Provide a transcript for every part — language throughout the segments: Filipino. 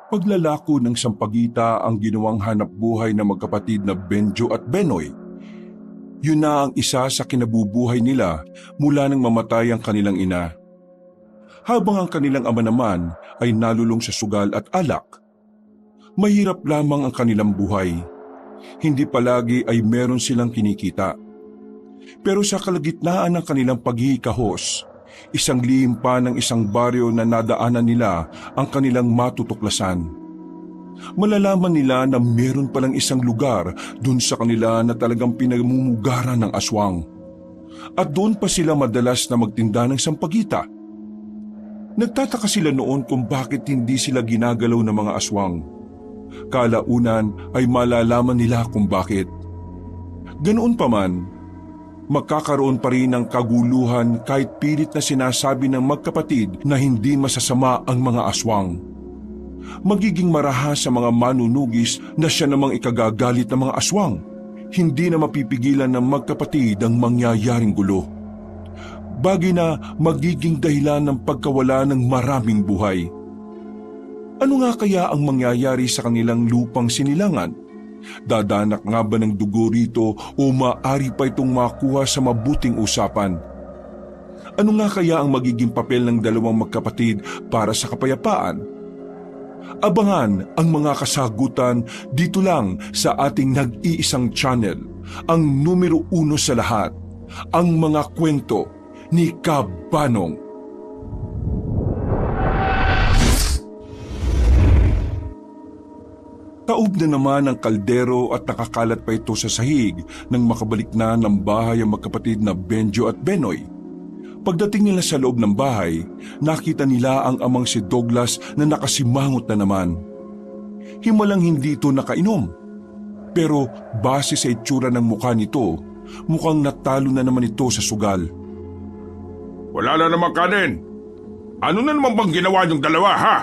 Paglalako ng sampagita ang ginawang hanap buhay ng magkapatid na Benjo at Benoy. Yun na ang isa sa kinabubuhay nila mula nang mamatay ang kanilang ina. Habang ang kanilang ama naman ay nalulong sa sugal at alak. Mahirap lamang ang kanilang buhay. Hindi palagi ay meron silang kinikita. Pero sa kalagitnaan ng kanilang paghihikahos, isang lihim pa ng isang baryo na nadaanan nila ang kanilang matutuklasan. Malalaman nila na meron palang isang lugar dun sa kanila na talagang pinamumugaran ng aswang. At doon pa sila madalas na magtinda ng sampagita. Nagtataka sila noon kung bakit hindi sila ginagalaw ng mga aswang. Kalaunan ay malalaman nila kung bakit. Ganoon pa man, magkakaroon pa rin ng kaguluhan kahit pilit na sinasabi ng magkapatid na hindi masasama ang mga aswang. Magiging marahas sa mga manunugis na siya namang ikagagalit ng mga aswang. Hindi na mapipigilan ng magkapatid ang mangyayaring gulo. Bagay na magiging dahilan ng pagkawala ng maraming buhay. Ano nga kaya ang mangyayari sa kanilang lupang sinilangan? Dadanak nga ba ng dugo rito o maaari pa itong makuha sa mabuting usapan? Ano nga kaya ang magiging papel ng dalawang magkapatid para sa kapayapaan? Abangan ang mga kasagutan dito lang sa ating nag-iisang channel, ang numero 1 sa lahat, ang mga kwento ni Kabanong. Taob na naman ang kaldero at nakakalat pa ito sa sahig nang makabalik na ng bahay ang magkapatid na Benjo at Benoy. Pagdating nila sa loob ng bahay, nakita nila ang amang si Douglas na nakasimangot na naman. Himalang hindi ito nakainom. Pero base sa itsura ng mukha nito, mukhang natalo na naman ito sa sugal. Wala na naman kanin. Ano na naman bang ginawa niyong dalawa, ha?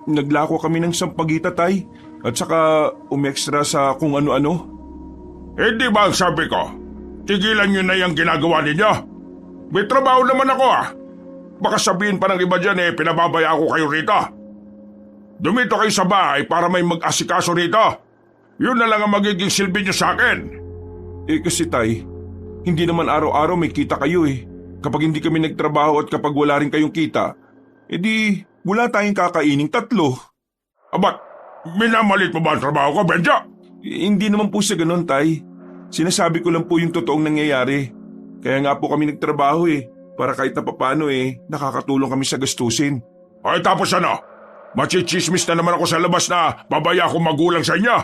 Naglako kami ng sampagita, tay, at saka umextra sa kung ano-ano. Hindi ba ang sabi ko? Tigilan niyo na yung ginagawa ninyo. May trabaho naman ako, ha? Baka sabihin pa ng iba dyan pinababaya ako kayo rito. Dumito kayo sa bahay para may mag-asikaso rito. Yun na lang ang magiging silbi niyo sa akin. Kasi tay, hindi naman araw-araw may kita kayo eh. Kapag hindi kami nagtrabaho at kapag wala rin kayong kita, edi wala tayong kakaining 3. Abat, minamalit mo ba ang trabaho ko, Benjo? Hindi naman po sa ganun, tay. Sinasabi ko lang po yung totoong nangyayari. Kaya nga po kami nagtrabaho para kahit na papano nakakatulong kami sa gastusin. Ay tapos ano? Machichismis na naman ako sa labas na babaya akong magulang sa inyo.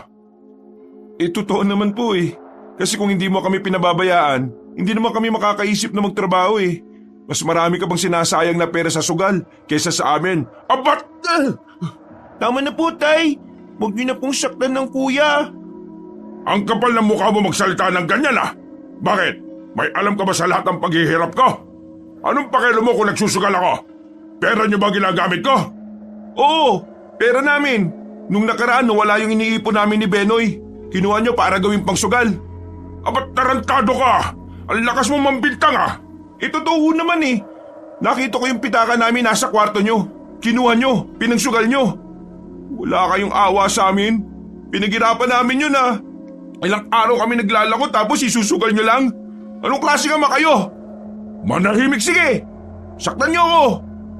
Totoo naman po Kasi kung hindi mo kami pinababayaan, hindi naman kami makakaisip na magtrabaho Mas marami ka bang sinasayang na pera sa sugal kaysa sa amin. Abat! Tama na po, tay. Huwag niyo na pong saktan ng kuya. Ang kapal ng mukha mo magsalita ng ganyan, ha? Bakit? May alam ka ba sa lahat ng paghihirap ko? Anong pakialam mo kung nagsusugal ako? Pera niyo ba ginagamit ko? Oo, pera namin. Nung nakaraan, wala yung iniipon namin ni Benoy. Kinuha niyo para gawing pangsugal. Abat tarantado ka! Ang lakas mo mambintang, ha? Totoo naman Nakita ko yung pitaka namin nasa kwarto niyo. Kinuha niyo, pinangsugal niyo. Wala kayong awa sa amin. Pinaghirapan namin yun, ha? Ilang araw kami naglalako tapos isusugal niyo lang. Anong klase nga kayo? Manahimik, Sige! Saktan niyo ako!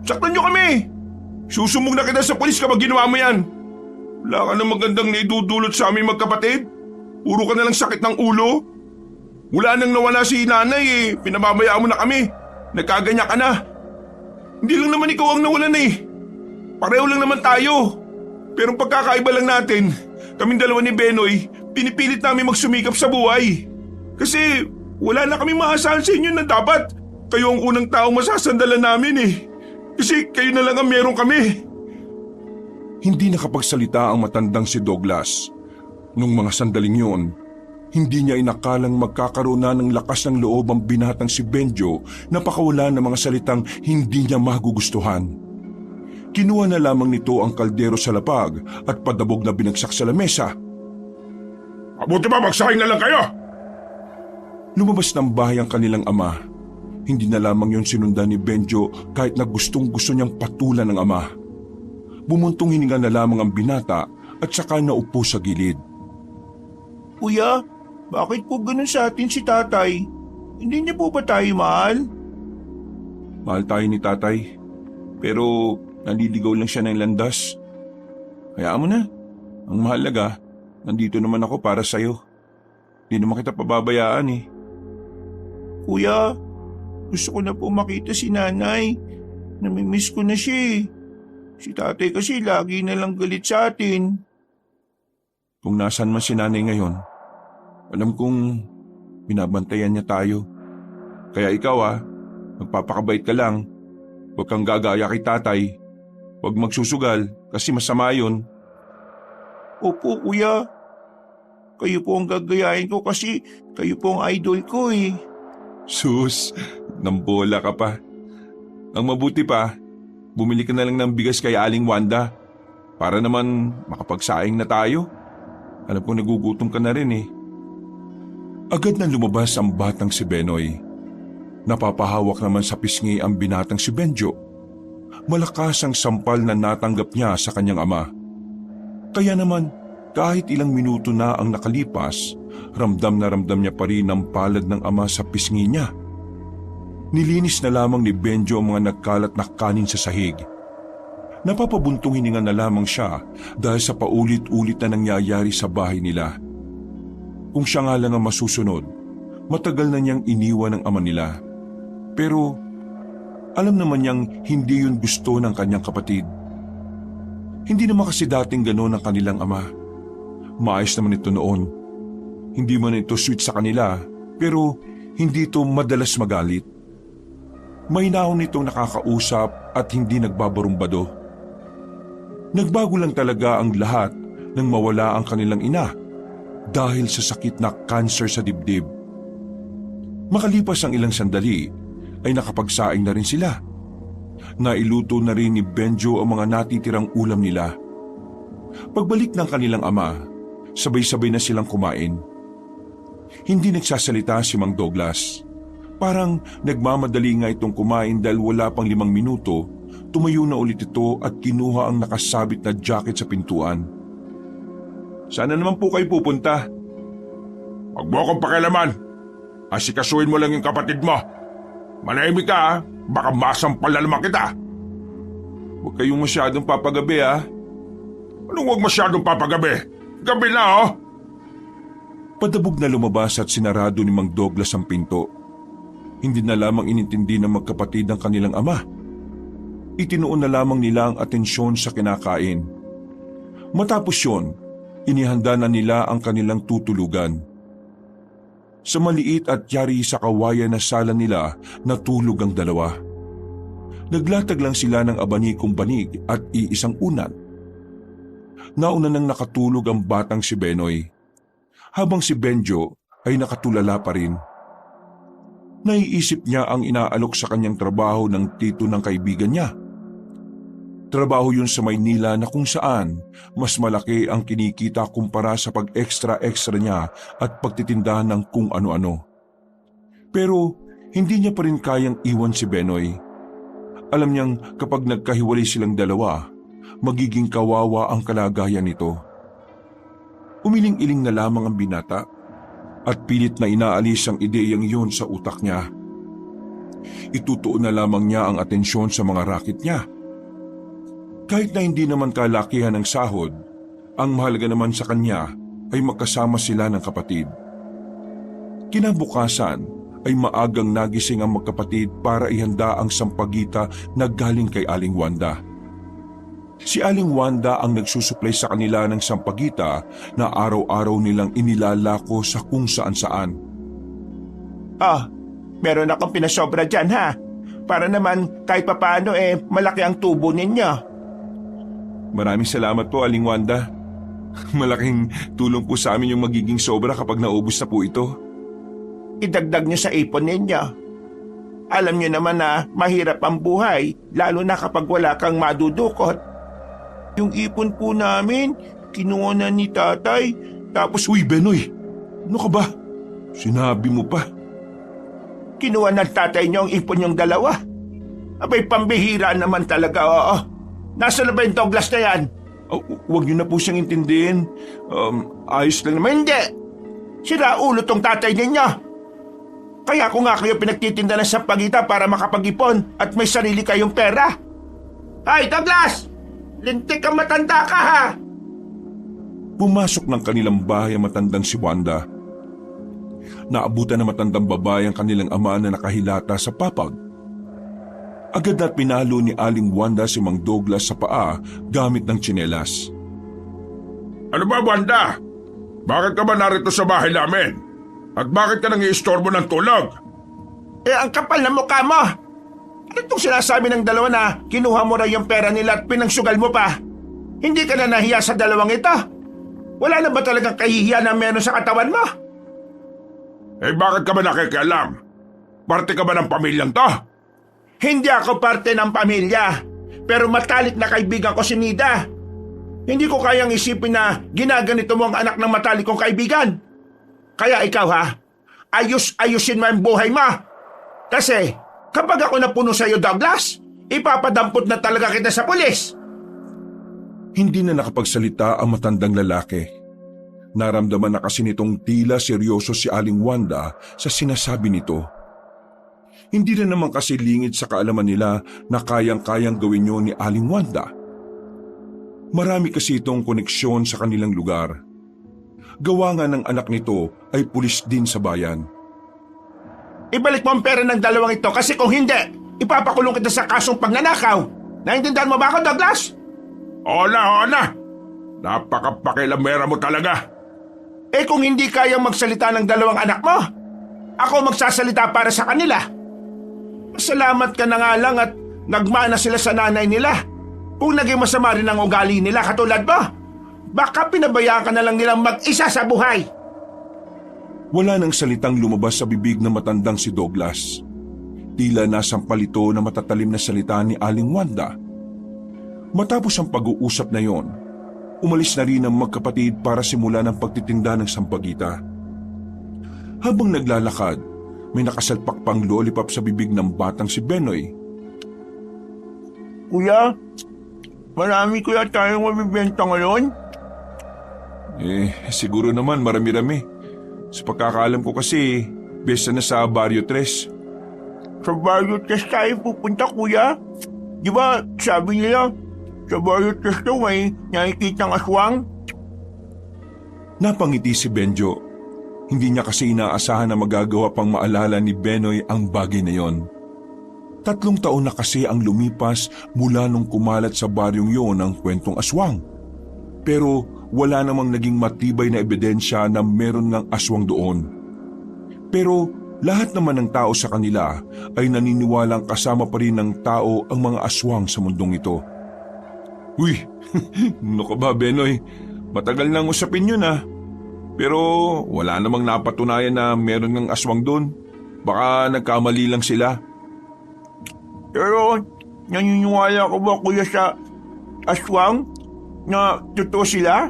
Saktan niyo kami! Susumog na kita sa polis kapag ginawa mo yan. Wala ka na magandang naidudulot sa aming magkapatid. Puro ka na lang sakit ng ulo. Wala nang nawala si nanay Pinababayaan mo na kami. Nagkaganya ka na. Hindi lang naman ikaw ang nawalan Pareho lang naman tayo. Pero pagkakaiba lang natin, kaming dalawa ni Benoy, pinipilit namin magsumikap sa buhay. Kasi wala na kami maasahan sa inyo na dapat kayo ang unang taong masasandalan namin Kasi kayo na lang ang meron kami. Hindi nakapagsalita ang matandang si Douglas. Nung mga sandaling yun, hindi niya inakalang magkakaroon na ng lakas ng loob ang binatang si Benjo na pakawala ng mga salitang hindi niya magugustuhan. Kinuha na lamang nito ang kaldero sa lapag at padabog na binagsak sa lamesa. Mabuti ba magsaing na lang kayo? Lumabas ng bahay ang kanilang ama. Hindi na lamang yon sinundan ni Benjo kahit na gustong-gusto niyang patulan ng ama. Bumuntong hininga na lamang ang binata at saka naupo sa gilid. Kuya, bakit po ganun sa atin si tatay? Hindi niya po ba tayo mahal? Mahal tayo ni tatay, pero naliligaw lang siya ng landas. Hayaan mo na. Ang mahalaga, nandito naman ako para sa'yo. Di naman kita pababayaan eh. Kuya, gusto ko na po makita si nanay. Namimiss ko na siya eh. Si tatay kasi lagi na lang galit sa atin. Kung nasan man si nanay ngayon, alam kong binabantayan niya tayo. Kaya ikaw magpapakabait ka lang. Huwag kang gagaya kay tatay. Huwag magsusugal kasi masama yun. Opo kuya, kayo po ang gagayahin ko kasi kayo po ang idol ko eh. Sus, nambola ka pa. Ang mabuti pa, bumili ka na lang ng bigas kay Aling Wanda para naman makapagsaing na tayo. Alam ko nagugutom ka na rin eh. Agad na lumabas ang batang si Benoy. Napapahawak naman sa pisngi ang binatang si Benjo. Malakas ang sampal na natanggap niya sa kanyang ama. Kaya naman, kahit ilang minuto na ang nakalipas, ramdam na ramdam niya pa rin ang palad ng ama sa pisngi niya. Nilinis na lamang ni Benjo ang mga nagkalat na kanin sa sahig. Napapabuntong hininga na lamang siya dahil sa paulit-ulit na nangyayari sa bahay nila. Kung siya nga lang ang masusunod, matagal na niyang iniwan ng ama nila. Pero alam naman niyang hindi yun gusto ng kanyang kapatid. Hindi naman kasi dating gano'n ang kanilang ama. Maayos naman ito noon. Hindi man ito sweet sa kanila, pero hindi ito madalas magalit. Mahinahon itong nakakausap at hindi nagbabarumbado. Nagbago lang talaga ang lahat nang mawala ang kanilang ina dahil sa sakit na cancer sa dibdib. Makalipas ang ilang sandali ay nakapagsaing na rin sila. Nailuto na rin ni Benjo ang mga natitirang ulam nila. Pagbalik ng kanilang ama, sabay-sabay na silang kumain. Hindi nagsasalita si Mang Douglas. Parang nagmamadali nga itong kumain dahil wala pang 5 minuto, tumayo na ulit ito at kinuha ang nakasabit na jacket sa pintuan. Sana naman po kayo pupunta. Huwag mo akong pakialaman. Asikasuhin mo lang yung kapatid mo. Manahimik ka baka masampal na naman kita. Huwag kayong masyadong papagabi Anong huwag masyadong papagabi? Gabi na Padabog na lumabas at sinarado ni Mang Douglas ang pinto. Hindi na lamang inintindi ng magkapatid ang kanilang ama. Itinuon na lamang nila ang atensyon sa kinakain. Matapos yun, inihanda na nila ang kanilang tutulugan. Sa maliit at yari sa kawayan na sala nila, natulog ang dalawa. Naglatag lang sila ng abanikong banig at iisang unan. Nauna nang nakatulog ang batang si Benoy, habang si Benjo ay nakatulala pa rin. Naiisip niya ang inaalok sa kanyang trabaho ng tito ng kaibigan niya. Trabaho yun sa Maynila na kung saan mas malaki ang kinikita kumpara sa pag-extra-extra niya at pagtitindahan ng kung ano-ano. Pero hindi niya pa rin kayang iwan si Benoy. Alam niyang kapag nagkahiwalay silang dalawa, magiging kawawa ang kalagayan nito. Umiling-iling na lamang ang binata at pilit na inaalis ang ideyang iyon sa utak niya. Itutuon na lamang niya ang atensyon sa mga raket niya. Kahit na hindi naman kalakihan ang sahod, ang mahalaga naman sa kanya ay magkasama sila ng kapatid. Kinabukasan ay maagang nagising ang magkapatid para ihanda ang sampagita na galing kay Aling Wanda. Si Aling Wanda ang nagsusuplay sa kanila ng sampagita na araw-araw nilang inilalako sa kung saan-saan. Meron akong pinasobra dyan para naman kahit papaano malaki ang tubo ninyo. Maraming salamat po, Aling Wanda. Malaking tulong po sa amin yung magiging sobra kapag naubos na po ito. Idagdag nyo sa ipon ninyo. Alam nyo naman na mahirap ang buhay, lalo na kapag wala kang madudukot. Yung ipon po namin, kinuha na ni tatay, tapos... Uy, Benoy! Ano ka ba? Sinabi mo pa. Kinuha ng tatay nyo ang ipon yung dalawa. Abay, pambihira naman talaga, oo. Nasaan na ba yung Douglas na yan? Huwag niyo na po siyang intindihin. Ayos lang naman. Hindi! Sira ulo tong tatay ninyo. Kaya ko nga kayo pinagtitinda ng sampagita para makapag-ipon at may sarili kayong pera. Ay, Douglas! Lintik kang matanda ka, ha? Pumasok ng kanilang bahay ang matandang si Wanda. Naabutan ng matandang babae ang kanilang ama na nakahilata sa papag. Agad na pinalo ni Aling Wanda si Mang Douglas sa paa gamit ng tsinelas. Ano ba, Wanda? Bakit ka ba narito sa bahay namin? At bakit ka nang iistorbo ng tulog? Ang kapal na mukha mo! Ano itong sinasabi ng dalawa na kinuha mo raw yung pera nila at pinangsugal mo pa? Hindi ka na nahiya sa dalawang ito? Wala na ba talagang kahihiyan na meron sa katawan mo? Bakit ka ba nakikialam? Parte ka ba ng pamilyang to? Hindi ako parte ng pamilya, pero matalik na kaibigan ko si Nida. Hindi ko kayang isipin na ginaganito mo ang anak ng matalik kong kaibigan. Kaya ikaw ayusin mo ang buhay mo. Kasi kapag ako napuno sa iyo, Douglas, ipapadampot na talaga kita sa pulis. Hindi na nakapagsalita ang matandang lalaki. Naramdaman na kasi nitong tila seryoso si Aling Wanda sa sinasabi nito. Hindi na naman kasi lingid sa kaalaman nila na kayang-kayang gawin yun ni Aling Wanda. Marami kasi itong koneksyon sa kanilang lugar. Gawa nga ng anak nito ay pulis din sa bayan. Ibalik mo ang pera ng dalawang ito kasi kung hindi, ipapakulong kita sa kasong pagnanakaw. Naintindihan mo ba ako, Douglas? Oo na. Napakapakilamera mo talaga. Kung hindi kayang magsalita ng dalawang anak mo, ako magsasalita para sa kanila. Salamat ka na nga lang at nagmana sila sa nanay nila. Kung naging masama rin ang ugali nila katulad mo, baka pinabayaan ka na lang nilang mag-isa sa buhay. Wala nang salitang lumabas sa bibig ng matandang si Douglas. Tila nasang palito na matatalim na salita ni Aling Wanda. Matapos ang pag-uusap na yon, umalis na rin ang magkapatid para simulan ang pagtitinda ng sampagita. Habang naglalakad, may nakasalpak pang lollipop sa bibig ng batang si Benoy. Kuya, marami kuya tayong mabibenta ngayon? Siguro naman marami-rami. Sa pagkakaalam ko kasi, besta na sa Barrio 3. Sa Barrio 3 tayo pupunta, kuya? Di ba sabi nila, sa Barrio 3 daw may nakikitang aswang? Napangiti si Benjo. Hindi niya kasi inaasahan na magagawa pang maalala ni Benoy ang bagay na yon. 3 taon na kasi ang lumipas mula nung kumalat sa baryong yon ang kwentong aswang. Pero wala namang naging matibay na ebidensya na meron ng aswang doon. Pero lahat naman ng tao sa kanila ay naniniwalang kasama pa rin ng tao ang mga aswang sa mundong ito. Uy, ano ka ba, Benoy? Matagal nang usapin yun Pero wala namang napatunayan na meron ng aswang doon. Baka nagkamali lang sila. Pero naniniwala ko ba kuya sa aswang na totoo sila?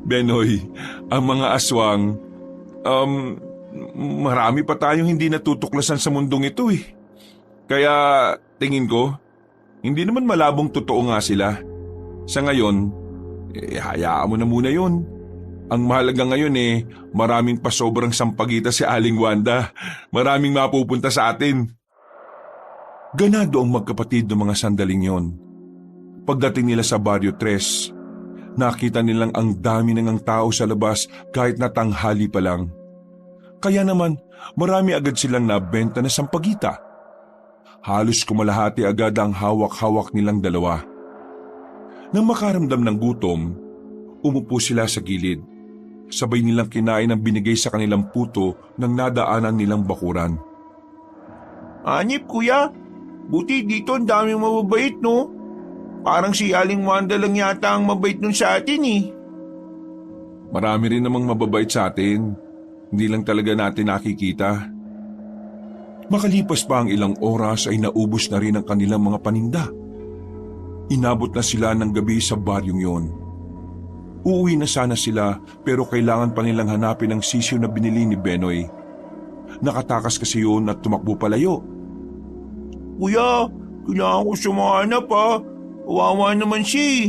Benoy, ang mga aswang, marami pa tayong hindi natutuklasan sa mundong ito Kaya tingin ko, hindi naman malabong totoo nga sila. Sa ngayon, hayaan mo na muna yun. Ang mahalaga ngayon maraming pasobrang sampagita si Aling Wanda. Maraming mapupunta sa atin. Ganado ang magkapatid ng mga sandaling yon. Pagdating nila sa Barrio 3, nakita nilang ang dami ng tao sa labas kahit na tanghali pa lang. Kaya naman, marami agad silang nabenta na sampagita. Halos kumalahati agad ang hawak-hawak nilang dalawa. Nang makaramdam ng gutom, umupo sila sa gilid. Sabay nilang kinain ang binigay sa kanilang puto ng nadaanan nilang bakuran. Anip, kuya. Buti dito ang daming mababait, no? Parang si Aling Wanda lang yata ang mabait nun sa atin, Marami rin namang mababait sa atin. Hindi lang talaga natin nakikita. Makalipas pa ang ilang oras ay naubos na rin ang kanilang mga paninda. Inabot na sila ng gabi sa baryong yon. Uuwi na sana sila pero kailangan pa nilang hanapin ang sisiw na binili ni Benoy. Nakatakas kasi yun at tumakbo palayo. Kuya, Kailangan ko sumanap ha. Kawawa naman siya eh.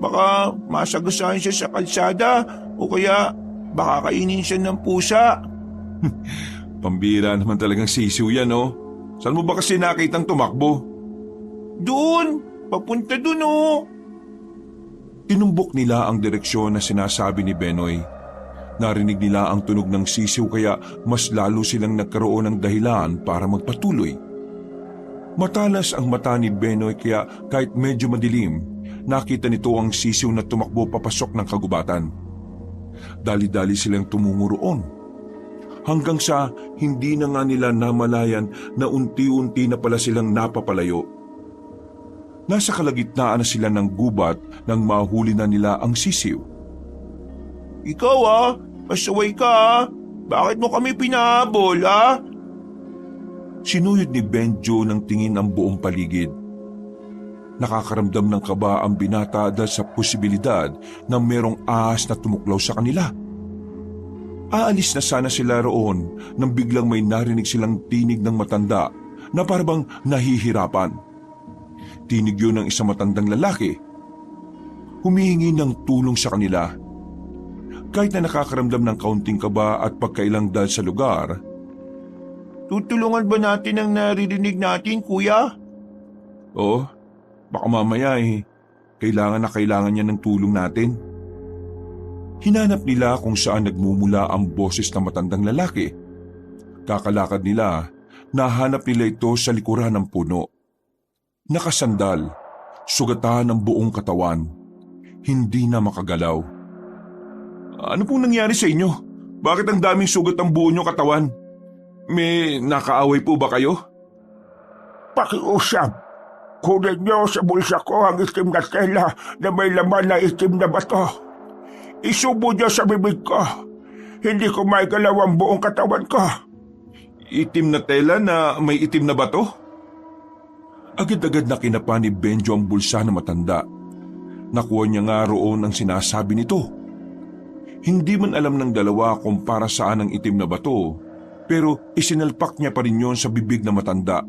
Baka masagasaan siya sa kalsada o kaya baka kainin siya ng pusa. Pambira naman talagang sisiw yan, oh. Saan mo ba kasi nakitang tumakbo? Doon! Papunta doon oh! Tinumbok nila ang direksyon na sinasabi ni Benoy. Narinig nila ang tunog ng sisiw kaya mas lalo silang nagkaroon ng dahilan para magpatuloy. Matalas ang mata ni Benoy kaya kahit medyo madilim, nakita nito ang sisiw na tumakbo papasok ng kagubatan. Dali-dali silang tumungo roon. Hanggang sa hindi na nga nila namalayan na unti-unti na pala silang napapalayo. Nasa kalagitnaan na sila ng gubat nang mahuli na nila ang sisiw. Ikaw ah! Pasaway ka ah! Bakit mo kami pinahabol ah? Sinuyod ni Benjo ng tingin ang buong paligid. Nakakaramdam ng kaba ang binata dahil sa posibilidad na merong ahas na tumuklaw sa kanila. Aalis na sana sila roon nang biglang may narinig silang tinig ng matanda na parang nahihirapan. Tinig yun ng isang matandang lalaki. Humihingi ng tulong sa kanila. Kahit na nakakaramdam ng kaunting kaba at pagkailang dahil sa lugar, Tutulungan ba natin ang naririnig natin, kuya? Oo, baka mamaya kailangan niya ng tulong natin. Hinanap nila kung saan nagmumula ang boses ng matandang lalaki. Kakalakad nila, nahanap nila ito sa likuran ng puno. Nakasandal, sugatan ang buong katawan. Hindi na makagalaw. Ano pong nangyari sa inyo? Bakit ang daming sugat ang buo nyo katawan? May nakaaway po ba kayo? Pakiusap. Kunin niyo sa bulsa ko ang itim na tela na may laman na itim na bato. Isubo niyo sa bibig ko. Hindi ko maigalaw ang buong katawan ko. Itim na tela na may itim na bato? Agad-agad na kinapa ni Benjo ang bulsa na matanda. Nakuha niya nga roon ang sinasabi nito. Hindi man alam ng dalawa kung para saan ang itim na bato, pero isinalpak niya pa rin yun sa bibig na matanda.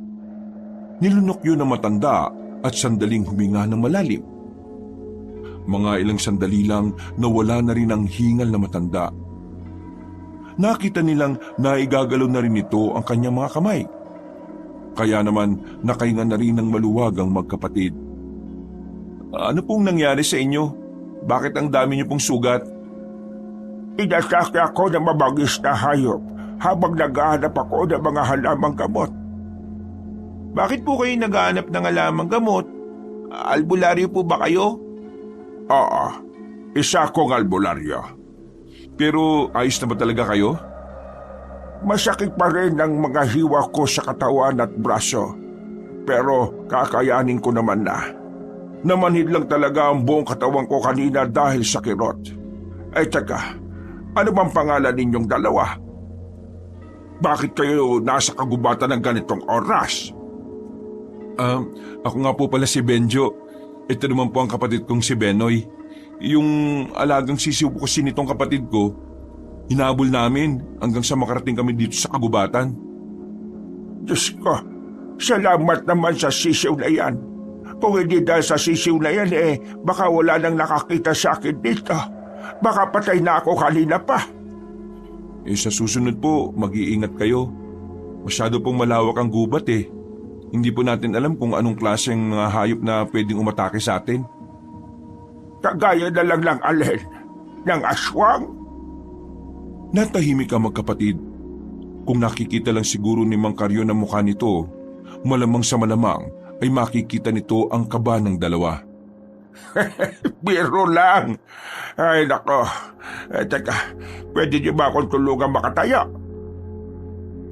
Nilunok yun ng matanda at sandaling huminga ng malalim. Mga ilang sandali lang nawala na rin ang hingal na matanda. Nakita nilang naigagalaw na rin ito ang kanyang mga kamay. Kaya naman nakahinga na rin ng maluwag ang magkapatid. Ano pong nangyari sa inyo? Bakit ang dami niyo pong sugat? Inasaki ako ng mabagis na hayop habang naghahanap ako ng mga halamang gamot. Bakit po kayo naghahanap ng halamang gamot? Albularyo po ba kayo? Oo, isa akong albularyo. Pero ayos na ba talaga kayo? Masakit pa rin ang mga hiwa ko sa katawan at braso. Pero kakayanin ko naman na. Namanhid lang talaga ang buong katawan ko kanina dahil sa kirot. Ay teka, ano bang pangalan ninyong dalawa? Bakit kayo nasa kagubatan ng ganitong oras? Ako nga po pala si Benjo. Ito naman po ang kapatid kong si Benoy. Yung alagang sisiw ko kasi nitong kapatid ko, hinabol namin hanggang sa makarating kami dito sa kagubatan. Diyos ko, salamat naman sa sisiw na yan. Kung hindi dahil sa sisiw na yan baka wala nang nakakita sa akin dito. Baka patay na ako kanina pa. Sa susunod po, mag-iingat kayo. Masyado pong malawak ang gubat Hindi po natin alam kung anong klaseng hayop na pwedeng umatake sa atin. Kagaya na lang ng alin, ng aswang. Natahimik ang magkapatid. Kung nakikita lang siguro ni Mang Karyo ng mukha nito, malamang sa malamang ay makikita nito ang kaba ng dalawa. Biro lang. Ay nako. Teka, pwede niyo ba akong tulungan makatayo?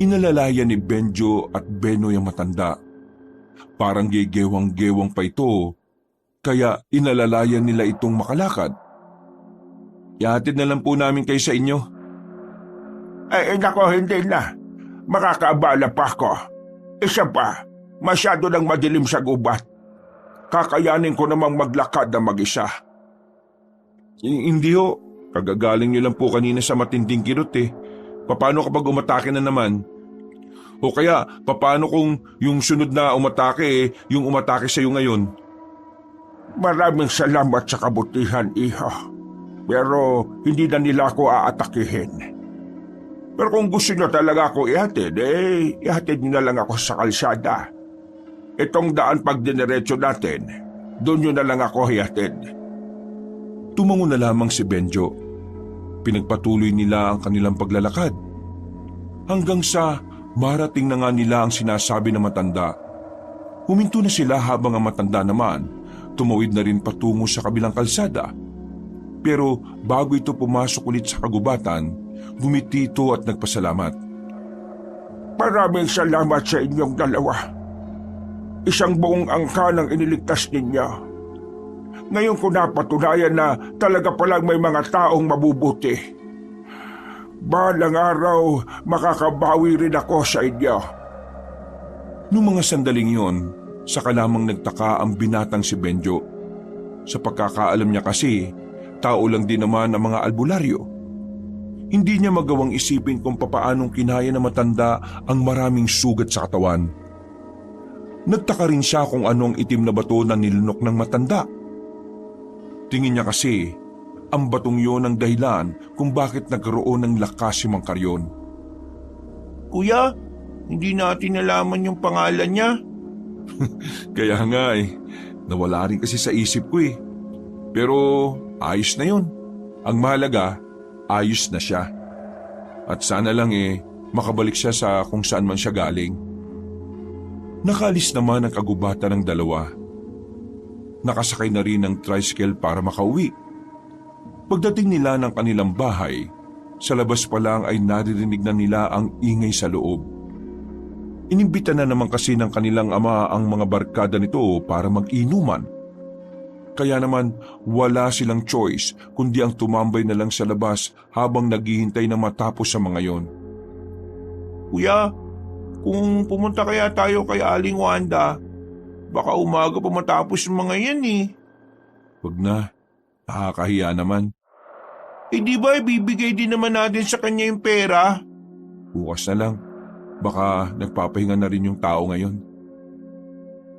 Inalalayan ni Benjo at Benoy ang matanda. Parang gegewang-gewang pa ito, kaya inalalayan nila itong makalakad. Ihatid na lang po namin kayo sa inyo. Ay nako, hindi na. Makakaabala pa ako. Isa pa, masyado nang madilim sa gubat. Kakayanin ko namang maglakad na mag-isa. Hindi ho. Kagagaling niyo lang po kanina sa matinding kirot Paano kapag umatake na naman? O kaya, paano kung yung sunod na umatake yung umatake sa'yo ngayon? Maraming salamat sa kabutihan, iho. Pero hindi na nila ako aatakihin. Pero kung gusto nyo talaga ako ihatid, ihatid nyo na lang ako sa kalsada. Itong daan pag diniretso natin, doon nyo na lang ako ihatid. Tumango na lamang si Benjo. Pinagpatuloy nila ang kanilang paglalakad. Hanggang sa marating na nga nila ang sinasabi ng matanda. Huminto na sila habang ang matanda naman tumawid na rin patungo sa kabilang kalsada. Pero bago ito pumasok ulit sa kagubatan, gumiti ito at nagpasalamat. Maraming salamat sa inyong dalawa. Isang buong angkan ang iniligtas ninyo. Ngayon ko napatunayan na talaga palang may mga taong mabubuti. Balang araw, makakabawi rin ako sa inyo. Noong mga sandaling yon, saka lamang nagtaka ang binatang si Benjo. Sa pagkakaalam niya kasi, tao lang din naman ang mga albularyo. Hindi niya magawang isipin kung papaanong kinaya na matanda ang maraming sugat sa katawan. Nagtaka rin siya kung anong itim na bato na nilunok ng matanda. Tingin niya kasi, ang batong yon ang dahilan kung bakit nagkaroon ng lakas si Mang Carrion. Kuya, hindi natin nalaman yung pangalan niya. Kaya nga nawala rin kasi sa isip ko Pero ayos na yun. Ang mahalaga, ayos na siya. At sana lang makabalik siya sa kung saan man siya galing. Nakaalis naman ang kagubatan ng dalawa. Nakasakay na rin ng tricycle para makauwi. Pagdating nila ng kanilang bahay, sa labas pa lang ay naririnig na nila ang ingay sa loob. Inimbita na naman kasi ng kanilang ama ang mga barkada nito para mag-inuman. Kaya naman wala silang choice kundi ang tumambay na lang sa labas habang naghihintay na matapos sa mga yon. Kuya, kung pumunta kaya tayo kay Aling Wanda, baka umaga pa matapos yung mga yan Wag na, nakakahiya naman. Di ba ibibigay din naman natin sa kanya yung pera? Bukas na lang, baka nagpapahinga na rin yung tao ngayon.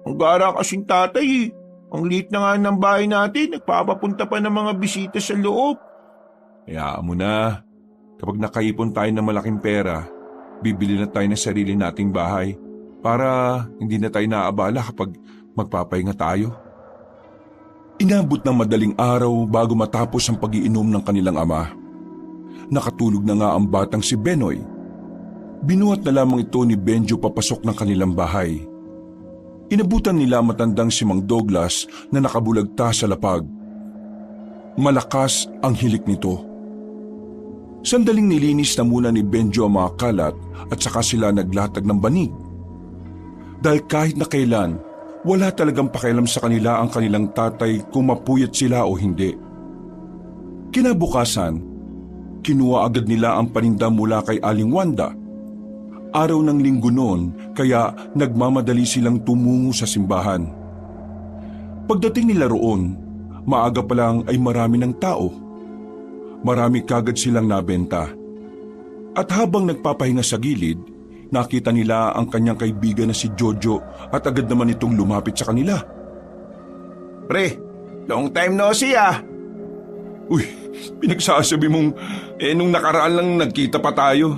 Ang gara kasing tatay Ang liit na nga ng bahay natin, nagpapapunta pa ng mga bisita sa loob. Hayaan mo na, kapag nakaipon tayo ng malaking pera, bibili na tayo ng sarili nating bahay para hindi na tayo naaabala kapag magpapahinga tayo. Inabot ng madaling araw bago matapos ang pag-iinom ng kanilang ama. Nakatulog na nga ang batang si Benoy. Binuhat na lamang ito ni Benjo papasok ng kanilang bahay. Inabutan nila matandang si Mang Douglas na nakabulagta sa lapag. Malakas ang hilik nito. Sandaling nilinis na muna ni Benjo ang mga kalat at saka sila naglatag ng banig. Dahil kahit na kailan, wala talagang pakialam sa kanila ang kanilang tatay kung mapuyat sila o hindi. Kinabukasan, kinuha agad nila ang paninda mula kay Aling Wanda. Araw ng linggo noon kaya nagmamadali silang tumungo sa simbahan. Pagdating nila roon, maaga pa lang ay marami ng tao. Marami kagad silang nabenta. At habang nagpapahinga sa gilid, nakita nila ang kanyang kaibigan na si Jojo at agad naman itong lumapit sa kanila. Pre, long time no see Uy, pinagsasabi mong nung nakaraan lang nagkita pa tayo.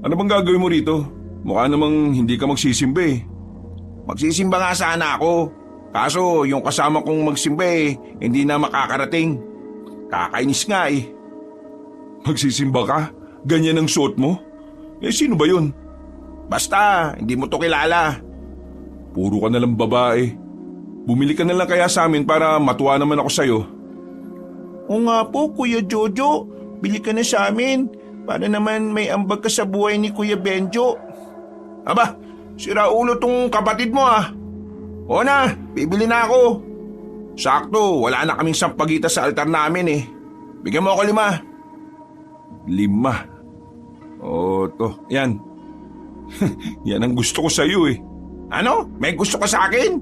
Ano bang gagawin mo rito? Mukha namang hindi ka magsisimba Magsisimba nga sana ako. Kaso yung kasama kong magsimba hindi na makakarating. Kakainis nga Magsisimba ka? Ganyan ang suot mo? Sino ba yun? Basta, hindi mo to kilala. Puro ka nalang babae. Bumili ka na lang kaya sa amin para matuwa naman ako sa'yo. O nga po, Kuya Jojo. Bili ka na sa amin. Para naman may ambag ka sa buhay ni Kuya Benjo. Aba, sira ulo tong kapatid mo O na, bibili na ako. Sakto, wala na kaming sampagita sa altar namin Bigyan mo ako 5. 5? O to, yan. Yan ang gusto ko sa'yo Ano? May gusto ka sa akin?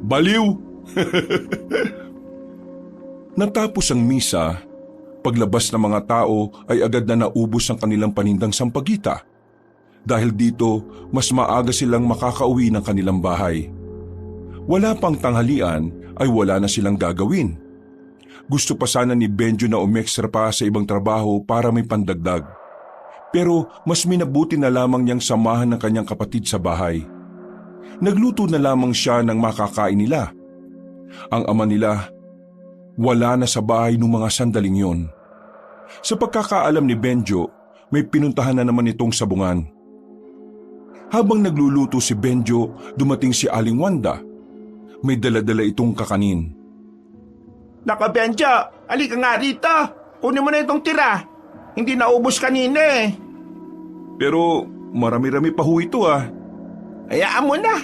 Baliw! Natapos ang misa, paglabas ng mga tao ay agad na naubos ang kanilang panindang sampagita. Dahil dito, mas maaga silang makakauwi ng kanilang bahay. Wala pang tanghalian ay wala na silang gagawin. Gusto pa sana ni Benjo na umextra pa sa ibang trabaho para may pandagdag. Pero mas minabuti na lamang niyang samahan ng kanyang kapatid sa bahay. Nagluto na lamang siya ng makakain nila. Ang ama nila, wala na sa bahay nung mga sandaling yon. Sa pagkakaalam ni Benjo, may pinuntahan na naman itong sabungan. Habang nagluluto si Benjo, dumating si Aling Wanda. May dala-dala itong kakanin. Naka Benjo, halika nga rito. Kunin mo na itong tira. Hindi naubos kanina eh. Pero marami-rami pa ho ito ah. Hayaan mo na.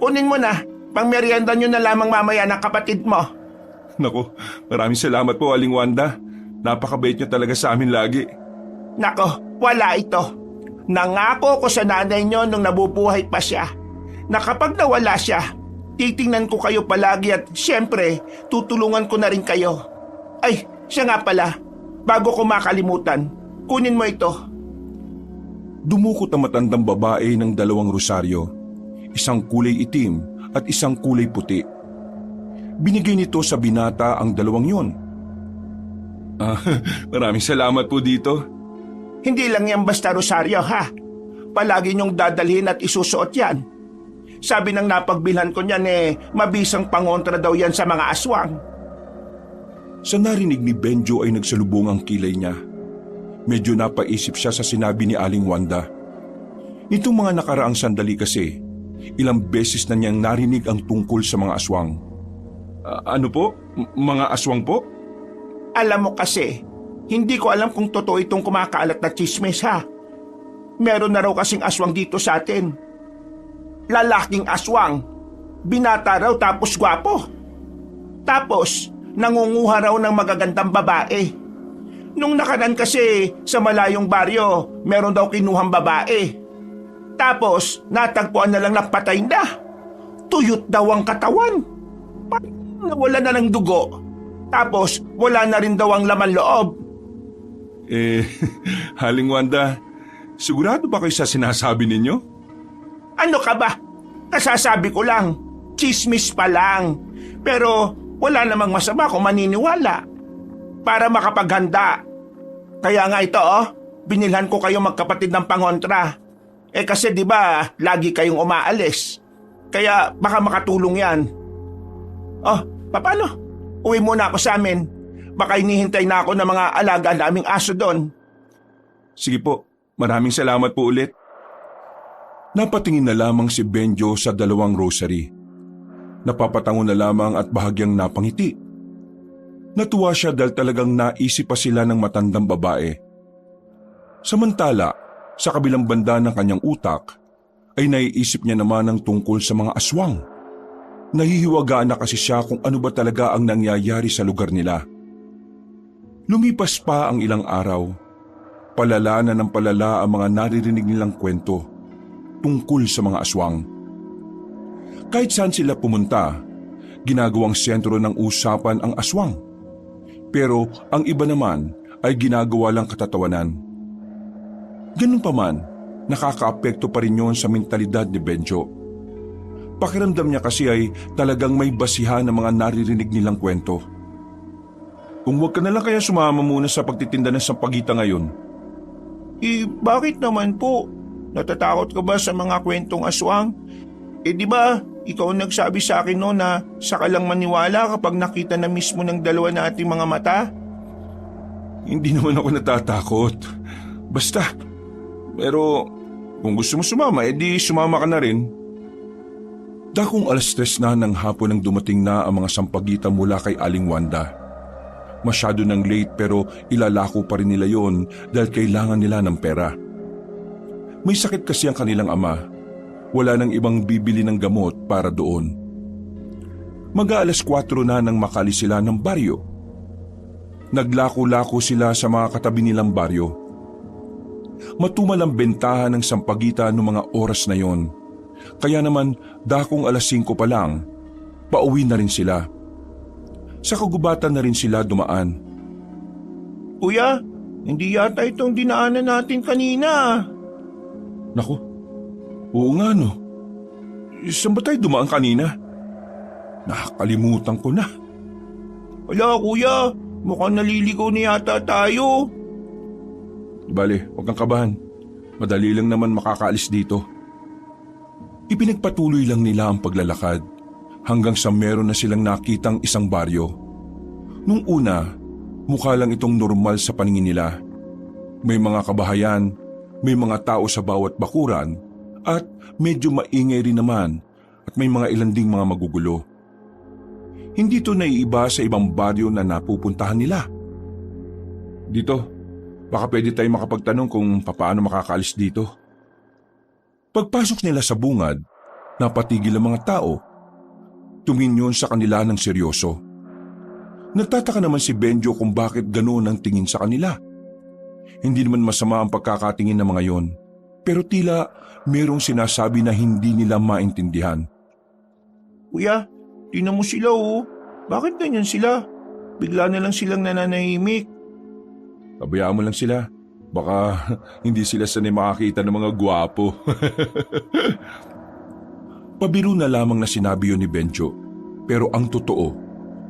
Kunin mo na. Pangmerienda nyo na lamang mamaya ng kapatid mo. Nako, maraming salamat po Aling Wanda. Napakabait niyo talaga sa amin lagi. Nako, wala ito. Nangako ko sa nanay nyo nung nabubuhay pa siya na kapag nawala siya, titingnan ko kayo palagi at siyempre, tutulungan ko na rin kayo. Ay, siya nga pala. Bago ko makalimutan, kunin mo ito. Dumukot ang matandang babae ng 2 rosaryo, isang kulay itim at isang kulay puti. Binigay nito sa binata ang 2 yon. Maraming salamat po dito. Hindi lang yan basta rosaryo ha. Palagi niyong dadalhin at isusuot yan. Sabi ng napagbilhan ko niyan mabisang pangontra daw yan sa mga aswang. Sa narinig ni Benjo ay nagsalubong ang kilay niya. Medyo napaisip siya sa sinabi ni Aling Wanda. Itong mga nakaraang sandali kasi, ilang beses na niyang narinig ang tungkol sa mga aswang. Ano po? Mga aswang po? Alam mo kasi, hindi ko alam kung totoo itong kumakalat na chismis ha. Meron na raw kasing aswang dito sa atin. Lalaking aswang. Binata raw tapos gwapo. Tapos, nangunguha raw ng magagandang babae. Nung nakaraan kasi sa malayong baryo, meron daw kinuhang babae. Tapos, natagpuan na lang na patay na. Tuyot daw ang katawan. Nawala na ng dugo. Tapos, wala na rin daw ang laman loob. Aling Wanda, sigurado ba kayo sa sinasabi ninyo? Ano ka ba? Kasasabi ko lang. Chismis pa lang. Pero wala namang masama kung maniniwala. Para makapaghanda. Kaya nga ito binilhan ko kayo magkapatid ng pangontra. Kasi di ba lagi kayong umaalis. Kaya baka makatulong yan. Paano? Uwi muna ako sa amin. Baka hinihintay na ako ng mga alaga naming aso doon. Sige po, maraming salamat po ulit. Napatingin na lamang si Benjo sa 2 rosary. Napapatango na lamang at bahagyang napangiti. Natuwa siya dahil talagang naisip pa sila ng matandang babae. Samantala, sa kabilang banda ng kanyang utak, ay naiisip niya naman ang tungkol sa mga aswang. Nahihiwagaan na kasi siya kung ano ba talaga ang nangyayari sa lugar nila. Lumipas pa ang ilang araw. Palala na ng palala ang mga naririnig nilang kwento tungkol sa mga aswang. Kahit saan sila pumunta, ginagawang sentro ng usapan ang aswang. Pero ang iba naman ay ginagawa lang katatawanan. Ganun pa man, nakakaapekto pa rin yon sa mentalidad ni Benjo. Pakiramdam niya kasi ay talagang may basihan ng mga naririnig nilang kwento. Kung wag ka na lang kaya sumama muna sa pagtitinda ng sampagita ngayon. Bakit naman po? Natatakot ka ba sa mga kwentong aswang? Di ba, ikaw ang nagsabi sa akin noon na saka lang maniwala kapag nakita na mismo ng 2 nating mga mata? Hindi naman ako natatakot. Basta. Pero kung gusto mo sumama, edi sumama ka na rin. Dakong 3:00 na ng hapon nang dumating na ang mga sampagita mula kay Aling Wanda. Masyado nang late pero ilalako pa rin nila yon dahil kailangan nila ng pera. May sakit kasi ang kanilang ama. Wala nang ibang bibili ng gamot para doon. Mag-4 na nang makalis sila ng baryo. Naglako-lako sila sa mga katabi nilang baryo. Matumal ang bentahan ng sampagita noong mga oras na yon. Kaya naman dakong 5:00 pa lang, pauwi na rin sila. Sa kagubatan na rin sila dumaan. Kuya, hindi yata itong dinaanan natin kanina. Naku, oo nga no. Saan ba tayo dumaan kanina? Nakakalimutan ko na. Wala kuya, mukhang naliligaw na yata tayo. Bale, huwag kang kabahan. Madali lang naman makakaalis dito. Ipinagpatuloy lang nila ang paglalakad hanggang sa meron na silang nakitang isang baryo. Nung una, mukha lang itong normal sa paningin nila. May mga kabahayan, may mga tao sa bawat bakuran, at medyo maingay rin naman at may mga ilan ding mga magugulo. Hindi ito naiiba sa ibang baryo na napupuntahan nila. Dito, baka pwede tayo makapagtanong kung paano makakaalis dito. Pagpasok nila sa bungad, napatigil ang mga tao. Tumingin sa kanila ng seryoso. Nagtataka naman si Benjo kung bakit ganoon ang tingin sa kanila. Hindi naman masama ang pagkakatingin ng mga yon, pero tila merong sinasabi na hindi nila maintindihan. Kuya, tingnan mo sila oh. Bakit ganyan sila? Bigla na lang silang nananahimik. Pabayaan mo lang sila. Baka hindi sila sanay makakita ng mga gwapo. Pabiro na lamang na sinabi yun ni Benjo. Pero ang totoo,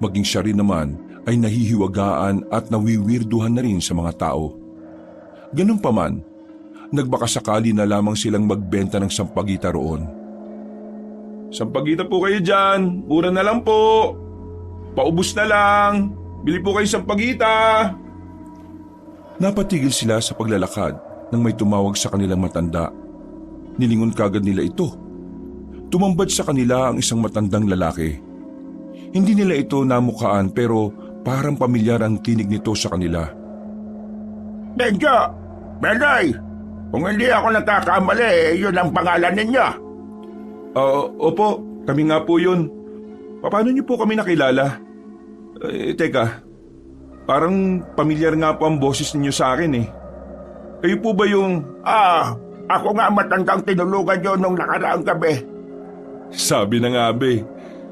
maging siya rin naman ay nahihiwagaan at nawiwirduhan na rin sa mga tao. Ganun pa man, nagbakasakali na lamang silang magbenta ng sampagita roon. Sampagita po kayo dyan, mura na lang po. Paubos na lang, bili po kayo sampagita. Napatigil sila sa paglalakad nang may tumawag sa kanilang matanda. Nilingon kagad nila ito. Tumambad sa kanila ang isang matandang lalaki. Hindi nila ito namukhaan pero parang pamilyar ang tinig nito sa kanila. Benjo! Benoy! Kung hindi ako nagkakamali, yun ang pangalan ninyo. Opo, kami nga po yun. Paano niyo po kami nakilala? Teka, parang pamilyar nga po ang boses ninyo sa akin eh. Kayo po ba yung... Ako nga matandang tinulugan nyo nung nakaraang gabi. Sabi na nga be.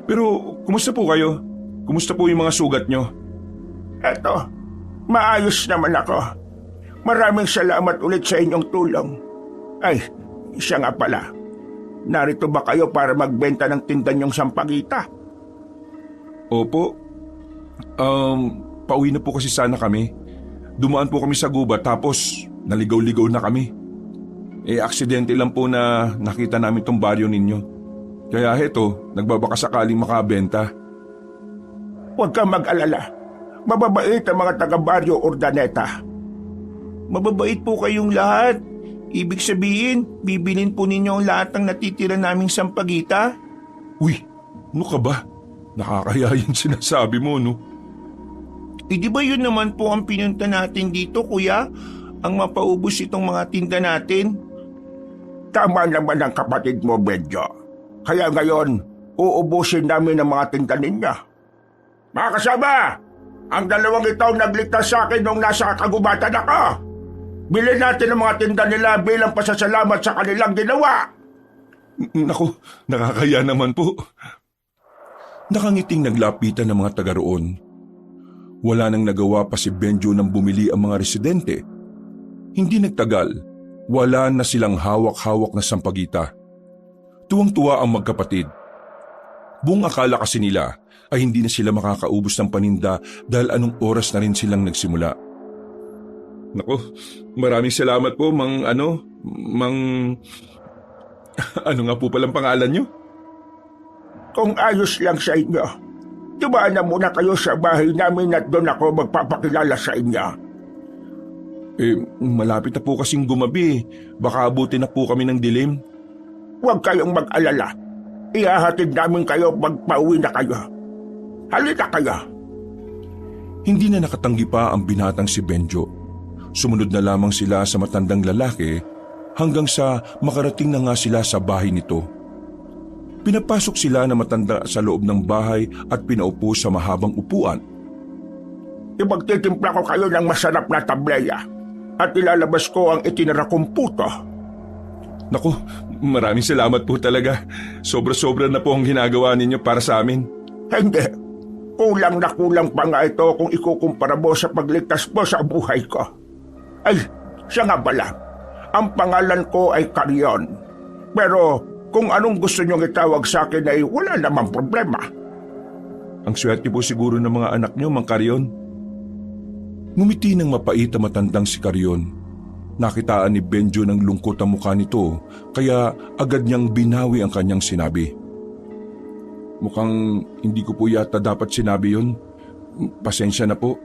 Pero kumusta po kayo? Kumusta po yung mga sugat nyo? Eto, maayos naman ako. Maraming salamat ulit sa inyong tulong. Ay, siya nga pala. Narito ba kayo para magbenta ng tinda niyong sampagita? Opo. Pauwi na po kasi sana kami. Dumaan po kami sa gubat tapos naligaw-ligaw na kami. Aksidente lang po na nakita namin tong baryo ninyo. Kaya heto, nagbabaka sakaling makabenta. Huwag kang mag-alala. Mababait ang mga taga-baryo Urdaneta. Mababait po kayong lahat. Ibig sabihin, bibilin po ninyo ang lahat ng natitira naming sampagita? Uy, ano ka ba? Nakakaya yung sinasabi mo, no? Di ba yun naman po ang pinunta natin dito, kuya? Ang mapaubos itong mga tinda natin? Tama naman ang kapatid mo, Benjo. Kaya ngayon, uubusin namin ang mga tinda ninyo. Mga kasama, ang dalawang ito nagligtas sa akin nung nasa kagubatan ako. Bilhin natin ang mga tinda nila bilang pasasalamat sa kanilang ginawa. Naku, nakakaya naman po. Nakangiting naglapitan ng mga taga roon. Wala nang nagawa pa si Benjo nang bumili ang mga residente. Hindi nagtagal, wala na silang hawak-hawak na sampagita. Tuwang-tuwa ang magkapatid. Buong akala kasi nila ay hindi na sila makakaubos ng paninda dahil anong oras na rin silang nagsimula. Naku, maraming salamat po, Ano nga po palang pangalan nyo? Kung ayos lang sa inyo, dumaan na muna kayo sa bahay namin at doon ako magpapakilala sa inyo. Malapit na po kasing gumabi. Baka abutin na po kami ng dilim. Huwag kayong mag-alala. Ihahatid namin kayo pagpauwi na kayo. Halika kayo. Hindi na nakatanggi pa ang binatang si Benjo. Sumunod na lamang sila sa matandang lalaki hanggang sa makarating na nga sila sa bahay nito. Pinapasok sila na matanda sa loob ng bahay at pinaupo sa mahabang upuan. Ipagtitimpla ko kayo ng masarap na tableya at ilalabas ko ang itinara kong puto. Naku, maraming salamat po talaga. Sobra-sobra na po ang ginagawa ninyo para sa amin. Hindi. Kulang na kulang pa nga ito kung ikukumpara mo sa pagligtas mo sa buhay ko. Ay, siya nga pala. Ang pangalan ko ay Carrion. Pero kung anong gusto niyong itawag sa akin ay wala namang problema. Ang swerte po siguro ng mga anak niyo, Mang Carrion. Ngumiti ng mapait ang matandang si Carrion. Nakitaan ni Benjo ng lungkot ang mukha nito, kaya agad niyang binawi ang kanyang sinabi. Mukhang hindi ko po yata dapat sinabi yun. Pasensya na po.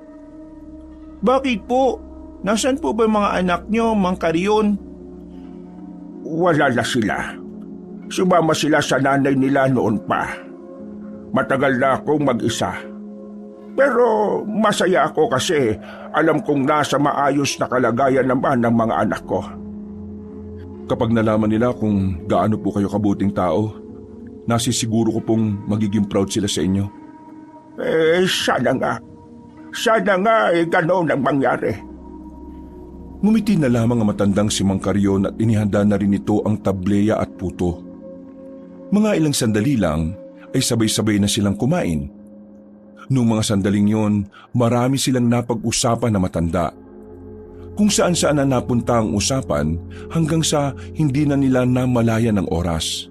Bakit po? Nasaan po ba mga anak niyo, Mang Carrion? Wala na sila. Sumama sila sa nanay nila noon pa. Matagal na akong mag-isa. Pero masaya ako kasi alam kong nasa maayos na kalagayan naman ng mga anak ko. Kapag nalaman nila kung gaano po kayo kabuting tao, nasisiguro ko pong magiging proud sila sa inyo. Sana nga. Sana nga gano'n ang mangyari. Ngumiti na lamang ang matandang si Mang Carrion at inihanda na rin ito ang tableya at puto. Mga ilang sandali lang ay sabay-sabay na silang kumain. Noong mga sandaling yon, marami silang napag-usapan na matanda. Kung saan-saan na napunta ang usapan hanggang sa hindi na nila namalayan ng oras.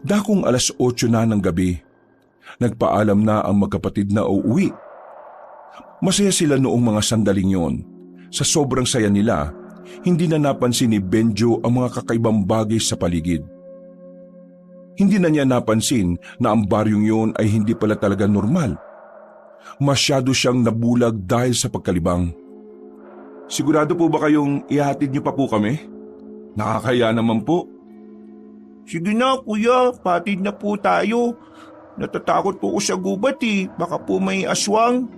Dakong 8:00 na ng gabi. Nagpaalam na ang magkapatid na uuwi. Masaya sila noong mga sandaling yon. Sa sobrang saya nila, hindi na napansin ni Benjo ang mga kakaibang bagay sa paligid. Hindi na niya napansin na ang baryong yon ay hindi pala talaga normal. Masyado siyang nabulag dahil sa pagkalibang. Sigurado po ba kayong ihatid niyo pa po kami? Nakakaya naman po. Sige na kuya, patid na po tayo. Natatakot po ko sa gubat baka po may aswang.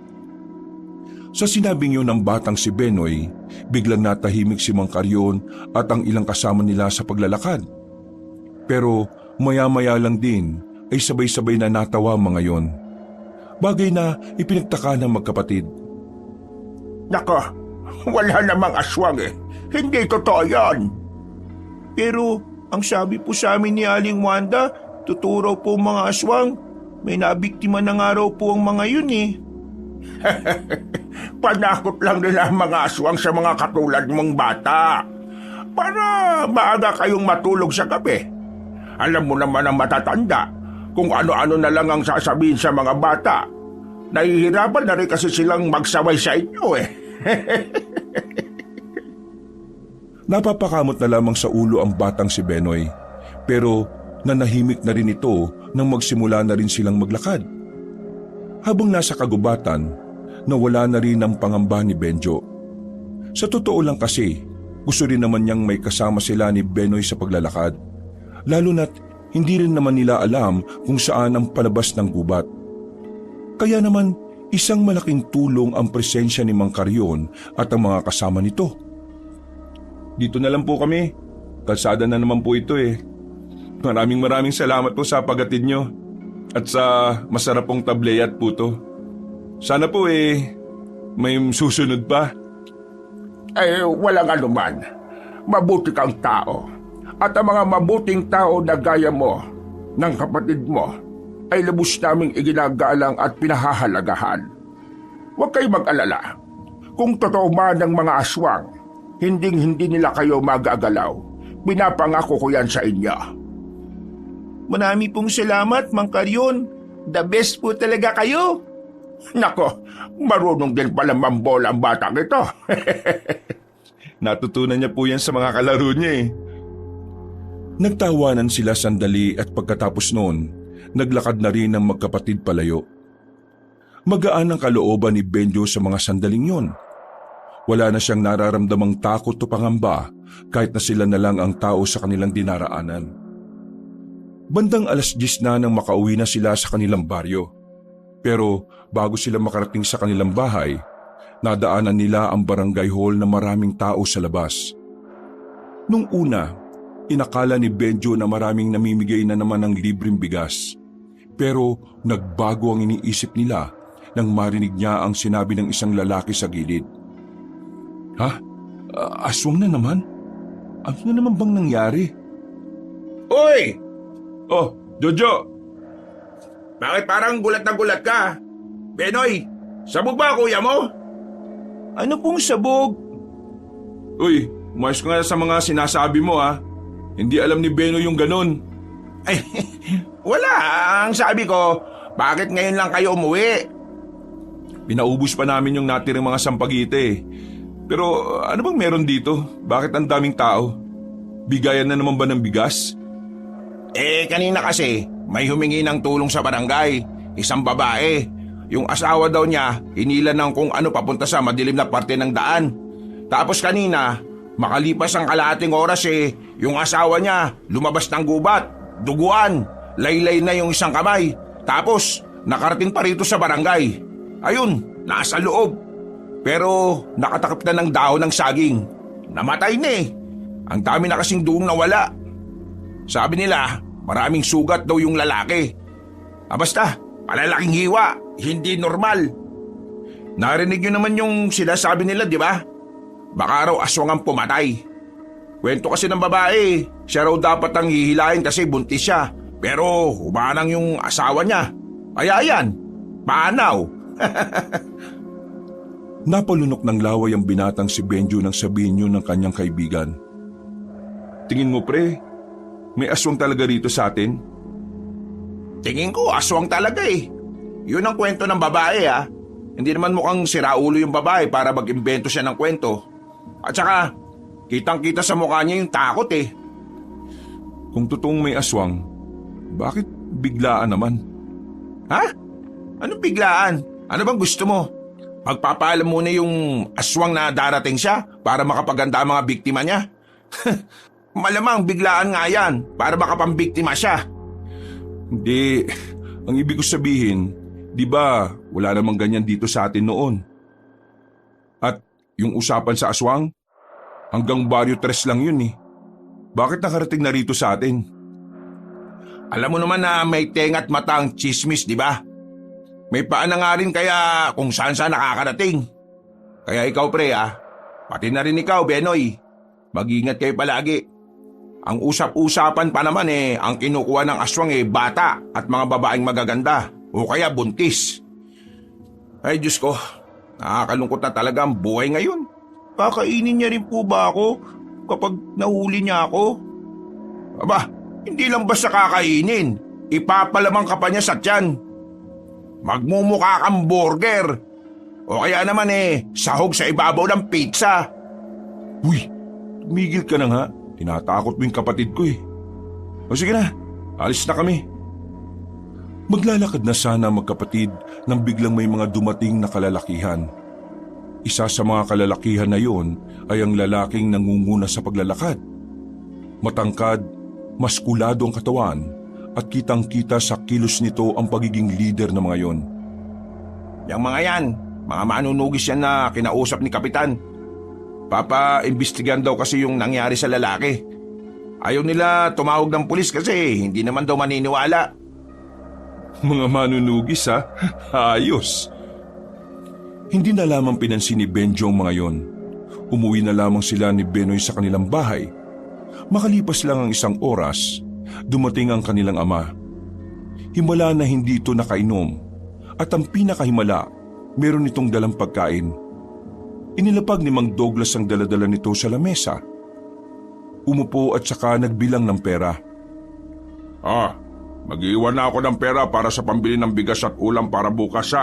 Sa sinabing yun ng batang si Benoy, biglang natahimik si Mang Carrion at ang ilang kasama nila sa paglalakad. Pero maya-maya lang din ay sabay-sabay na natawa mga yon. Bagay na ipinagtaka ng magkapatid. Nako, wala namang aswang Hindi totoo yan. Pero ang sabi po sa amin ni Aling Wanda, tuturo po mga aswang. May nabiktima na nga raw po ang mga yun Panakot lang nila ang mga aswang sa mga katulad mong bata. Para maaga kayong matulog sa gabi. Alam mo naman ang matatanda kung ano-ano na lang ang sasabihin sa mga bata. Nahihirapan na rin kasi silang magsaway sa inyo Napapakamot na lamang sa ulo ang batang si Benoy. Pero nanahimik na rin ito nang magsimula na rin silang maglakad. Habang nasa kagubatan, nawala na rin ang pangamba ni Benjo. Sa totoo lang kasi, gusto rin naman niyang may kasama sila ni Benoy sa paglalakad. Lalo na't hindi rin naman nila alam kung saan ang palabas ng gubat. Kaya naman, isang malaking tulong ang presensya ni Mang Carrion at ang mga kasama nito. Dito na lang po kami. Kalsada na naman po ito Maraming salamat po sa paghatid nyo at sa masarap pong tableya at puto. Sana po may susunod pa. Walang anuman. Mabuti kang tao. At ang mga mabuting tao na gaya mo, ng kapatid mo, ay lubos naming iginagalang at pinahahalagahan. Huwag kayo mag-alala. Kung totoo man ng mga aswang, hindi nila kayo mag-agalaw. Pinapangako ko yan sa inyo. Marami pong salamat, Mang Carrion. The best po talaga kayo. Nako, marunong din pala mambola ang batang ito. Natutunan niya po yan sa mga kalaro niya Nagtawanan sila sandali at pagkatapos noon, naglakad na rin ang magkapatid palayo. Magaan ang kalooban ni Benjo sa mga sandaling yon. Wala na siyang nararamdamang takot o pangamba kahit na sila na lang ang tao sa kanilang dinaraanan. Bandang 10:00 na nang makauwi na sila sa kanilang baryo. Pero bago sila makarating sa kanilang bahay, nadaanan nila ang barangay hall na maraming tao sa labas. Nung una, inakala ni Benjo na maraming namimigay na naman ng libreng bigas. Pero nagbago ang iniisip nila nang marinig niya ang sinabi ng isang lalaki sa gilid. Ha? Aswang na naman? Ano na naman bang nangyari? Uy! Oh, Jojo! Bakit parang gulat na gulat ka? Benoy, sabog ba kuya mo? Ano pong sabog? Uy, umayos ka nga sa mga sinasabi mo ha. Hindi alam ni Benoy yung ganun. Ay, wala. Ang sabi ko, bakit ngayon lang kayo umuwi? Pinaubos pa namin yung natirang mga sampagite eh. Pero ano bang meron dito? Bakit ang daming tao? Bigayan na naman ba ng bigas? Kanina kasi, may humingi ng tulong sa barangay. Isang babae. Yung asawa daw niya, hinila ng kung ano papunta sa madilim na parte ng daan. Tapos kanina, makalipas ang kalahating oras yung asawa niya lumabas ng gubat, duguan, laylay na yung isang kamay. Tapos, nakarating pa rito sa barangay. Ayun, nasa loob. Pero nakatakip na ng dahon ng saging. Namatay na eh. Ang dami na kasing doong nawala. Sabi nila, maraming sugat daw yung lalaki. Basta, palalaking hiwa, hindi normal. Narinig nyo naman yung sinasabi nila, di ba? Baka raw aswang ang pumatay. Kwento kasi ng babae, siya raw dapat ang hihilahin kasi buntis siya. Pero humanang yung asawa niya. Kaya yan, paanaw. Napalunok ng laway ang binatang si Benjo nang sabihin yun ng kanyang kaibigan. Tingin mo pre, may aswang talaga rito sa atin? Tingin ko aswang talaga eh. Yun ang kwento ng babae ah. Hindi naman mukhang siraulo yung babae para mag-imbento siya ng kwento. At saka, kitang-kita sa mukha niya yung takot eh. Kung totoong may aswang, bakit biglaan naman? Ha? Anong biglaan? Ano bang gusto mo? Magpapaalam muna yung aswang na darating siya para makapaganda ang mga biktima niya? Malamang biglaan nga yan para makapambiktima siya. Hindi, ang ibig ko sabihin, di ba wala namang ganyan dito sa atin noon? At yung usapan sa aswang, hanggang Barrio 3 lang yun eh. Bakit nakarating na rito sa atin? Alam mo naman na may tenga't matang chismis, di ba? May paan na nga rin kaya kung saan nakakarating. Kaya ikaw pre pati na rin ikaw Benoy, mag-ingat kayo palagi. Ang usap-usapan pa naman ang kinukuha ng aswang bata at mga babaeng magaganda o kaya buntis. Ay Diyos ko, nakakalungkot na talaga ang buhay ngayon. Kakainin niya rin po ba ako kapag nahuli niya ako? Aba, hindi lang basta kakainin, ipapalamang ka pa niya sa tiyan. Magmumukha kang burger. O kaya naman sahog sa ibabaw ng pizza. Uy, tumigil ka na nga. Tinatakot mo yung kapatid ko eh. O sige na, alis na kami. Maglalakad na sana magkapatid nang biglang may mga dumating na kalalakihan. Isa sa mga kalalakihan na yon ay ang lalaking nangunguna sa paglalakad. Matangkad, maskulado ang katawan at kitang-kita sa kilos nito ang pagiging leader ng mga yon. Yang mga yan, mga manunugis yan na kinausap ni Kapitan. Papa-imbestigan daw kasi yung nangyari sa lalaki. Ayaw nila tumawag ng pulis kasi hindi naman daw maniniwala. Mga manunugis ha? Ayos. Hindi na lamang pinansin ni Benjo ang mga yon. Umuwi na lamang sila ni Benoy sa kanilang bahay. Makalipas lang ang isang oras, dumating ang kanilang ama. Himala na hindi ito nakainom at ang pinakahimala, meron itong dalang pagkain. Inilapag ni Mang Douglas ang daladala nito sa lamesa. Umupo at saka nagbilang ng pera. Mag-iwan na ako ng pera para sa pambili ng bigas at ulam para bukas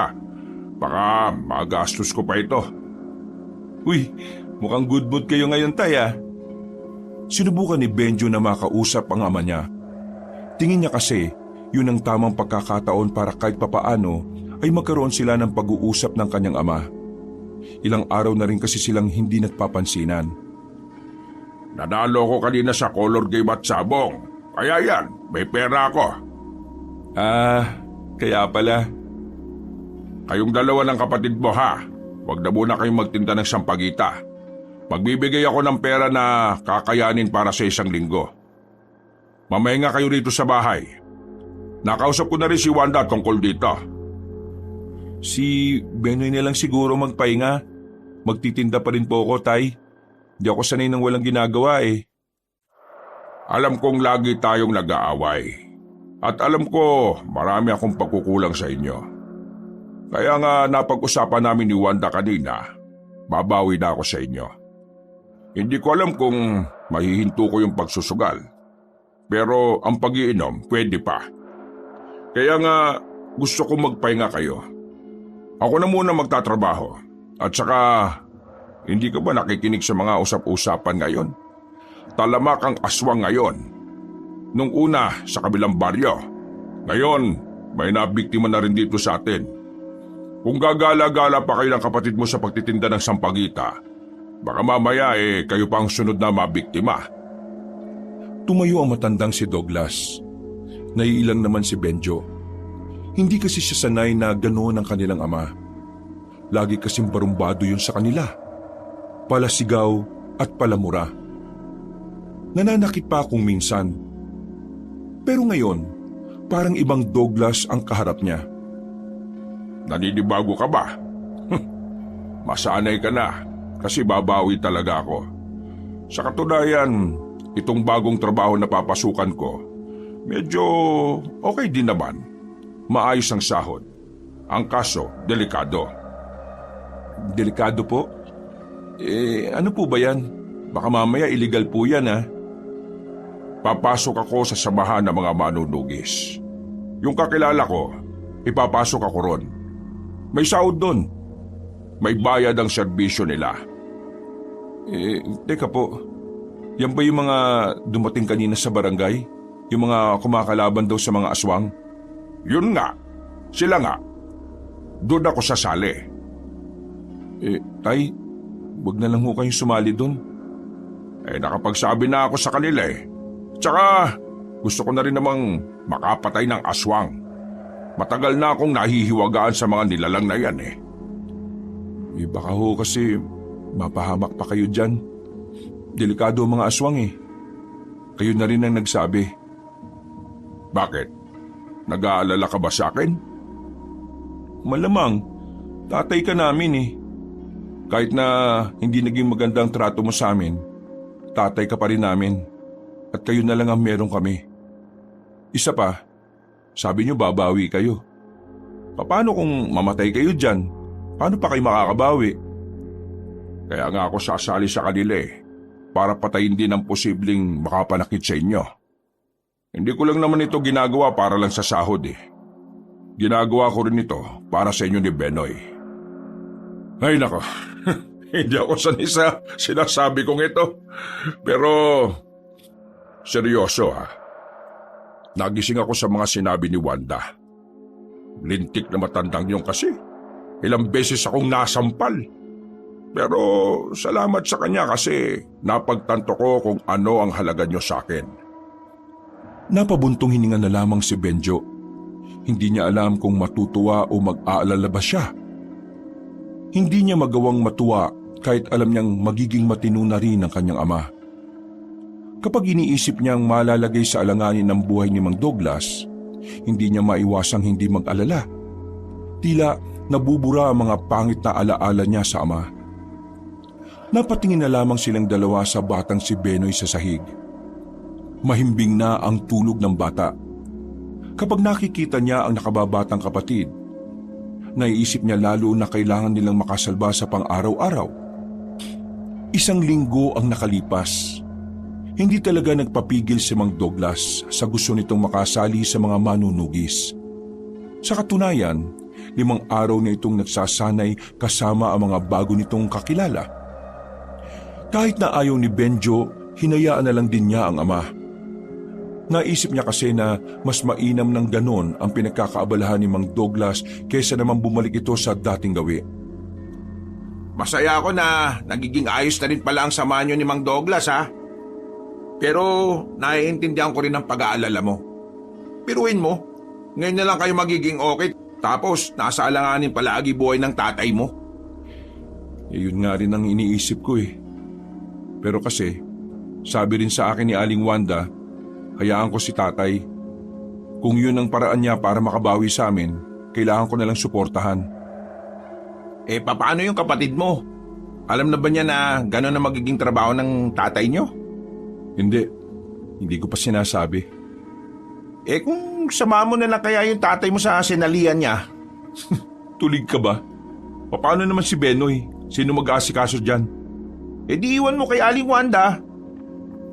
Baka magastos ko pa ito. Uy, mukhang good mood kayo ngayon tay. Sinubukan ni Benjo na makausap ang ama niya. Tingin niya kasi yun ang tamang pagkakataon para kahit papaano ay magkaroon sila ng pag-uusap ng kanyang ama. Ilang araw na rin kasi silang hindi nagpapansinan. Nanalo ko kanina sa color game at sabong. Kaya yan, may pera ako. Kaya pala. Kayong dalawa ng kapatid mo Huwag na muna kayong magtinda ng sampagita. Magbibigay ako ng pera na kakayanin para sa 1 linggo. Mamahinga kayo rito sa bahay. Nakausap ko na rin si Wanda tungkol dito. Si Benoy na lang siguro magpahinga. Magtitinda pa rin po ako, tay. Di ako sanay nang walang ginagawa Alam kong lagi tayong nag-aaway. At alam ko marami akong pagkukulang sa inyo. Kaya nga napag-usapan namin ni Wanda kanina, babawi na ako sa inyo. Hindi ko alam kung mahihinto ko yung pagsusugal. Pero ang pag-iinom, pwede pa. Kaya nga gusto ko magpahinga kayo. Ako na muna magtatrabaho. At saka, hindi ka ba nakikinig sa mga usap-usapan ngayon? Talamak ang aswang ngayon. Nung una sa kabilang baryo. Ngayon, may nabiktima na rin dito sa atin. Kung gagala-gala pa kayo ng kapatid mo sa pagtitinda ng sampagita, baka mamaya kayo pa ang sunod na mabiktima. Tumayo ang matandang si Douglas. Naiilang naman si Benjo. Hindi kasi siya sanay na ganoon ang kanilang ama. Lagi kasing barumbado yun sa kanila. Palasigaw at palamura. Nananakit pa akong minsan. Pero ngayon, parang ibang Douglas ang kaharap niya. Naninibago ka ba? Masanay ka na kasi babawi talaga ako. Sa katunayan, itong bagong trabaho na papasukan ko, medyo okay din naman. Maayos ang sahod. Ang kaso, delikado. Delikado po? Ano po ba yan? Baka mamaya illegal po yan ha? Papasok ako sa samahan ng mga manunugis. Yung kakilala ko, ipapasok ako ron. May sahod doon. May bayad ang serbisyo nila. Teka po. Yan ba yung mga dumating kanina sa barangay? Yung mga kumakalaban daw sa mga aswang? Yun nga. Sila nga. Doon ako sasali. Tay, wag na lang ho kayong sumali doon. Nakapagsabi na ako sa kanila Tsaka, gusto ko na rin namang makapatay ng aswang. Matagal na akong nahihiwagaan sa mga nilalang na yan Baka ho kasi mapahamak pa kayo dyan. Delikado ang mga aswang Kayo na rin ang nagsabi. Bakit? Nag-aalala ka ba sa akin? Malamang, tatay ka namin Kahit na hindi naging magandang trato mo sa amin, tatay ka pa rin namin. At kayo na lang ang meron kami. Isa pa, sabi niyo babawi kayo. Paano kung mamatay kayo dyan? Paano pa kayo makakabawi? Kaya nga ako sasali sa kanila para patayin din ang posibleng makapanakit sa inyo. Hindi ko lang naman ito ginagawa para lang sa sahod Ginagawa ko rin ito para sa inyo ni Benoy. Ay nako, hindi ako sanay sa sinasabi kong ito. Pero seryoso Nagising ako sa mga sinabi ni Wanda. Lintik na matandang yun kasi. Ilang beses akong nasampal. Pero salamat sa kanya kasi napagtanto ko kung ano ang halaga niyo sa akin. Napabuntong hininga na lamang si Benjo. Hindi niya alam kung matutuwa o mag-aalala ba siya. Hindi niya magawang matuwa kahit alam niyang magiging matino na rin ang kanyang ama. Kapag iniisip niyang malalagay sa alanganin ng buhay ni Mang Douglas, hindi niya maiwasang hindi mag-alala. Tila nabubura ang mga pangit na alaala niya sa ama. Napatingin na lamang silang dalawa sa batang si Benoy sa sahig. Mahimbing na ang tulog ng bata. Kapag nakikita niya ang nakababatang kapatid, naiisip niya lalo na kailangan nilang makasalba sa pang-araw-araw. 1 linggo ang nakalipas. Hindi talaga nagpapigil si Mang Douglas sa gusto nitong makasali sa mga manunugis. Sa katunayan, 5 araw na itong nagsasanay kasama ang mga bago nitong kakilala. Kahit na ayaw ni Benjo, hinayaan na lang din niya ang ama. Naisip niya kasi na mas mainam ng ganon ang pinagkakaabalahan ni Mang Douglas kaysa naman bumalik ito sa dating gawi. Masaya ako na nagiging ayos na rin pala ang samahan niyo ni Mang Douglas Pero naiintindihan ko rin ang pag-aalala mo. Piruin mo, ngayon na lang kayo magiging okay tapos nasa alanganin palagi buhay ng tatay mo. Yun nga rin ang iniisip ko Pero kasi, sabi rin sa akin ni Aling Wanda, hayaan ko si tatay. Kung yun ang paraan niya para makabawi sa amin, kailangan ko na lang suportahan. Paano yung kapatid mo? Alam na ba niya na gano'n na magiging trabaho ng tatay niyo? Hindi ko pa sinasabi. Kung sama mo na lang kaya yung tatay mo sa sinalian niya. Tulig ka ba? Paano naman si Benoy? Sino mag-aasikaso dyan? E di iwan mo kay Aling Wanda.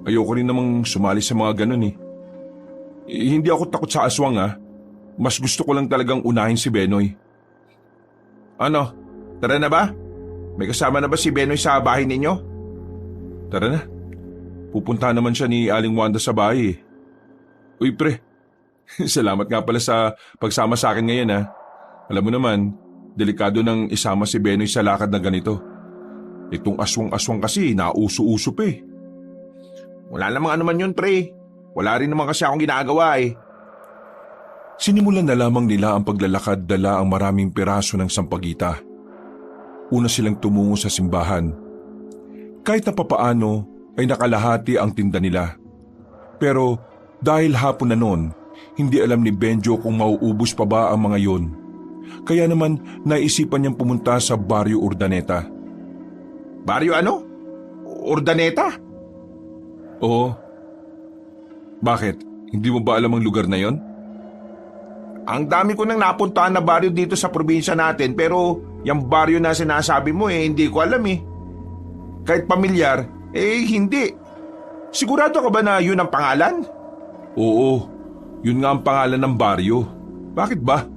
Ayoko rin namang sumali sa mga ganun eh. Hindi ako takot sa aswang ah. Mas gusto ko lang talagang unahin si Benoy. Ano? Tara na ba? May kasama na ba si Benoy sa bahay ninyo? Tara na. Pupunta naman siya ni Aling Wanda sa bahay eh. Uy pre, salamat nga pala sa pagsama sa akin ngayon ah. Alam mo naman, delikado nang isama si Benoy sa lakad na ganito. Itong aswang-aswang kasi nauso-uso pa eh. Wala namang anuman yun, pre. Wala rin naman kasi akong ginagawa eh. Sinimulan na lamang nila ang paglalakad dala ang maraming piraso ng sampagita. Una silang tumungo sa simbahan. Kahit na papaano ay nakalahati ang tinda nila. Pero dahil hapon na noon, hindi alam ni Benjo kung mauubos pa ba ang mga yon. Kaya naman naisipan niyang pumunta sa Baryo Urdaneta. Baryo ano? Urdaneta? Oo. Bakit? Hindi mo ba alam ang lugar na yon? Ang dami ko nang napuntahan na baryo dito sa probinsya natin pero yung baryo na sinasabi mo hindi ko alam eh. Kahit pamilyar, hindi. Sigurado ka ba na yun ang pangalan? Oo, yun nga ang pangalan ng baryo. Bakit ba?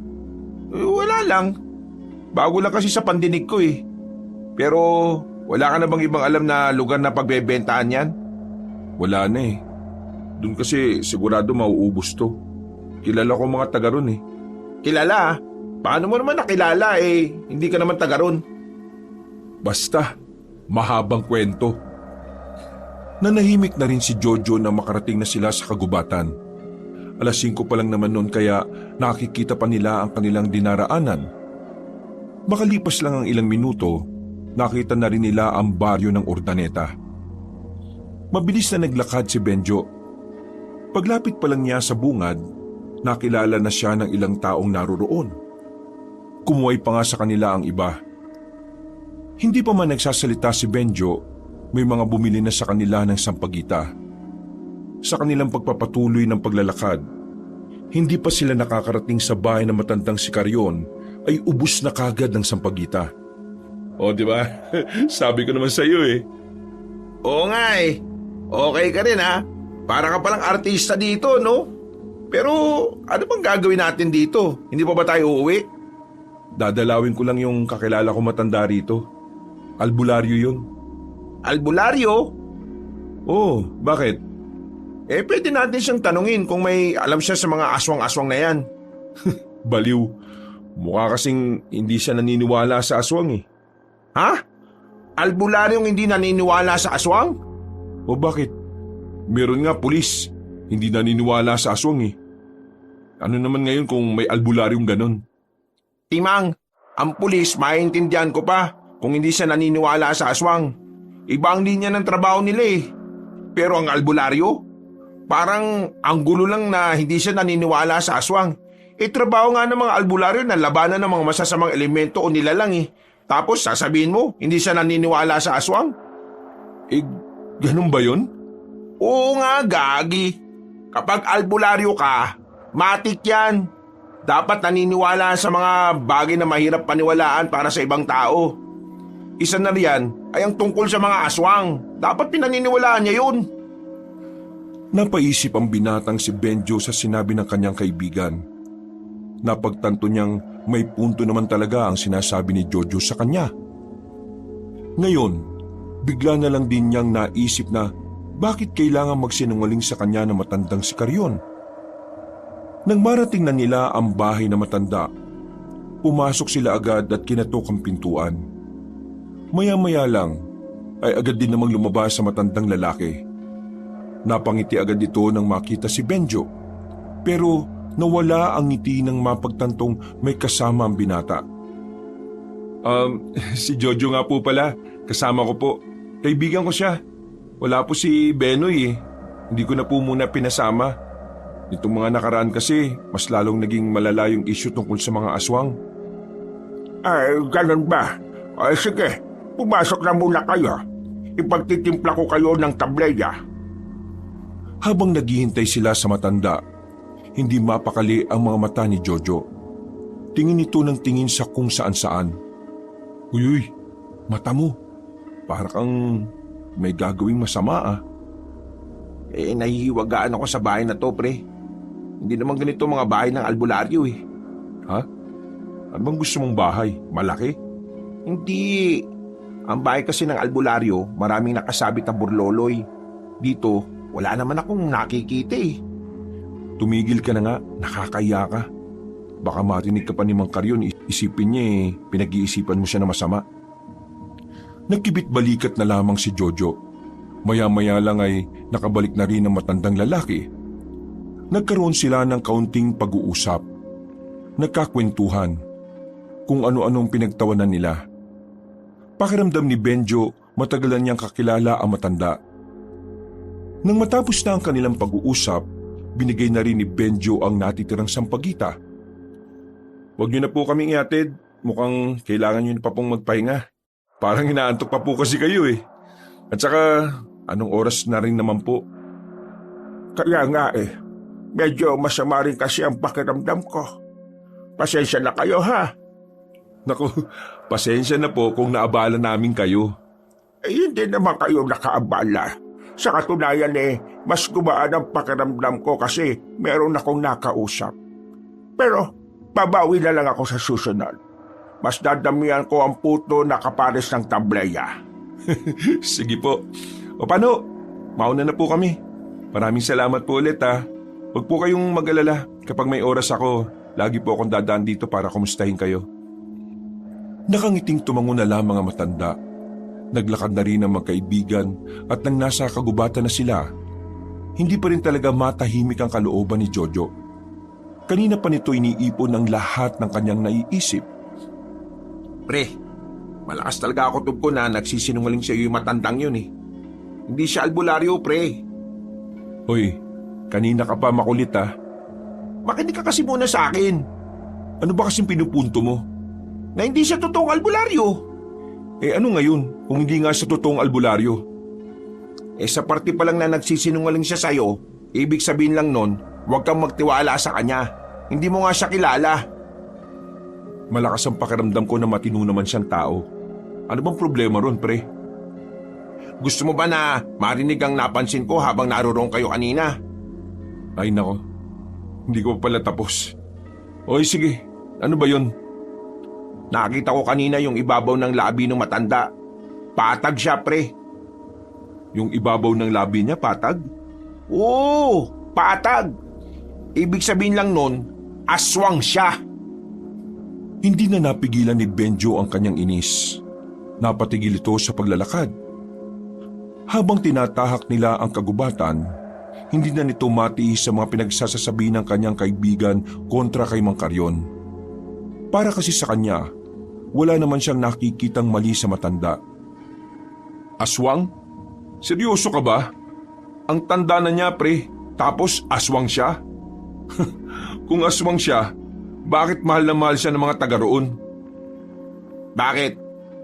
Wala lang. Bago lang kasi sa pandinig ko eh. Pero wala ka na bang ibang alam na lugar na pagbebentahan yan? Wala na eh. Doon kasi sigurado mauubos to. Kilala ko mga taga ron eh. Kilala? Paano mo naman nakilala hindi ka naman taga ron? Basta, mahabang kwento. Nanahimik na rin si Jojo na makarating na sila sa kagubatan. 5:00 pa lang naman noon kaya nakikita pa nila ang kanilang dinaraanan. Makalipas lang ang ilang minuto, nakita na rin nila ang baryo ng Urdaneta. Mabilis na naglakad si Benjo. Paglapit pa lang niya sa bungad, nakilala na siya ng ilang taong naroroon. Kumuhay pa nga sa kanila ang iba. Hindi pa man nagsasalita si Benjo, may mga bumili na sa kanila ng sampagita. Sa kanilang pagpapatuloy ng paglalakad, hindi pa sila nakakarating sa bahay na matandang si Carrion ay ubus na kagad ng sampagita. O di ba? Sabi ko naman sa iyo eh. Oo nga eh. Okay ka rin ha. Para ka palang artista dito, no? Pero ano bang gagawin natin dito? Hindi pa ba tayo uuwi? Dadalawin ko lang yung kakilala ko matanda rito. Albularyo yun. Albularyo? Oh, bakit? Pwede natin siyang tanungin kung may alam siya sa mga aswang-aswang na yan. Baliw. Mukha kasing hindi siya naniniwala sa aswang eh. Ha? Albularyong hindi naniniwala sa aswang? O bakit? Meron nga pulis, hindi naniniwala sa aswang eh. Ano naman ngayon kung may albularyong ganon? Timang, ang pulis maintindihan ko pa kung hindi siya naniniwala sa aswang. Iba ang linya ng trabaho nila eh. Pero ang albularyo, parang ang gulo lang na hindi siya naniniwala sa aswang. Trabaho nga ng mga albularyo na labanan ng mga masasamang elemento o nilalang eh. Tapos sasabihin mo, hindi siya naniniwala sa aswang? Ganun ba yun? Oo nga, gagi. Kapag albularyo ka, matik yan. Dapat naniniwala sa mga bagay na mahirap paniwalaan para sa ibang tao. Isa na riyan ay ang tungkol sa mga aswang. Dapat pinaniniwalaan niya yun. Napaisip ang binatang si Benjo sa sinabi ng kanyang kaibigan. Napagtanto niyang may punto naman talaga ang sinasabi ni Jojo sa kanya. Ngayon, bigla na lang din niyang naisip na bakit kailangan magsinungaling sa kanya na matandang si Carrion. Nang marating na nila ang bahay na matanda, pumasok sila agad at kinatok ang pintuan. Maya-maya lang ay agad din namang lumabas sa matandang lalaki. Napangiti agad ito nang makita si Benjo, pero nawala ang ngiti nang mapagtantong may kasama ang binata. Si Jojo nga po pala, kasama ko po. Kaibigan ko siya. Wala po si Benoy eh. Hindi ko na po muna pinasama. Nitong mga nakaraan kasi, mas lalong naging malala yung issue tungkol sa mga aswang. Ay, ganun ba? Ay, sige, pumasok na muna kayo. Ipagtitimpla ko kayo ng tableya. Habang naghihintay sila sa matanda, hindi mapakali ang mga mata ni Jojo. Tingin ito ng tingin sa kung saan-saan. Uy, mata mo. Para kang may gagawing masama ah. Nahihiwagaan ako sa bahay na to, pre. Hindi naman ganito mga bahay ng albularyo eh. Ha? Ano bang gusto mong bahay? Malaki? Hindi. Ang bahay kasi ng albularyo, maraming nakasabit na burloloy. Dito, wala naman akong nakikita eh. Tumigil ka na nga, nakakaya ka. Baka marinig ka pa ni Mang Karyon, isipin niya pinag-iisipan mo siya na masama. Nagkibit-balikat na lamang si Jojo. Maya-maya lang ay nakabalik na rin ang matandang lalaki. Nagkaroon sila ng kaunting pag-uusap. Nagkakwentuhan kung ano-anong pinagtawanan nila. Pakiramdam ni Benjo, matagalan niyang kakilala ang matanda. Nang matapos na ang kanilang pag-uusap, binigay na rin ni Benjo ang natitirang sampagita. Huwag niyo na po kaming ihatid. Mukhang kailangan niyo na pa pong magpahinga. Parang inaantok pa po kasi kayo eh. At saka, anong oras na rin naman po? Kaya nga eh, medyo masama rin kasi ang pakiramdam ko. Pasensya na kayo ha. Naku, pasensya na po kung naabala namin kayo. Hindi naman kayo nakaabala. Sa katunayan mas gumaan ang pakiramdam ko kasi meron akong nakausap. Pero, babawi na lang ako sa susunod. Mas dadamihan ko ang puto na kapares ng tableya. Sige po. O paano? Mauna na po kami. Maraming salamat po ulit ha. Huwag po kayong mag-alala. Kapag may oras ako, lagi po akong dadaan dito para kumustahin kayo. Nakangiting tumango na lamang ang matanda. Naglakad na rin ang magkaibigan at nang nasa kagubatan na sila, hindi pa rin talaga matahimik ang kalooban ni Jojo. Kanina pa nito iniipon ang lahat ng kanyang naiisip. Pre, malakas talaga ako tub ko na nagsisinungaling sa iyo yung matandang yun eh. Hindi siya albularyo, pre. Hoy, kanina ka pa makulit ha. Makinig ka kasi muna sa akin. Ano ba kasing pinupunto mo? Na hindi siya totoong albularyo. Ano ngayon kung hindi nga sa totoong albularyo? Sa parte pa lang na nagsisinungaling siya sa'yo, ibig sabihin lang nun, huwag kang magtiwala sa kanya. Hindi mo nga siya kilala. Malakas ang pakiramdam ko na matino naman siyang tao. Ano bang problema ron, pre? Gusto mo ba na marinig ang napansin ko habang naroon kayo kanina? Ay nako, hindi ko pa pala tapos. Oy sige, ano ba yun? Nakita ko kanina yung ibabaw ng labi ng matanda. Patag siya, pre. Yung ibabaw ng labi niya, patag? Oo, patag. Ibig sabihin lang nun, aswang siya. Hindi na napigilan ni Benjo ang kanyang inis. Napatigil ito sa paglalakad. Habang tinatahak nila ang kagubatan, hindi na nito matiis sa mga pinagsasasabi ng kanyang kaibigan kontra kay Mang Karyon. Para kasi sa kanya, wala naman siyang nakikitang mali sa matanda. Aswang? Seryoso ka ba? Ang tanda na niya, pre, tapos aswang siya? Kung aswang siya, bakit mahal na mahal siya ng mga taga roon? Bakit?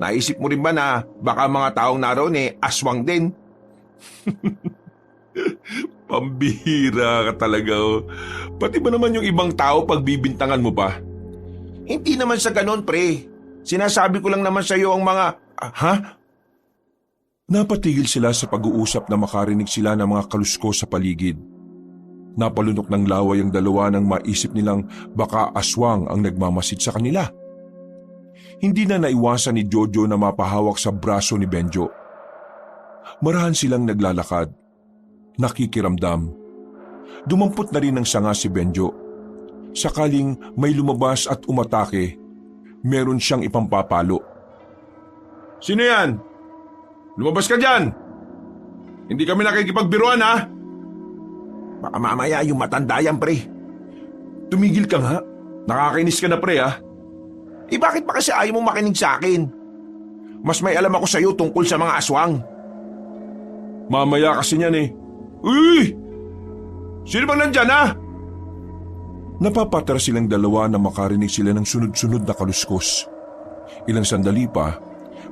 Naisip mo rin ba na baka mga taong naroon aswang din? Pambihira ka talaga oh. Pati ba naman yung ibang tao pagbibintangan mo pa? Hindi naman sa ganon, pre. Sinasabi ko lang naman sa iyo ang mga... Ha? Napatigil sila sa pag-uusap na makarinig sila ng mga kalusko sa paligid. Napalunok ng laway ang dalawa nang maisip nilang baka aswang ang nagmamasid sa kanila. Hindi na naiwasan ni Jojo na mapahawak sa braso ni Benjo. Marahan silang naglalakad. Nakikiramdam. Dumampot na rin ng sanga si Benjo. Sakaling may lumabas at umatake, meron siyang ipampapalo. Sino yan? Lumabas ka dyan! Hindi kami nakikipagbiruan ha! Baka mamaya yung matanda yan, pre. Tumigil ka nga. Nakakainis ka na, pre ha. Bakit pa kasi ayaw mong makinig sa akin? Mas may alam ako sa iyo tungkol sa mga aswang. Mamaya kasi niyan eh. Uy! Sino bang nandyan ha? Napapatara silang dalawa na makarinig sila ng sunod-sunod na kaluskos. Ilang sandali pa,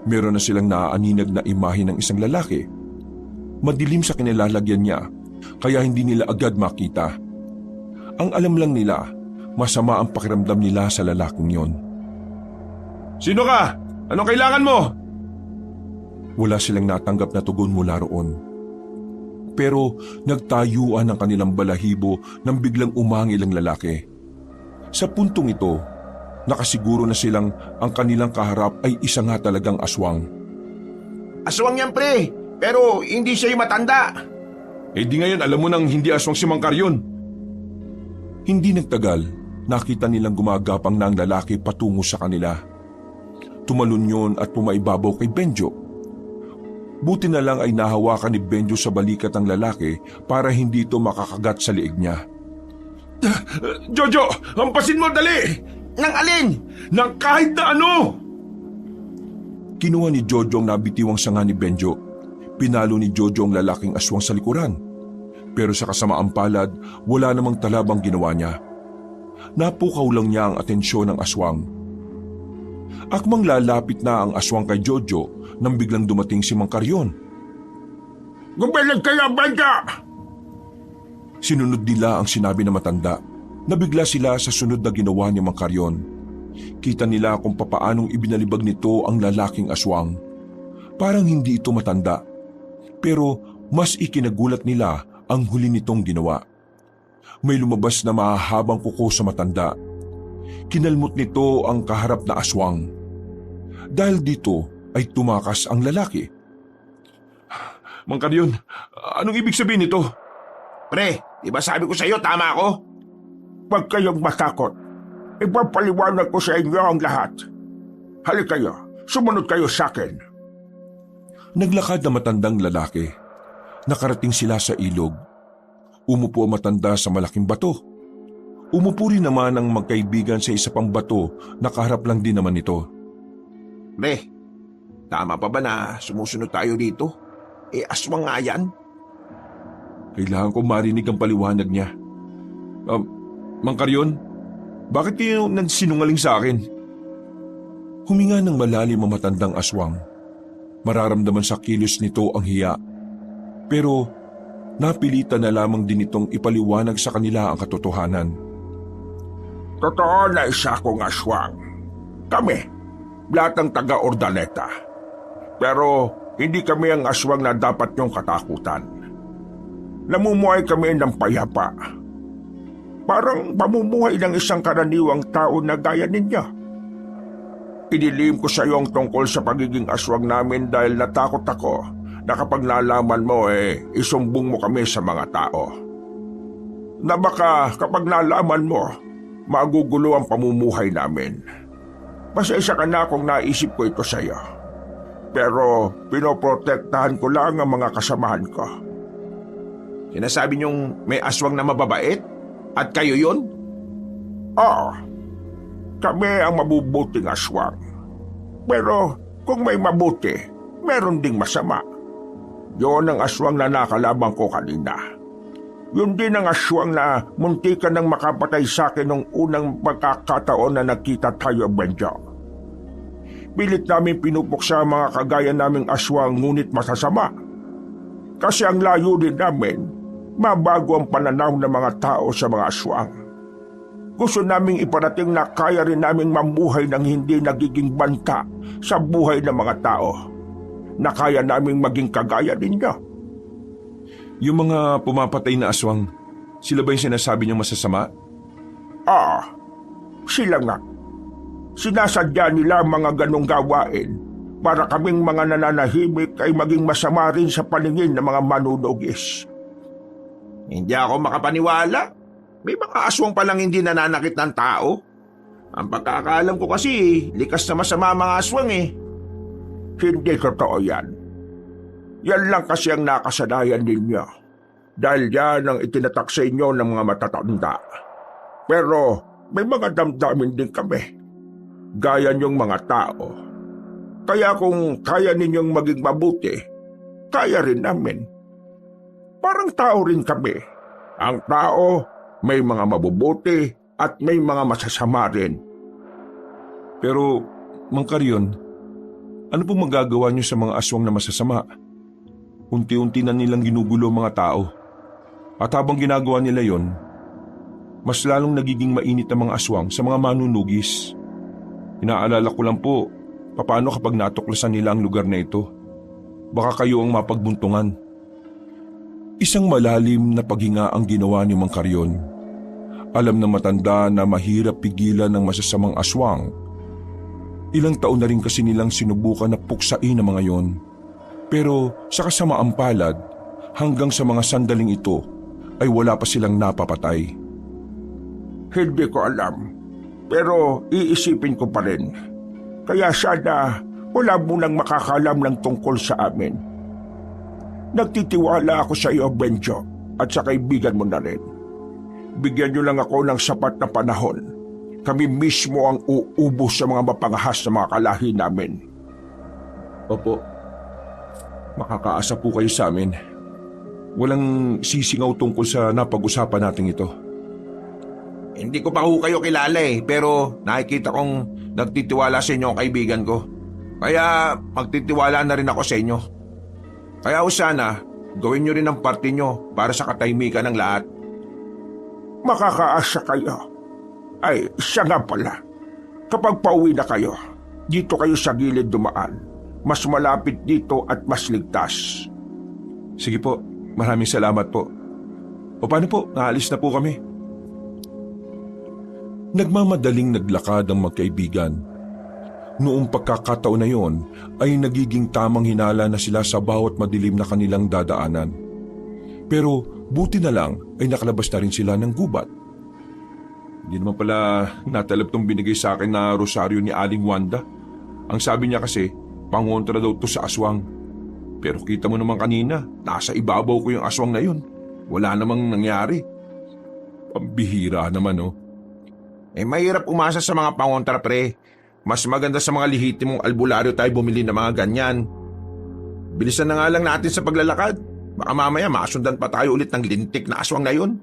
meron na silang naaaninag na imahe ng isang lalaki. Madilim sa kinilalagyan niya, kaya hindi nila agad makita. Ang alam lang nila, masama ang pakiramdam nila sa lalaking yon. Sino ka? Anong kailangan mo? Wala silang natanggap na tugon mula roon. Pero nagtayuan ang kanilang balahibo nang biglang umangil ang lalaki. Sa puntong ito, nakasiguro na silang ang kanilang kaharap ay isa nga talagang aswang. Aswang yan, pre, pero hindi siya yung matanda. Eh di ngayon alam mo nang hindi aswang si Mang Karyon. Hindi nagtagal, nakita nilang gumagapang na ang lalaki patungo sa kanila. Tumalon yun at pumaibabaw kay Benjo. Buti na lang ay nahawakan ni Benjo sa balikat ang lalaki para hindi ito makakagat sa liig niya. Jojo, hampasin mo dali! Nang alin? Nang kahit na ano! Kinuha ni Jojo ang nabitiwang sanga ni Benjo. Pinalo ni Jojo ang lalaking aswang sa likuran. Pero sa kasamaang palad, wala namang talabang ginawa niya. Napukaw lang niya ang atensyon ng aswang. Akmang lalapit na ang aswang kay Jojo nang biglang dumating si Mang Karyon. Gumilig kayo, Benja! Sinunod nila ang sinabi ng matanda. Nabigla sila sa sunod na ginawa ni Mang Karyon. Kita nila kung papaanong ibinalibag nito ang lalaking aswang. Parang hindi ito matanda. Pero mas ikinagulat nila ang huli nitong ginawa. May lumabas na mahahabang kuko sa matanda. Kinalmot nito ang kaharap na aswang. Dahil dito ay tumakas ang lalaki. Mang Karyon, anong ibig sabihin nito? Pre, di ba sabi ko sa iyo tama ako? Huwag kayong matakot. Ipapaliwanag ko sa inyo ang lahat. Halika kayo, sumunod kayo sa akin. Naglakad na matandang lalaki. Nakarating sila sa ilog. Umupo ang matanda sa malaking bato. Umupo rin naman ang magkaibigan sa isa pang bato na kaharap lang din naman ito. Pre, tama pa ba na sumusunod tayo dito? Aswang nga yan. Kailangan ko marinig ang paliwanag niya. Mang Karyon, bakit kayo nagsinungaling sa akin? Huminga ng malalim ang matandang aswang. Mararamdaman sa kilos nito ang hiya. Pero napilitan na lamang din itong ipaliwanag sa kanila ang katotohanan. Totoo na isa akong aswang. Kami, lahat ng taga-Ordaleta. Pero hindi kami ang aswang na dapat niyong katakutan. Namumuhay kami ng payapa. Parang pamumuhay ng isang karaniwang tao na gaya ninyo. Inilihim ko sa iyo ang tungkol sa pagiging aswang namin dahil natakot ako na kapag nalaman mo isumbong mo kami sa mga tao. Na baka kapag nalaman mo, magugulo ang pamumuhay namin. Pasensya ka na kung naisip ko ito sa iyo. Pero pinoprotektahan ko lang ang mga kasamahan ko. Sinasabi niyong may aswang na mababait? At kayo yun? Oo. Kami ang mabubuting aswang. Pero kung may mabuti, meron ding masama. Yun ang aswang na nakalabang ko kanina. Yun din ang aswang na muntikan ng makapatay sa akin nung unang pagkakataon na nagkita tayo, Benjo. Pilit namin pinupuksa ang mga kagaya naming aswang ngunit masasama. Kasi ang layunin namin, mabago ang pananaw ng mga tao sa mga aswang. Gusto naming iparating na kaya rin naming mamuhay ng hindi nagiging banta sa buhay ng mga tao. Na kaya naming maging kagaya ninyo. Yung mga pumapatay na aswang, sila ba yung sinasabi niyang masasama? Sila nga. Sinasadya nila ang mga ganong gawain para kaming mga nananahimik ay maging masama rin sa paningin ng mga manunugis. Hindi ako makapaniwala. May mga aswang palang hindi nananakit ng tao. Ang pagkakaalam ko kasi, likas na masama ang mga aswang eh. Hindi totoo yan. Yan lang kasi ang nakasanayan ninyo. Dahil yan ang itinatak sa inyo ng mga matatanda. Pero may mga damdamin din kami. Gaya niyong mga tao. Kaya kung kaya ninyong maging mabuti, kaya rin namin. Parang tao rin kami. Ang tao, may mga mabubuti at may mga masasama rin. Pero, Mang Karyon, ano pong magagawa niyo sa mga aswang na masasama? Unti-unti na nilang ginugulo ang mga tao. At habang ginagawa nila yon, mas lalong nagiging mainit ang mga aswang sa mga manunugis. Inaalala ko lang po, paano kapag natuklasan nila ang lugar na ito? Baka kayo ang mapagbuntungan. Isang malalim na paghinga ang ginawa ni Mang Carrion. Alam ng matanda na mahirap pigilan ng masasamang aswang. Ilang taon na rin kasi nilang sinubukan na puksain ang mga yon. Pero sa kasamaang palad, hanggang sa mga sandaling ito ay wala pa silang napapatay. Hindi ko alam, pero iisipin ko pa rin. Kaya sana wala munang makakalam ng tungkol sa amin. Nagtitiwala ako sa iyo, Benjo, at sa kaibigan mo na rin. Bigyan niyo lang ako ng sapat na panahon. Kami mismo ang uubos sa mga mapangahas na mga kalahi namin. Opo, makakaasa po kayo sa amin. Walang sisingaw tungkol sa napag-usapan natin ito. Hindi ko pa ho kayo kilala pero nakikita kong nagtitiwala sa inyo ang kaibigan ko. Kaya magtitiwala na rin ako sa inyo. Kaya sana, gawin nyo rin ang parte nyo para sa katahimikan ng lahat. Makakaasa kayo. Ay, siya nga pala. Kapag pauwi na kayo, dito kayo sa gilid dumaan. Mas malapit dito at mas ligtas. Sige po, maraming salamat po. O paano po, naalis na po kami. Nagmamadaling naglakad ang magkaibigan. Noong pagkakataon na yon ay nagiging tamang hinala na sila sa bawat madilim na kanilang dadaanan. Pero buti na lang ay nakalabas na rin sila ng gubat. Hindi naman pala natalab tong binigay sa akin na rosaryo ni Aling Wanda. Ang sabi niya kasi, pangontra daw to sa aswang. Pero kita mo naman kanina, nasa ibabaw ko yung aswang na yun. Wala namang nangyari. Pambihira naman oh. Mahirap umasa sa mga pangontra, pre. Mas maganda sa mga lihitimong albularyo tayo bumili ng mga ganyan. Bilisan na nga lang natin sa paglalakad. Baka mamaya masundan pa tayo ulit ng lintik na aswang na yun.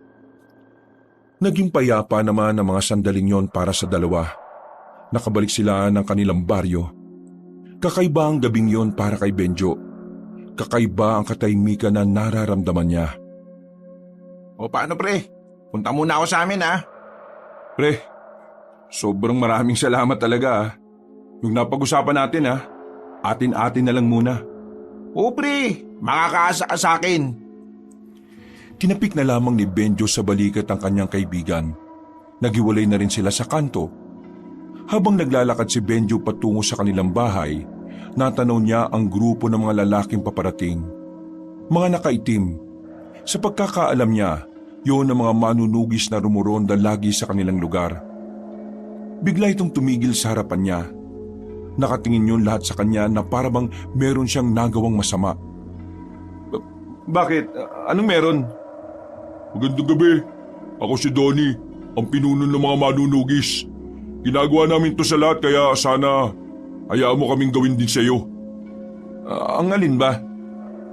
Naging payapa naman ang mga sandaling yon para sa dalawa. Nakabalik sila ng kanilang baryo. Kakaiba ang gabing yon para kay Benjo. Kakaiba ang katahimikan na nararamdaman niya. O paano, pre? Punta muna ako sa amin, ha? Pre, sobrang maraming salamat talaga ah. Yung napag-usapan natin ah, atin-atin na lang muna. O pre, makakaasa ka sa akin. Tinapik na lamang ni Benjo sa balikat ang kanyang kaibigan. Naghiwalay na rin sila sa kanto. Habang naglalakad si Benjo patungo sa kanilang bahay, natanaw niya ang grupo ng mga lalaking paparating. Mga nakaitim. Sa pagkakaalam niya, yun ang mga manunugis na rumuronda lagi sa kanilang lugar. Bigla itong tumigil sa harapan niya. Nakatingin yun lahat sa kanya na parabang meron siyang nagawang masama. Bakit? Anong meron? Magandang gabi. Ako si Donnie, ang pinuno ng mga manunugis. Ginagawa namin to sa lahat kaya sana hayaan mo kaming gawin din sa iyo. Ang alin ba?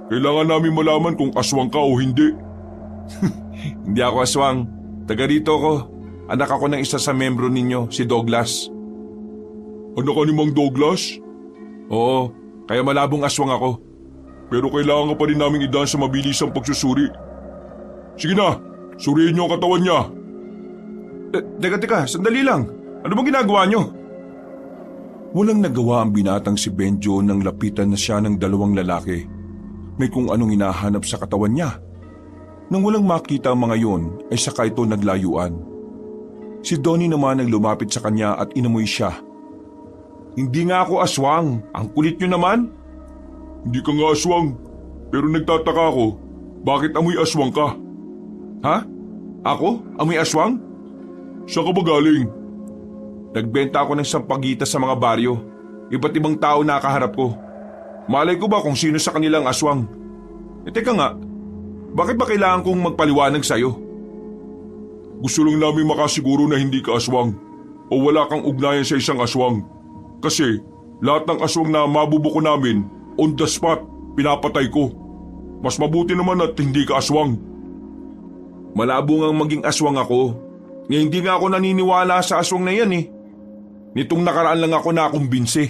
Kailangan namin malaman kung aswang ka o hindi. Hindi ako aswang. Taga rito ko. Anak ako ng isa sa membro ninyo, si Douglas. Anak ka ni Mang Douglas? Oo, kaya malabong aswang ako. Pero kailangan ka pa rin namin idaan sa mabilisang pagsusuri. Sige na, suriin niyo ang katawan niya. Teka, sandali lang. Ano bang ginagawa niyo? Walang nagawa ang binatang si Benjo nang lapitan na siya ng dalawang lalaki. May kung anong hinahanap sa katawan niya. Nang walang makita ang mga yon ay saka ito naglayuan. Si Donnie naman ang lumapit sa kanya at inamoy siya. Hindi nga ako aswang. Ang kulit niyo naman. Hindi ka nga aswang. Pero nagtataka ako, bakit amoy aswang ka? Ha? Ako? Amoy aswang? Saan ka ba galing? Nagbenta ako ng sampagita sa mga baryo. Iba't ibang tao nakaharap ko. Malay ko ba kung sino sa kanilang aswang? Teka nga, bakit ba kailangan kong magpaliwanag sa'yo? Gusto lang namin makasiguro na hindi ka aswang o wala kang ugnayan sa isang aswang. Kasi lahat ng aswang na mabubuko namin, on the spot, pinapatay ko. Mas mabuti naman at hindi ka aswang. Malabo ngang maging aswang ako. Ngayon hindi nga ako naniniwala sa aswang na yan eh. Nitong nakaraan lang ako nakumbinsi.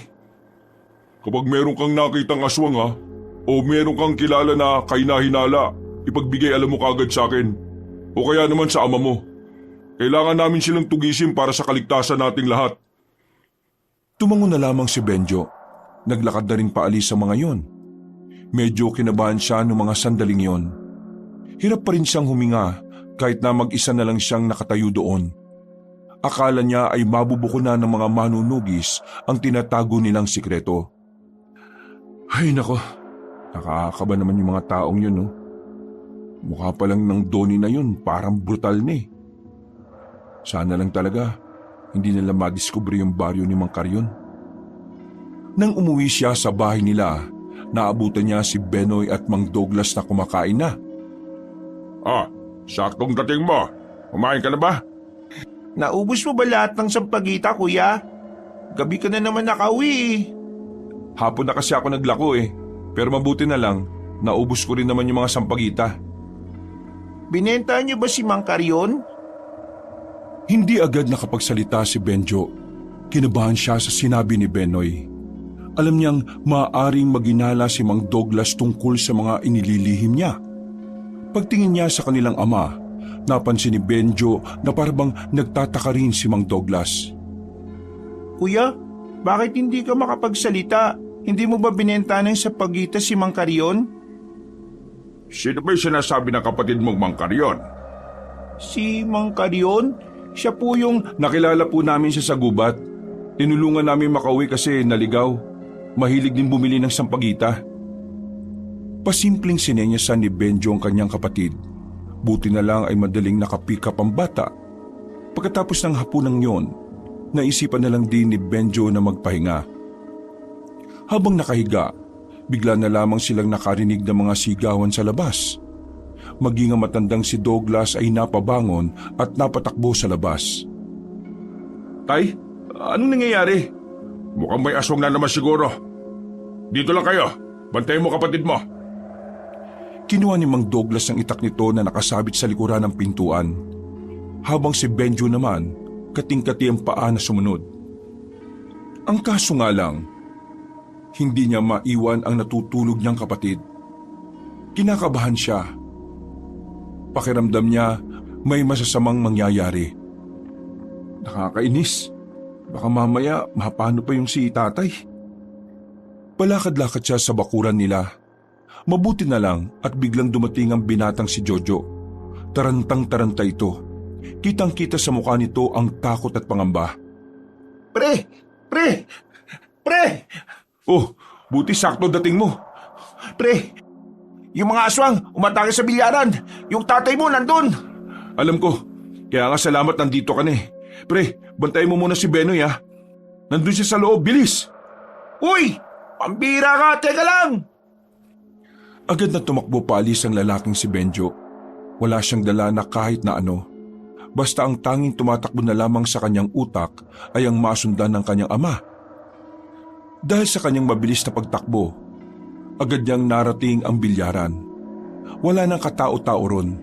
Kapag meron kang nakitang aswang o meron kang kilala na kahinahinala, ipagbigay alam mo kagad sa akin. O kaya naman sa ama mo. Kailangan namin silang tugisin para sa kaligtasan nating lahat. Tumango na lamang si Benjo. Naglakad na rin paalis sa mga yon. Medyo kinabahan siya noong mga sandaling yon. Hirap pa rin siyang huminga kahit na mag-isa na lang siyang nakatayo doon. Akala niya ay mabubuko na ng mga manunugis ang tinatago nilang sikreto. Ay nako, nakakaba naman yung mga taong yun, no? Mukha pa lang ng Donnie na yun, parang brutal na eh. Sana lang talaga, hindi nila madiskubre yung baryo ni Mang Carrion. Nang umuwi siya sa bahay nila, naabutan niya si Benoy at Mang Douglas na kumakain na. Saktong dating mo. Kumain ka na ba? Naubos mo ba lahat ng sampagita, kuya? Gabi ka na naman nakauwi eh. Hapon na kasi ako naglako eh, pero mabuti na lang, naubos ko rin naman yung mga sampagita. Binenta niyo ba si Mang Carrion? Hindi agad nakapagsalita si Benjo. Kinabahan siya sa sinabi ni Benoy. Alam niyang maaaring maginala si Mang Douglas tungkol sa mga inililihim niya. Pagtingin niya sa kanilang ama, napansin ni Benjo na parang nagtataka rin si Mang Douglas. Kuya, bakit hindi ka makapagsalita? Hindi mo ba binenta ng sampagita si Mang Carrion? Sino ba yung sinasabi ng kapatid mong Mang Carrion? Si Mang Carrion? Siya po yung... Nakilala po namin siya sa gubat. Tinulungan namin makauwi kasi naligaw. Mahilig din bumili ng sampagita. Pasimpleng sinenyasan ni Benjo ang kanyang kapatid. Buti na lang ay madaling nakapikap ang bata. Pagkatapos ng hapunang yon, naisipan na lang din ni Benjo na magpahinga. Habang nakahiga, bigla na lamang silang nakarinig ng mga sigawan sa labas. Maging ang matandang si Douglas ay napabangon at napatakbo sa labas. Tay, anong nangyayari? Mukhang may aswang na naman siguro. Dito lang kayo. Bantayan mo kapatid mo. Kinuha ni Mang Douglas ang itak nito na nakasabit sa likuran ng pintuan. Habang si Benjo naman, kating-kati ang paa na sumunod. Ang kaso nga lang, hindi niya maiwan ang natutulog niyang kapatid. Kinakabahan siya. Pakiramdam niya may masasamang mangyayari. Nakakainis. Baka mamaya mapano pa yung si tatay. Palakad-lakad siya sa bakuran nila. Mabuti na lang at biglang dumating ang binatang si Jojo. Tarantang-taranta ito. Kitang-kita sa mukha nito ang takot at pangamba. Pre! Oh, buti sakto dating mo. Pre! Yung mga aswang, umatake sa bilyaran. Yung tatay mo nandun. Alam ko, kaya nga salamat nandito ka na eh. Pre, bantayan mo muna si Benoy ha. Nandun siya sa loob, bilis! Uy! Pambira ka, teka lang! Agad na tumakbo paalis ang lalaking si Benjo. Wala siyang dala na kahit na ano. Basta ang tanging tumatakbo na lamang sa kanyang utak ay ang masundan ng kanyang ama. Dahil sa kanyang mabilis na pagtakbo, agad niyang narating ang bilyaran. Wala nang katao-tao ron.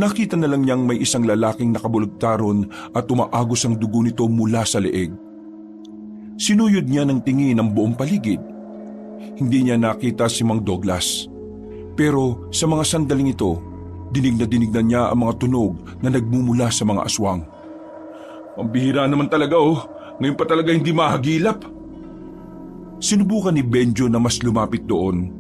Nakita na lang niyang may isang lalaking nakabulagtaron at umaagos ang dugo nito mula sa leeg. Sinuyod niya ng tingin ang buong paligid. Hindi niya nakita si Mang Douglas. Pero sa mga sandaling ito, dinig na niya ang mga tunog na nagmumula sa mga aswang. Ang bihira naman talaga oh, ngayon pa talaga hindi mahagilap. Sinubukan ni Benjo na mas lumapit doon.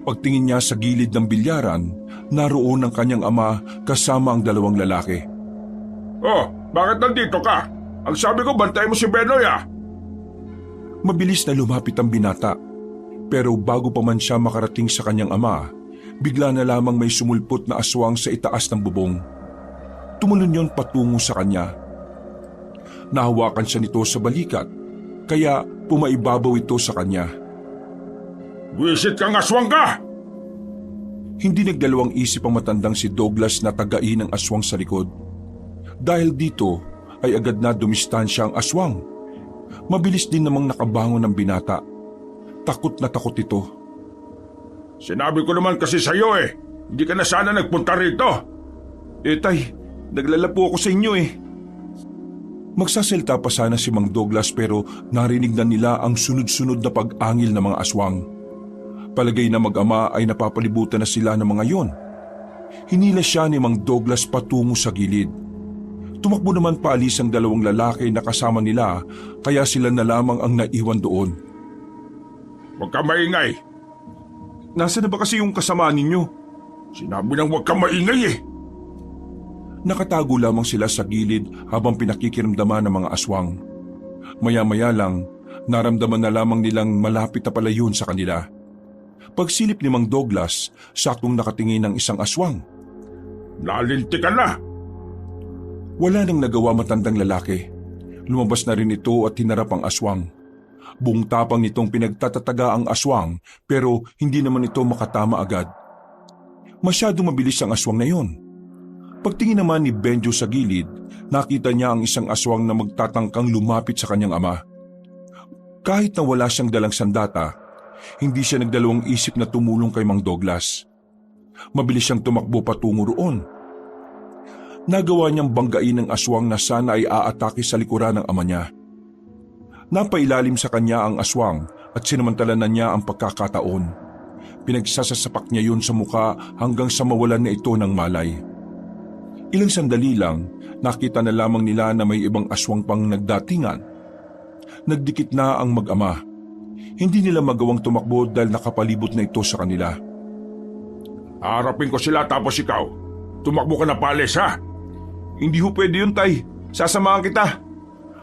Pagtingin niya sa gilid ng bilyaran, naroon ang kanyang ama kasama ang dalawang lalaki. Oh, bakit nandito ka? Ang sabi ko bantay mo si Benoy ah. Mabilis na lumapit ang binata. Pero bago pa man siya makarating sa kanyang ama, bigla na lamang may sumulpot na aswang sa itaas ng bubong. Tumalon yon patungo sa kanya. Nahawakan siya nito sa balikat, kaya pumaibabaw ito sa kanya. Wisit kang aswang ka! Hindi nagdalawang isip ang matandang si Douglas na tagain ng aswang sa likod. Dahil dito ay agad na dumistansya ang aswang. Mabilis din namang nakabangon ang binata. Takot na takot ito. Sinabi ko naman kasi sa'yo eh, hindi ka na sana nagpunta rito. Tay, naglalapo ako sa inyo eh. Magsasalita pa sana si Mang Douglas pero narinig na nila ang sunod-sunod na pag-angil ng mga aswang. Palagay na mag-ama ay napapalibutan na sila ng mga yon. Hinila siya ni Mang Douglas patungo sa gilid. Tumakbo naman paalis ang dalawang lalaki na kasama nila kaya sila na lamang ang naiwan doon. Huwag ka maingay. Nasaan na ba kasi yung kasama ninyo? Sinabi nang huwag kang maingay eh. Nakatago lamang sila sa gilid habang pinakikiramdaman ng mga aswang. Maya-maya lang, naramdaman na lamang nilang malapit na pala yun sa kanila. Pagsilip ni Mang Douglas, saktong nakatingin ng isang aswang. Nalinti ka na. Wala nang nagawa matandang lalaki. Lumabas na rin ito at hinarap ang aswang. Buong tapang nitong pinagtatataga ang aswang pero hindi naman ito makatama agad. Masyado mabilis ang aswang na yon. Pagtingin naman ni Benjo sa gilid, nakita niya ang isang aswang na magtatangkang lumapit sa kanyang ama. Kahit na wala siyang dalang sandata, hindi siya nagdalawang isip na tumulong kay Mang Douglas. Mabilis siyang tumakbo patungo roon. Nagawa niyang banggain ng aswang na sana ay aatake sa likuran ng ama niya. Napailalim sa kanya ang aswang at sinamantala na niya ang pagkakataon. Pinagsasasapak niya yun sa muka hanggang sa mawalan na ito ng malay. Ilang sandali lang, nakita na lamang nila na may ibang aswang pang nagdatingan. Nagdikit na ang mag-ama. Hindi nila magawang tumakbo dahil nakapalibot na ito sa kanila. Harapin ko sila tapos ikaw. Tumakbo ka na palis ha. Hindi ho pwede yun, Tay. Sasamahan kita.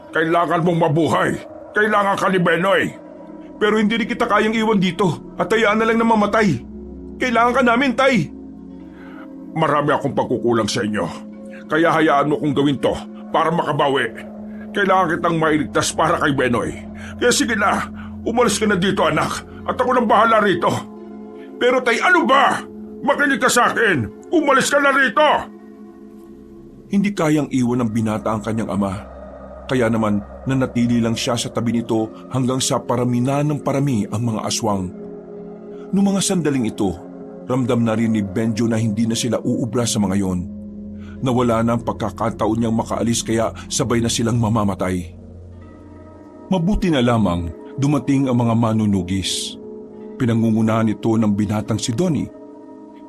Kailangan mong mabuhay. Kailangan ka ni Benoy. Pero hindi rin kita kayang iwan dito at hayaan na lang na mamatay. Kailangan ka namin, Tay. Marami akong pagkukulang sa inyo. Kaya hayaan mo kong gawin to para makabawi. Kailangan kitang mailigtas para kay Benoy. Kaya sige na, umalis ka na dito anak at ako nang bahala rito. Pero Tay, ano ba? Makinig ka sa akin. Umalis ka na rito. Hindi kayang iwan ng binata ang kanyang ama. Kaya naman nanatili lang siya sa tabi nito hanggang sa parami na ng parami ang mga aswang. Noong mga sandaling ito, ramdam na rin ni Benjo na hindi na sila uubra sa mga yon. Nawala na ang pagkakataon niyang makaalis kaya sabay na silang mamamatay. Mabuti na lamang dumating ang mga manunugis. Pinangungunahan ito ng binatang si Donnie.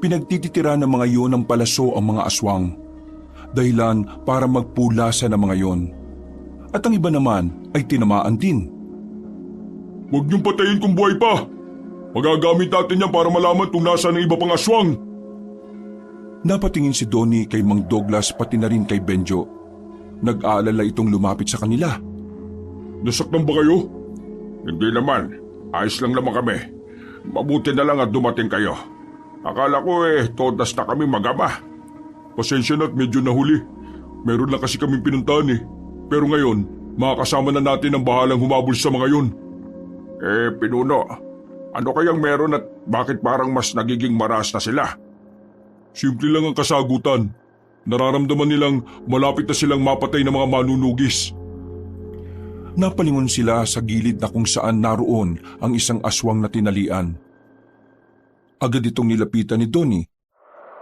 Pinagtititira ng mga yon ng palaso ang mga aswang. Dahilan para magpulasa ng mga yon. At ang iba naman ay tinamaan din. Huwag niyong patayin kung buhay pa. Magagamit natin yan para malaman kung nasa ng iba pang aswang. Napatingin si Donnie kay Mang Douglas pati na rin kay Benjo. Nag-aalala itong lumapit sa kanila. Nasaktan ba kayo? Hindi naman. Ayos lang naman kami. Mabuti na lang at dumating kayo. Akala ko todas na kami mag-ama. Pasensya na at medyo nahuli. Meron lang kasi kaming pinuntahan eh. Pero ngayon, makakasama na natin ang bahalang humabol sa mga yun. Pinuno, ano kayang meron at bakit parang mas nagiging maras na sila? Simple lang ang kasagutan. Nararamdaman nilang malapit na silang mapatay ng mga manunugis. Napalingon sila sa gilid na kung saan naroon ang isang aswang na tinalian. Agad itong nilapitan ni Donnie.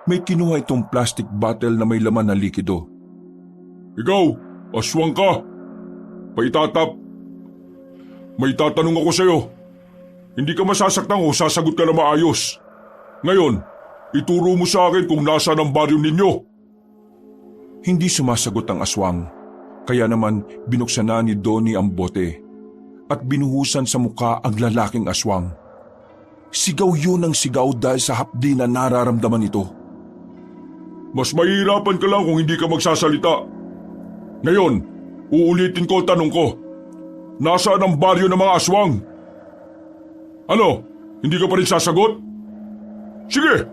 May kinuha itong plastic bottle na may laman na likido. Ikaw, aswang ka. Paitatap. May tatanong ako sa'yo. Hindi ka masasaktan o sasagot ka na maayos. Ngayon, ituro mo sa akin kung nasaan ang baryo ninyo. Hindi sumasagot ang aswang. Kaya naman binuksan na ni Donnie ang bote at binuhusan sa muka ang lalaking aswang. Sigaw yun ang sigaw dahil sa hapdi na nararamdaman ito. Mas mahihirapan ka lang kung hindi ka magsasalita. Ngayon, uulitin ko ang tanong ko. Nasaan ang baryo ng mga aswang? Ano? Hindi ka pa rin sasagot? Sige!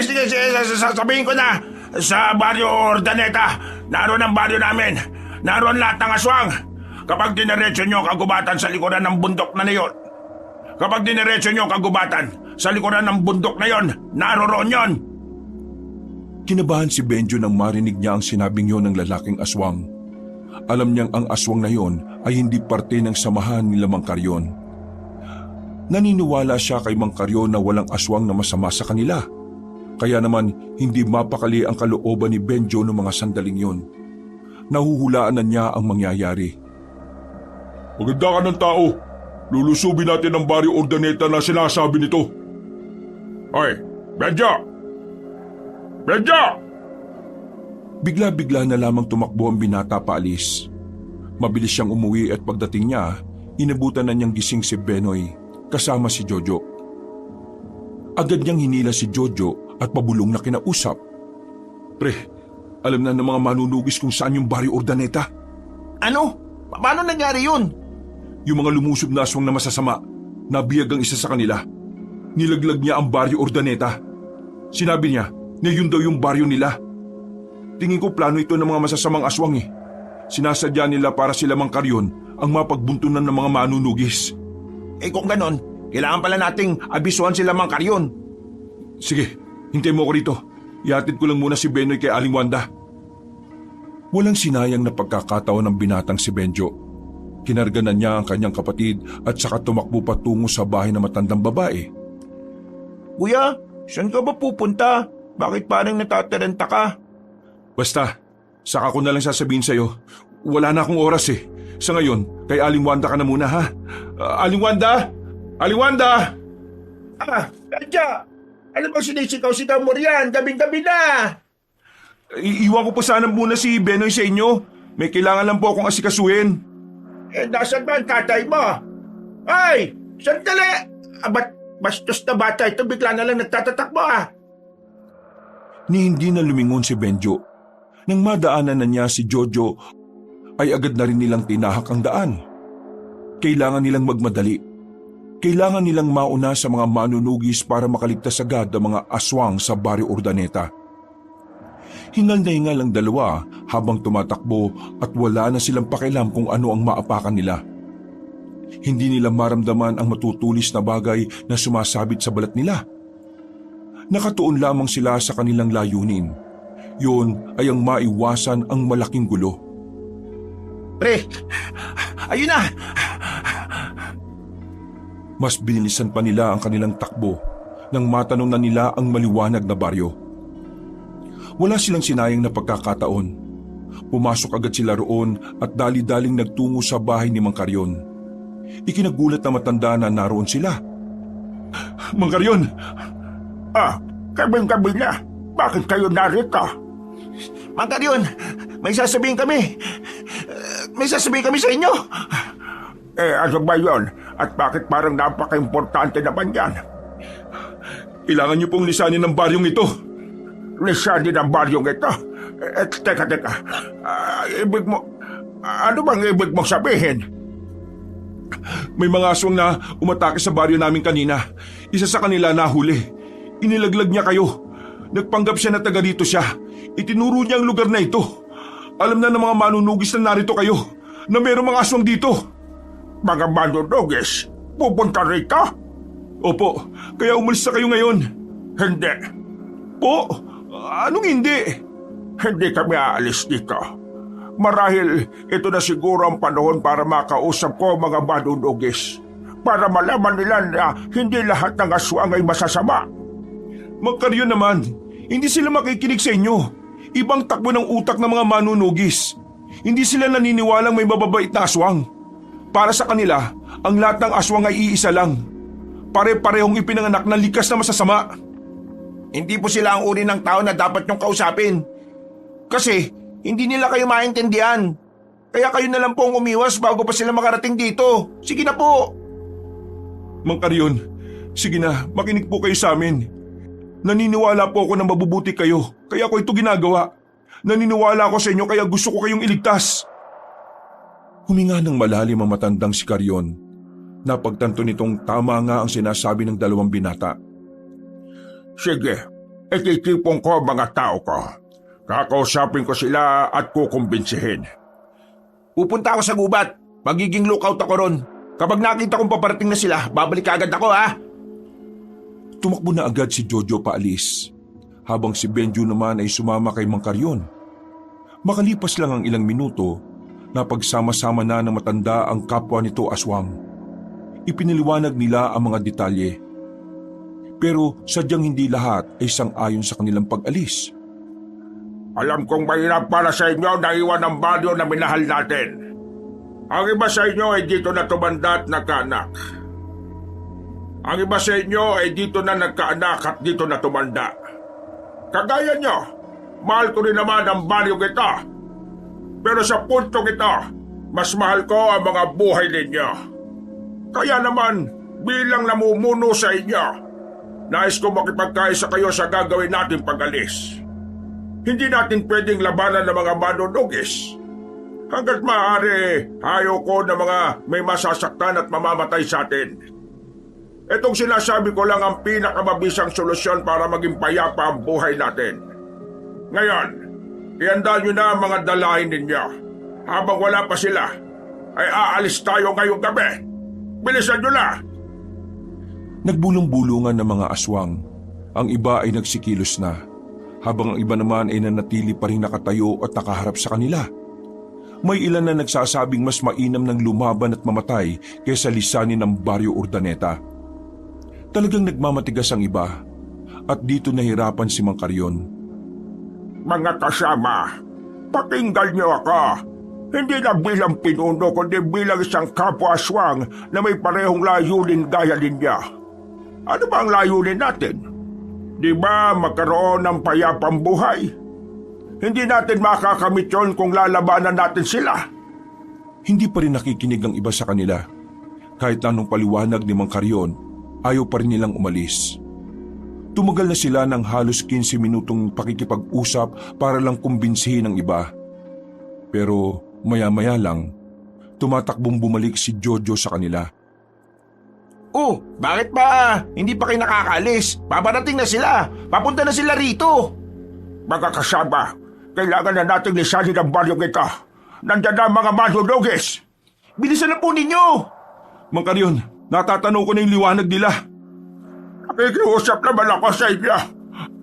Sige, sasabihin ko na. Sa baryo Ordaneta, naroon ang baryo namin. Naroon lahat ng aswang. Kapag diniretso nyo ang kagubatan sa likuran ng bundok na yon. Kapag diniretso nyo ang kagubatan sa likuran ng bundok na yon, naroroon yon. Kinabahan si Benjo nang marinig niya ang sinabing yon ng lalaking aswang. Alam niyang ang aswang na yon ay hindi parte ng samahan nila Mang Carrion. Naniniwala siya kay Mang Carrion na walang aswang na masama sa kanila. Kaya naman hindi mapakali ang kalooban ni Benjo noong mga sandaling yon. Nahuhulaan na niya ang mangyayari. Maganda ka ng tao. Lulusubin natin ang baryo Ordaneta na sinasabi nito. Hoy, Benjo! Benjo! Bigla-bigla na lamang tumakbo ang binata paalis. Mabilis siyang umuwi at pagdating niya, inabutan na niyang gising si Benoy kasama si Jojo. Agad niyang hinila si Jojo at pabulong na kinausap. Pre, alam na ng mga manunugis kung saan yung Baryo Urdaneta. Ano? Paano nangyari yun? Yung mga lumusob na aswang na masasama, nabiyag ang isa sa kanila. Nilaglag niya ang Baryo Urdaneta. Sinabi niya na yun daw yung baryo nila. Tingin ko plano ito ng mga masasamang aswang eh. Sinasadya nila para sila Mang Carrion ang mapagbuntunan ng mga manunugis. Kung ganon, kailangan pala nating abisuhan sila Mang Carrion. Sige, hintay mo ko rito. Ihatid ko lang muna si Benoy kay Aling Wanda. Walang sinayang na pagkakataon ng binatang si Benjo. Kinarganan niya ang kanyang kapatid at saka tumakbo patungo sa bahay ng matandang babae. Kuya, saan ka ba pupunta? Bakit parang natataranta ka? Basta, saka ko na lang sasabihin sa'yo. Wala na akong oras eh. Sa ngayon, kay Aling Wanda ka na muna ha. Aling Wanda! Aling Wanda! Kadya! Ano bang sinisigaw-sigaw mo riyan? Gabing-gabi na! Iiwan ko po sana muna si Benoy sa inyo. May kailangan lang po akong asikasuhin. Nasaan ba ang tatay mo? Ay! Sandali! Ba't bastos na bata ito bigla na lang nagtatatakbo Ni hindi na lumingon si Benjo. Nang madaanan na niya si Jojo, ay agad na rin nilang tinahak ang daan. Kailangan nilang magmadali. Kailangan nilang mauna sa mga manunugis para makaligtas agad ang mga aswang sa Baryo Urdaneta. Hingal na hingal ang dalawa habang tumatakbo at wala na silang pakialam kung ano ang maapakan nila. Hindi nila maramdaman ang matutulis na bagay na sumasabit sa balat nila. Nakatuon lamang sila sa kanilang layunin. Yun ay ang maiwasan ang malaking gulo. Pre! Ayun na! Mas binilisan pa nila ang kanilang takbo nang matanong na nila ang maliwanag na baryo. Wala silang sinayang na pagkakataon. Pumasok agad sila roon at dali-daling nagtungo sa bahay ni Mang Carrion. Ikinagulat na matanda na naroon sila. Mang Carrion! Kabing-gabi na. Bakit kayo narito? Mang Carrion, may sasabihin kami. May sasabihin kami sa inyo. Ano ba yun? At bakit parang napaka-importante naman yan? Kailangan niyo pong lisanin ng baryong ito. Lisanin ang baryong ito? Teka. Ibig mo... Ano bang ibig mong sabihin? May mga aswang na umatake sa baryo namin kanina. Isa sa kanila nahuli. Inilaglag niya kayo. Nagpanggap siya na taga dito siya. Itinuro niya ang lugar na ito. Alam na ng mga manunugis na narito kayo, na mayroong mga aswang dito. Mga manunugis? Pupunta rito? Opo, kaya umalis na kayo ngayon. Hindi. Po? Anong hindi? Hindi kami aalis dito. Marahil ito na siguro ang panahon para makausap ko mga manunugis. Para malaman nila na hindi lahat ng aswang ay masasama. Mang Carrion naman, hindi sila makikinig sa inyo. Ibang takbo ng utak ng mga manunugis. Hindi sila naniniwalang may mababait na aswang. Para sa kanila, ang lahat ng aswang ay iisa lang. Pare-parehong ipinanganak na likas na masasama. Hindi po sila ang uri ng tao na dapat niyong kausapin. Kasi hindi nila kayo maintindihan. Kaya kayo na lang po ang umiwas bago pa sila makarating dito. Sige na po. Mang Carrion, sige na, makinig po kayo sa amin. Naniniwala po ako na mabubuti kayo, kaya ako ito ginagawa. Naniniwala ako sa inyo kaya gusto ko kayong iligtas. Huminga ng malalim ang matandang si Carrion. Napagtanto nitong tama nga ang sinasabi ng dalawang binata. Sige, ititipon ko mga tao ko. Kakausapin ko sila at kukumbinsihin. Pupunta ako sa gubat. Magiging lookout ako ron. Kapag nakita kong paparating na sila, babalik agad ako ha. Tumakbo na agad si Jojo paalis, habang si Benjo naman ay sumama kay Mang Carrion. Makalipas lang ang ilang minuto, napagsama-sama na ng matanda ang kapwa nito aswang. Ipiniliwanag nila ang mga detalye. Pero sadyang hindi lahat ay sang-ayon sa kanilang pag-alis. Alam kong mahirap para sa inyo na iwan ang baryo na minahal natin. Ang iba sa inyo ay dito na tumanda at nagkaanak. Ang iba sa inyo ay dito na nagkaanak at dito na tumanda. Kagaya nyo, mahal ko rin naman ang baryong ito. Pero sa puntong ito, mas mahal ko ang mga buhay ninyo. Kaya naman, bilang namumuno sa inyo, nais ko makipagkaisa kayo sa gagawin natin pag-alis. Hindi natin pwedeng labanan ng mga manunugis. Hanggat maaari, ayaw ko na mga may masasaktan at mamamatay sa atin. Itong sinasabi ko lang ang pinakamabisang solusyon para maging payapa ang buhay natin. Ngayon, ihanda nyo na ang mga dalahin ninyo. Habang wala pa sila, ay aalis tayo ngayong gabi. Bilisan nyo na! Nagbulong-bulungan ng mga aswang. Ang iba ay nagsikilos na, habang ang iba naman ay nanatili pa rin nakatayo at nakaharap sa kanila. May ilan na nagsasabing mas mainam ng lumaban at mamatay kaysa lisanin ng Baryo Urdaneta. Talagang nagmamatigas ang iba, at dito nahirapan si Mang Carrion. Mga kasama, pakinggan niyo ako. Hindi lang bilang pinuno kundi bilang isang kapwa-aswang na may parehong layunin gaya ninyo. Ano ba ang layunin natin? Di ba magkaroon ng payapang buhay? Hindi natin makakamit yun kung lalabanan natin sila. Hindi pa rin nakikinig ang iba sa kanila. Kahit anong paliwanag ni Mang Carrion, ayaw pa rin nilang umalis. Tumagal na sila ng halos 15 minutong pakikipag-usap para lang kumbinsihin ang iba. Pero maya-maya lang, tumatakbong bumalik si Jojo sa kanila. Oh, bakit ba hindi pa kayo nakakaalis? Babarating na sila. Papunta na sila rito. Mga kasama, kailangan na nating lisanin ang baryong ito. Nandiyan na ang mga manunugis. Bilisan na po ninyo. Mang Carrion, natatanong ko na yung liwanag nila. Nakikiusap naman ako sa inyo.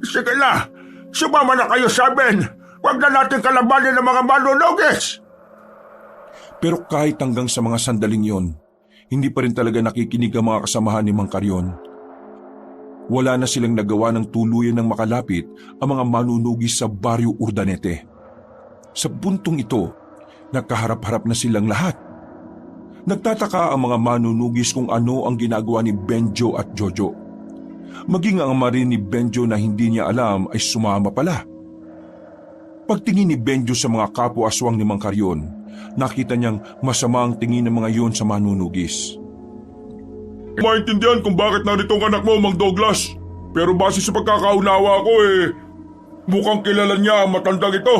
Sige na, sumama na kayo sa amin. Huwag na natin kalabanin ng mga manunugis. Pero kahit hanggang sa mga sandaling yon, hindi pa rin talaga nakikinig ang mga kasamahan ni Mang Carrion. Wala na silang nagawa ng tuluyan ng makalapit ang mga manunugis sa Baryo Urdanete. Sa puntong ito, nagkaharap-harap na silang lahat. Nagtataka ang mga manunugis kung ano ang ginagawa ni Benjo at Jojo. Maging ang ama rin ni Benjo na hindi niya alam ay sumama pala. Pagtingin ni Benjo sa mga kapwa-aswang ni Mang Carrion, nakita niyang masama ang tingin ng mga yun sa manunugis. Maintindihan kung bakit narito ang anak mo, Mang Douglas. Pero base sa pagkakaunawa ko mukhang kilala niya ang matandang ito.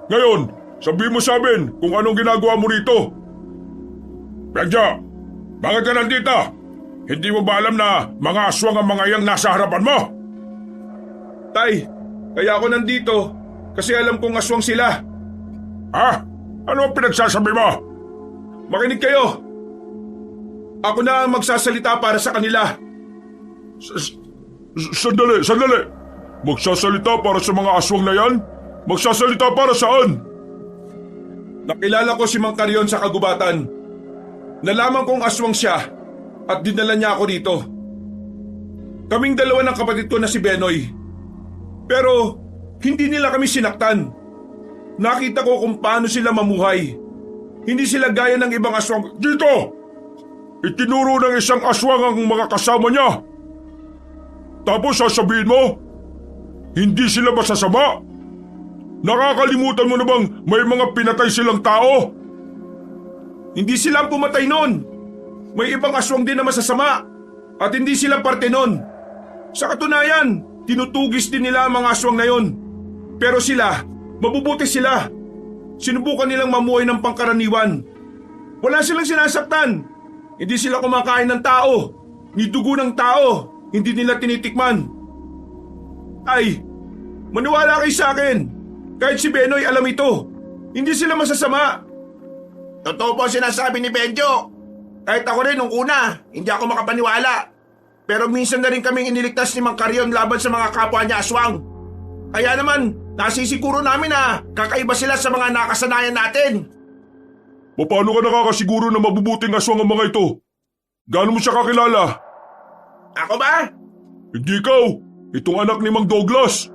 Ngayon, sabihin mo sa amin kung anong ginagawa mo rito. Benjo, bakit ka nandito? Hindi mo ba alam na mga aswang ang mga iyang nasa harapan mo? Tay, kaya ako nandito kasi alam kong aswang sila. Ha? Ano ang pinagsasabi mo? Makinig kayo! Ako na ang magsasalita para sa kanila. Sandali. Magsasalita para sa mga aswang na yan? Magsasalita para saan? Nakilala ko si Mang Carrion sa kagubatan. Nalaman kong aswang siya at dinala niya ako dito. Kaming dalawa ng kapatid ko na si Benoy. Pero hindi nila kami sinaktan. Nakita ko kung paano sila mamuhay. Hindi sila gaya ng ibang aswang. Dito! Itinuro ng isang aswang ang mga kasama niya. Tapos sasabihin mo, hindi sila masasama? Nakakalimutan mo na bang may mga pinatay silang tao? Hindi sila ang pumatay noon. May ibang aswang din na masasama. At hindi sila parte noon. Sa katunayan, tinutugis din nila ang mga aswang na yon. Pero sila, mabubuti sila. Sinubukan nilang mamuhay ng pangkaraniwan. Wala silang sinasaktan. Hindi sila kumakain ng tao, ni dugo ng tao, hindi nila tinitikman. Ay, maniwala kayo sa akin. Kahit si Benoy alam ito. Hindi sila masasama. Totoo po sinasabi ni Benjo. Kahit ako rin nung una, hindi ako makapaniwala. Pero minsan na rin kaming iniligtas ni Mang Carrion laban sa mga kapwa niya aswang. Kaya naman, nasisiguro namin na kakaiba sila sa mga nakasanayan natin. Paano ka nakakasiguro na mabubuting aswang ang mga ito? Gaano mo siya kakilala? Ako ba? Hindi ikaw. Itong anak ni Mang Douglas.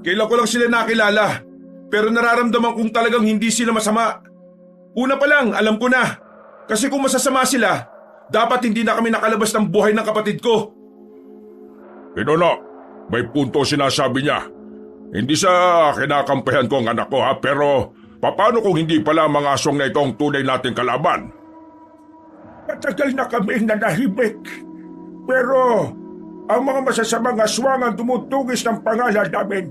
Kailan ko lang sila nakilala. Pero nararamdaman kong talagang hindi sila masama. Una pa lang, alam ko na. Kasi kung masasama sila, dapat hindi na kami nakalabas ng buhay ng kapatid ko. Pinolo, may punto sinasabi niya. Hindi sa kinakampihan ko ang anak ko pero paano kung hindi pala mga aswang na ito ang tunay nating kalaban? Matagal na kami nanahimik. Pero Ang mga masasamang aswang ang tumutugis ng pangalan namin.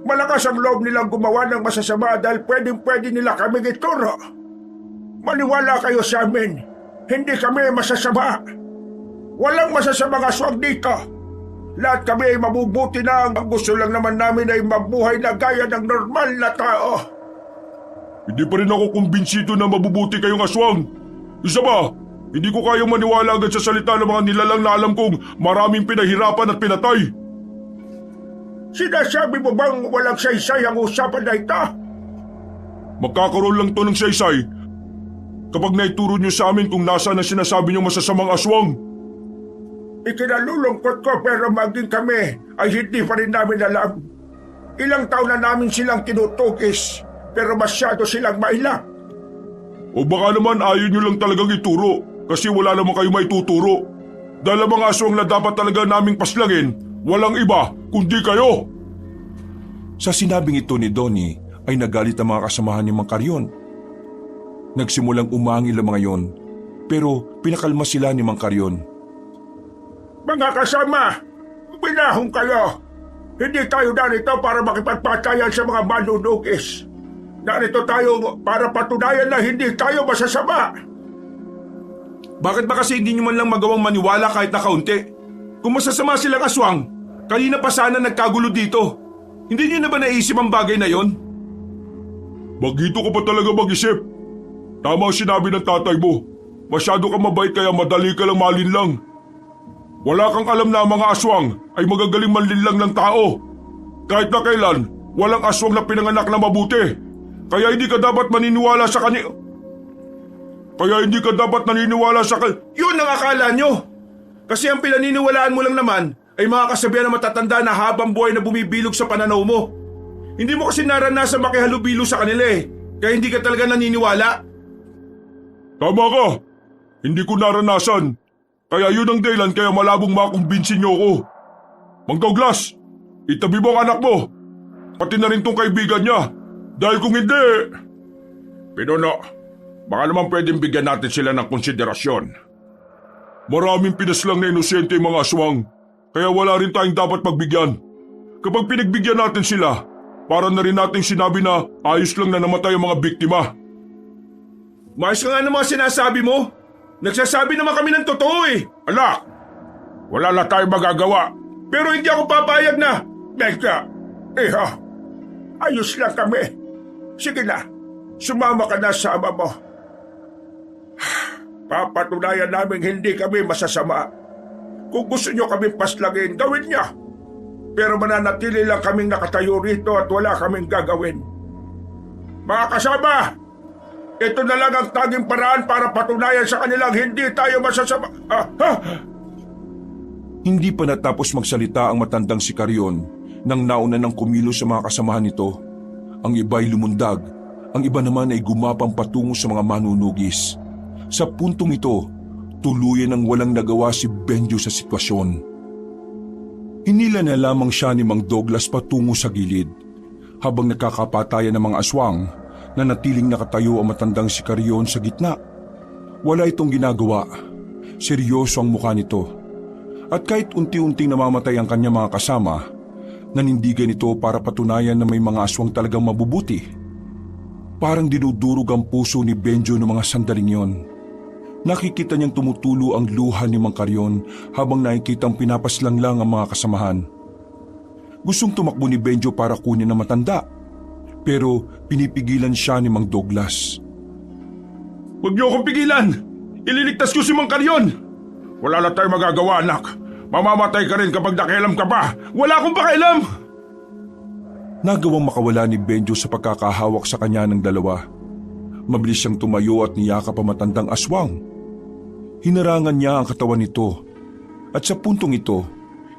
Malakas ang loob nilang gumawa ng masasama dahil pwedeng-pwede nila kaming ituro. Maniwala kayo sa amin, hindi kami masasama. Walang masasamang aswang dito. Lahat kami ay mabubuti na. Ang gusto lang naman namin ay mabuhay na gaya ng normal na tao. Hindi pa rin ako kumbinsido na mabubuti kayong aswang. Isa pa, hindi ko kayang maniwala agad sa salita ng mga nilalang na alam kong maraming pinahirapan at pinatay. Sinasabi mo bang walang saysay ang usapan na ito? Magkakaroon lang to ng saysay kapag naituro niyo sa amin kung nasaan ang sinasabi niyong masasamang aswang. Ikinalulungkot ko pero maging kami ay hindi pa rin namin alam. Ilang taon na namin silang tinutugis pero masyado silang mailap. O baka naman ayaw niyo lang talagang ituro kasi wala naman kayo maituturo. Dahil ang mga aswang na dapat talaga naming paslangin, walang iba kundi kayo. Sa sinabing ito ni Donnie ay nagalit ang mga kasamahan ni Mang Karyon. Nagsimulang umangil ang mga yon pero pinakalma sila ni Mang Karyon. Mga kasama, binahong kayo. Hindi tayo narito para makipagpatayan sa mga manunugis. Narito tayo para patunayan na hindi tayo masasama. Bakit ba kasi hindi nyo man lang magawang maniwala kahit na kaunti? Kung masasama silang aswang, kanina pa sana nagkagulo dito. Hindi nyo na ba naisip ang bagay na yon? Bagito ka pa talaga mag-isip. Tama ang sinabi ng tatay mo. Masyado kang mabait kaya madali ka lang malinlang. Wala kang alam na ang mga aswang ay magagaling manlinlang ng tao. Kahit na kailan, walang aswang na pinanganak na mabuti. Kaya hindi ka dapat maniniwala sa kanya. Yun ang akala nyo! Kasi ang pinaniniwalaan mo lang naman ay mga kasabihan na matatanda na habang buhay na bumibilog sa pananaw mo. Hindi mo kasi naranasan makihalubilo sa kanila eh. Kaya hindi ka talaga naniniwala. Tama ka. Hindi ko naranasan. Kaya yun ang dahilan kaya malabong makumbinsin niyo ako. Mang Douglas, itabi mo ang anak mo. Pati na rin tong kaibigan niya. Dahil kung hindi... Pinuno, baka naman pwedeng bigyan natin sila ng konsiderasyon. Maraming pinaslang na inosente yung mga aswang. Kaya wala rin tayong dapat pagbigyan. Kapag pinagbigyan natin sila, para na rin nating sinabi na ayos lang na namatay ang mga biktima. Maayos ka nga ng mga sinasabi mo. Nagsasabi naman kami ng totoo eh. Anak, wala na tayong magagawa. Pero hindi ako papayag na. Teka, iho, ayos lang kami. Sige na, sumama ka na sa ama mo. Papatunayan namin hindi kami masasama. Kung gusto nyo kaming paslagin, gawin niya. Pero mananatili lang kaming nakatayo rito at wala kaming gagawin. Mga kasama, ito na lang ang tanging paraan para patunayan sa kanilang hindi tayo masasama. Hindi pa natapos magsalita ang matandang si Karyon nang nauna ng kumilos sa mga kasamahan nito. Ang iba ay lumundag, ang iba naman ay gumapang patungo sa mga manunugis. Sa puntong ito, tuluyan ang walang nagawa si Benjo sa sitwasyon. Hinila na lamang siya ni Mang Douglas patungo sa gilid. Habang nakakapatayan ng mga aswang, na natiling nakatayo ang matandang si Karyon sa gitna. Wala itong ginagawa. Seryoso ang mukha nito. At kahit unti-unting namamatay ang kanyang mga kasama, nanindigan ito para patunayan na may mga aswang talagang mabubuti. Parang dinudurog ang puso ni Benjo ng mga sandaling yon. Nakikita niyang tumutulo ang luha ni Mang Karyon habang nakikitang pinapaslang lang ang mga kasamahan. Gustong tumakbo ni Benjo para kunin ang matanda. Pero pinipigilan siya ni Mang Douglas. Huwag niyo akong pigilan! Ililigtas ko si Mang Karyon! Wala na tayong magagawa, anak. Mamamatay ka rin kapag nakialam ka pa. Wala akong pakialam! Nagawang makawala ni Benjo sa pagkakahawak sa kanya ng dalawa. Mabilis siyang tumayo at niyakap ang matandang aswang. Hinarangan niya ang katawan nito. At sa puntong ito,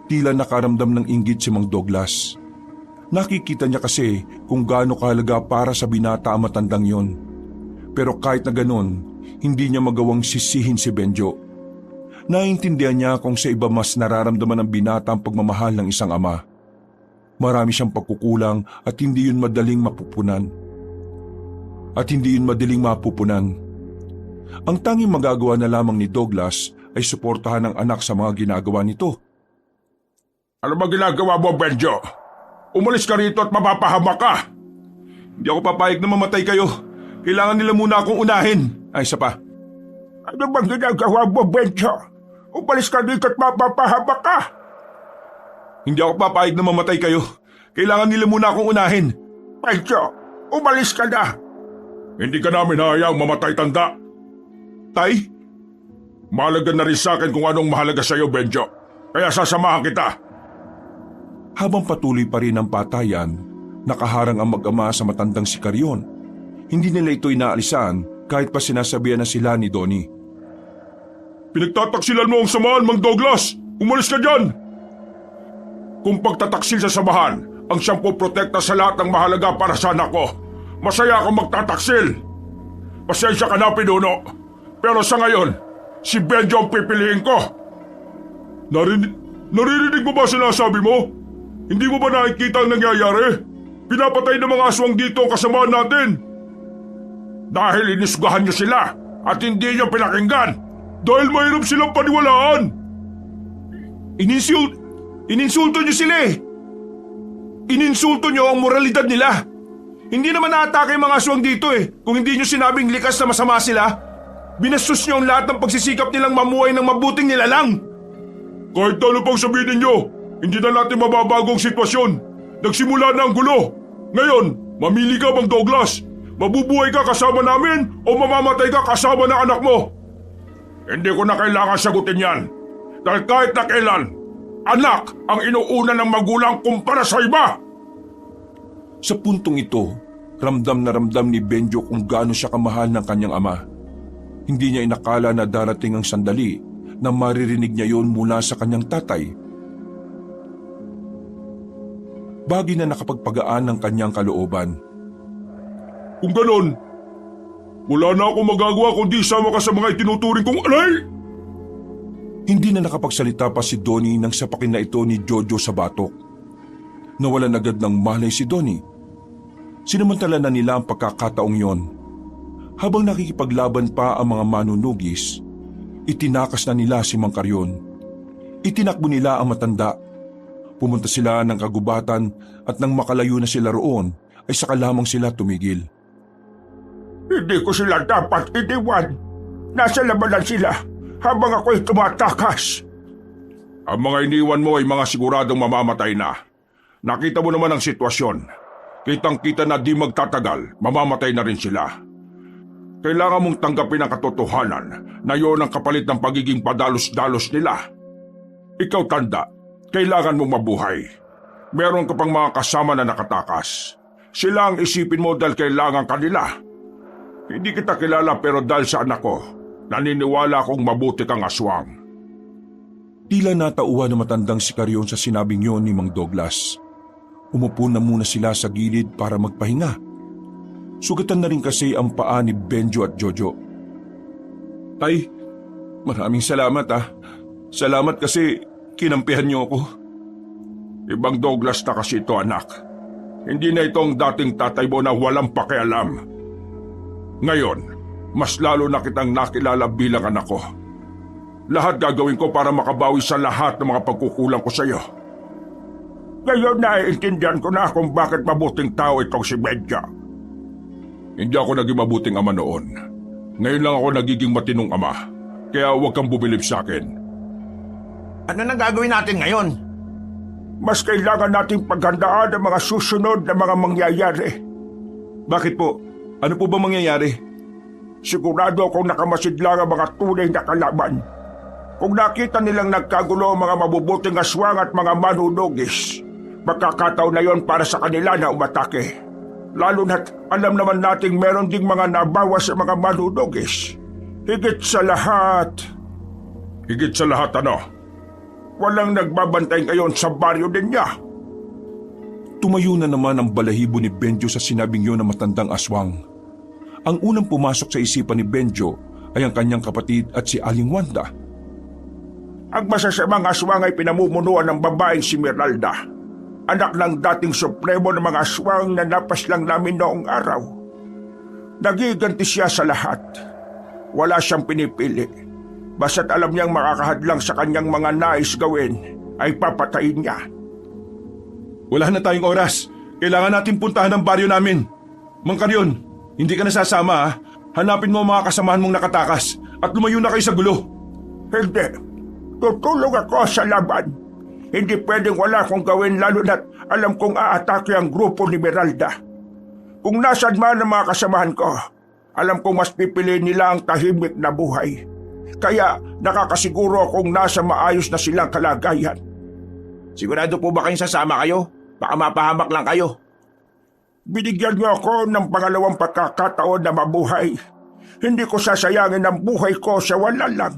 tila nakaramdam ng inggit si Mang Douglas. Nakikita niya kasi kung gaano kahalaga para sa binata ang matandang yon. Pero kahit na ganon, hindi niya magawang sisihin si Benjo. Naiintindihan niya kung sa iba mas nararamdaman ng binata ang pagmamahal ng isang ama. Marami siyang pagkukulang at hindi yun madaling mapupunan. Ang tanging magagawa na lamang ni Douglas ay suportahan ang anak sa mga ginagawa nito. Ano ba ginagawa mo, Benjo? Umalis ka rito at mapapahamak ka! Hindi ako papayag na mamatay kayo. Kailangan nila muna akong unahin. Ay, isa pa. Ano bang ginagawa mo, Benjo? Umalis ka dito at mapapahamak ka! Hindi ako papayag na mamatay kayo. Kailangan nila muna akong unahin. Benjo, umalis ka na! Hindi ka namin hayaang mamatay, tanda. Tay? Mahalaga na rin sa akin kung anong mahalaga sa iyo, Benjo. Kaya sasamahan kita. Habang patuloy pa rin ang patayan, nakaharang ang mag-ama sa matandang si Carrion. Hindi nila ito inaalisan kahit pa sinasabihan na sila ni Donnie. Pinagtataksilan mo ang samahan, Mang Douglas! Umalis ka dyan! Kung pagtataksil sa samahan ang siyang poprotekta sa lahat ng mahalaga para sa anak ko, masaya akong magtataksil. Pasensya ka na, Pinuno. Pero sa ngayon, si Benjo ang pipiliin ko. Naririnig mo ba sinasabi mo? Hindi mo ba nakikita ang nangyayari? Pinapatay ng mga aswang dito ang kasamaan natin. Dahil inisgahan niyo sila at hindi niyo pinakinggan. Dahil mahirap silang paniwalaan. Ininsulto niyo sila eh. Ininsulto niyo ang moralidad nila. Hindi naman naatake ang mga aswang dito eh. Kung hindi niyo sinabing likas na masama sila, binastos niyo ang lahat ng pagsisikap nilang mamuhay ng mabuting nilalang. Kahit ano pang sabihin ninyo, hindi na natin mababago ang sitwasyon. Nagsimula na ang gulo. Ngayon, mamili ka, Mang Douglas. Mabubuhay ka kasama namin o mamamatay ka kasama ng anak mo? Hindi ko na kailangan sagutin yan. Dahil kahit na kailan, anak ang inuuna ng magulang kumpara sa iba. Sa puntong ito, ramdam na ramdam ni Benjo kung gaano siya kamahal ng kanyang ama. Hindi niya inakala na darating ang sandali na maririnig niya yon mula sa kanyang tatay. Bagay na nakapagpagaan ng kanyang kalooban. Kung ganon, wala na akong magagawa kundi sama ka sa mga itinuturing kong alay! Hindi na nakapagsalita pa si Donnie nang sapakin na ito ni Jojo sa batok. Nawalan agad ng malay si Donnie. Sinamantala na nila ang pagkakataong yon. Habang nakikipaglaban pa ang mga manunugis, itinakas na nila si Mang Carrion. Itinakbo nila ang matanda. Pumunta sila ng kagubatan at nang makalayo na sila roon, ay saka lamang sila tumigil. Hindi ko sila dapat iniwan. Nasa labanan sila habang ako'y tumatakas. Ang mga iniwan mo ay mga siguradong mamamatay na. Nakita mo naman ang sitwasyon. Kitang-kita na di magtatagal, mamamatay na rin sila. Kailangan mong tanggapin ang katotohanan na yon ang kapalit ng pagiging padalos-dalos nila. Ikaw, tanda, kailangan mong mabuhay. Meron ka pang mga kasama na nakatakas. Sila ang isipin mo dahil kailangan kanila. Hindi kita kilala pero dahil sa anak ko, naniniwala akong mabuti kang aswang. Tila natauhan na matandang si Carrion sa sinabing yon ni Mang Douglas. Umupo na muna sila sa gilid para magpahinga. Sugatan na rin kasi ang paa ni Benjo at Jojo. Tay, maraming salamat ah. Salamat kasi kinampihan niyo ako. Ibang Douglas na kasi ito, anak. Hindi na ito ang dating tatay mo na walang pakialam. Ngayon, mas lalo na kitang nakilala bilang anak ko. Lahat gagawin ko para makabawi sa lahat ng mga pagkukulang ko sa iyo. Ngayon naiintindihan ko na kung bakit mabuting tao itong si Benjo. Hindi ako naging mabuting ama noon. Ngayon lang ako nagiging matinong ama. Kaya huwag kang bubilib sa akin. Ano nang gagawin natin ngayon? Mas kailangan nating paghandaan ang mga susunod na mga mangyayari. Bakit po? Ano po ba mangyayari? Sigurado akong nakamasidlang ang mga tunay na kalaban. Kung nakita nilang nagkagulo ang mga mabubuting aswang at mga manunugis, magkakataon na yon para sa kanila na umatake. Lalo na't alam naman nating meron ding mga nabawas sa mga manunugis. Higit sa lahat... Higit sa lahat ano? Walang nagbabantay ngayon sa baryo din niya. Tumayo na naman ang balahibo ni Benjo sa sinabing yun ng matandang aswang. Ang unang pumasok sa isipan ni Benjo ay ang kanyang kapatid at si Aling Wanda. Ang masasamang aswang ay pinamumunuan ng babaeng si Miralda, anak ng dating supremo ng mga aswang na napaslang namin noong araw. Nagiganti siya sa lahat. Wala siyang pinipili. Basta't alam niyang makakahadlang sa kanyang mga nais gawin, ay papatayin niya. Wala na tayong oras. Kailangan natin puntahan ang baryo namin. Mang Karyon, hindi ka nasasama ha? Hanapin mo ang mga kasamahan mong nakatakas at lumayo na kayo sa gulo. Hindi. Tutulong ako sa laban. Hindi pwedeng wala akong gawin lalo na't alam kong aatake ang grupo ni Meralda. Kung nasaan man ang mga kasamahan ko, alam kong mas pipiliin nila ang tahimik na buhay. Kaya nakakasiguro akong nasa maayos na silang kalagayan. Sigurado po ba kayong sasama kayo? Baka mapahamak lang kayo. Binigyan niyo ako ng pangalawang pagkakataon na mabuhay. Hindi ko sasayangin ang buhay ko sa wala lang.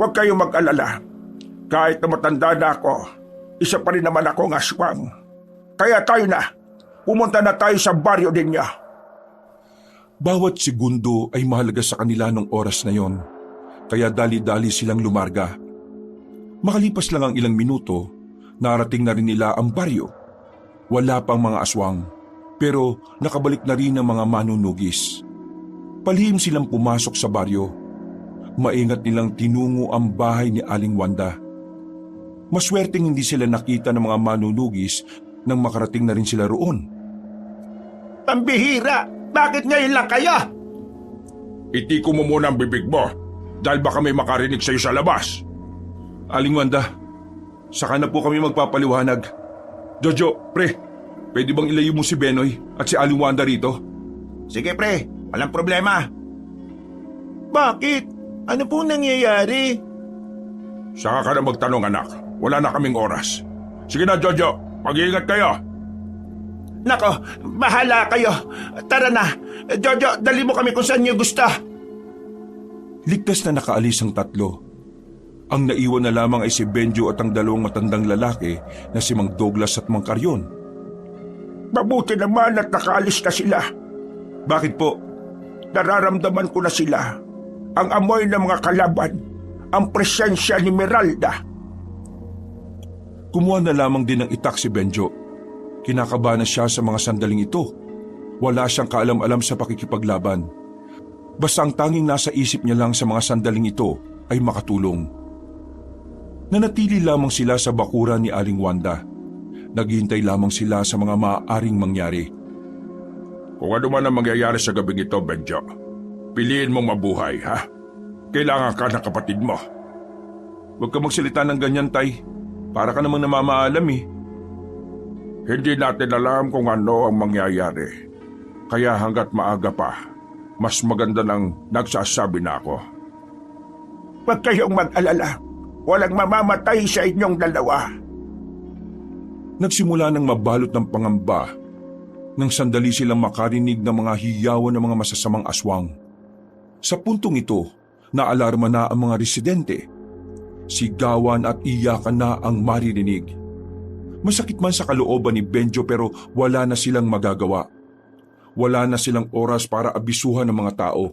Huwag kayong mag-alala. Kahit na matanda na ako, isa pa rin naman akong aswang. Kaya tayo na. Pumunta na tayo sa baryo din niya. Bawat segundo ay mahalaga sa kanila nung oras na yon. Kaya dali-dali silang lumarga. Makalipas lang ang ilang minuto, narating na rin nila ang baryo. Wala pang mga aswang, pero nakabalik na rin ang mga manunugis. Palihim silang pumasok sa baryo. Maingat nilang tinungo ang bahay ni Aling Wanda. Maswerteng hindi sila nakita ng mga manunugis nang makarating na rin sila roon. Pambihira! Bakit ngayon lang kayo? Itiko mo muna ang bibig mo dahil baka may makarinig sa'yo sa labas. Aling Wanda, saka na po kami magpapaliwanag. Jojo, pre, pwede bang ilayo mo si Benoy at si Aling Wanda rito? Sige pre, walang problema. Bakit? Ano pong nangyayari? Saka ka na magtanong anak, wala na kaming oras. Sige na Jojo, mag-iingat kayo. Nako, bahala kayo. Tara na. Jojo, dali mo kami kung saan niyo gusto. Ligtas na nakaalis ang tatlo. Ang naiwan na lamang ay si Benjo at ang dalawang matandang lalaki na si Mang Douglas at Mang Karyon. Mabuti naman at nakaalis na sila. Bakit po? Nararamdaman ko na sila. Ang amoy ng mga kalaban. Ang presensya ni Meralda. Kumuha na lamang din ng itak si Benjo. Kinakabahan na siya sa mga sandaling ito. Wala siyang kaalam-alam sa pakikipaglaban. Basta ang tanging nasa isip niya lang sa mga sandaling ito ay makatulong. Nanatili lamang sila sa bakuran ni Aling Wanda. Naghihintay lamang sila sa mga maaaring mangyari. Kung ano man ang mangyayari sa gabing ito, Benjo, piliin mong mabuhay, ha? Kailangan ka ng kapatid mo. Huwag ka magsalita ng ganyan, Tay. Para ka namang namamaalam eh. Hindi natin alam kung ano ang mangyayari. Kaya hanggat maaga pa, mas maganda nang nagsasabi na ako. Huwag kayong mag-alala. Walang mamamatay sa inyong dalawa. Nagsimula ng mabalot ng pangamba nang sandali silang makarinig ng mga hiyawan ng mga masasamang aswang. Sa puntong ito, naalarma na ang mga residente. Sigawan at iyakan na ang maririnig. Masakit man sa kalooban ni Benjo pero wala na silang magagawa. Wala na silang oras para abisuhan ng mga tao.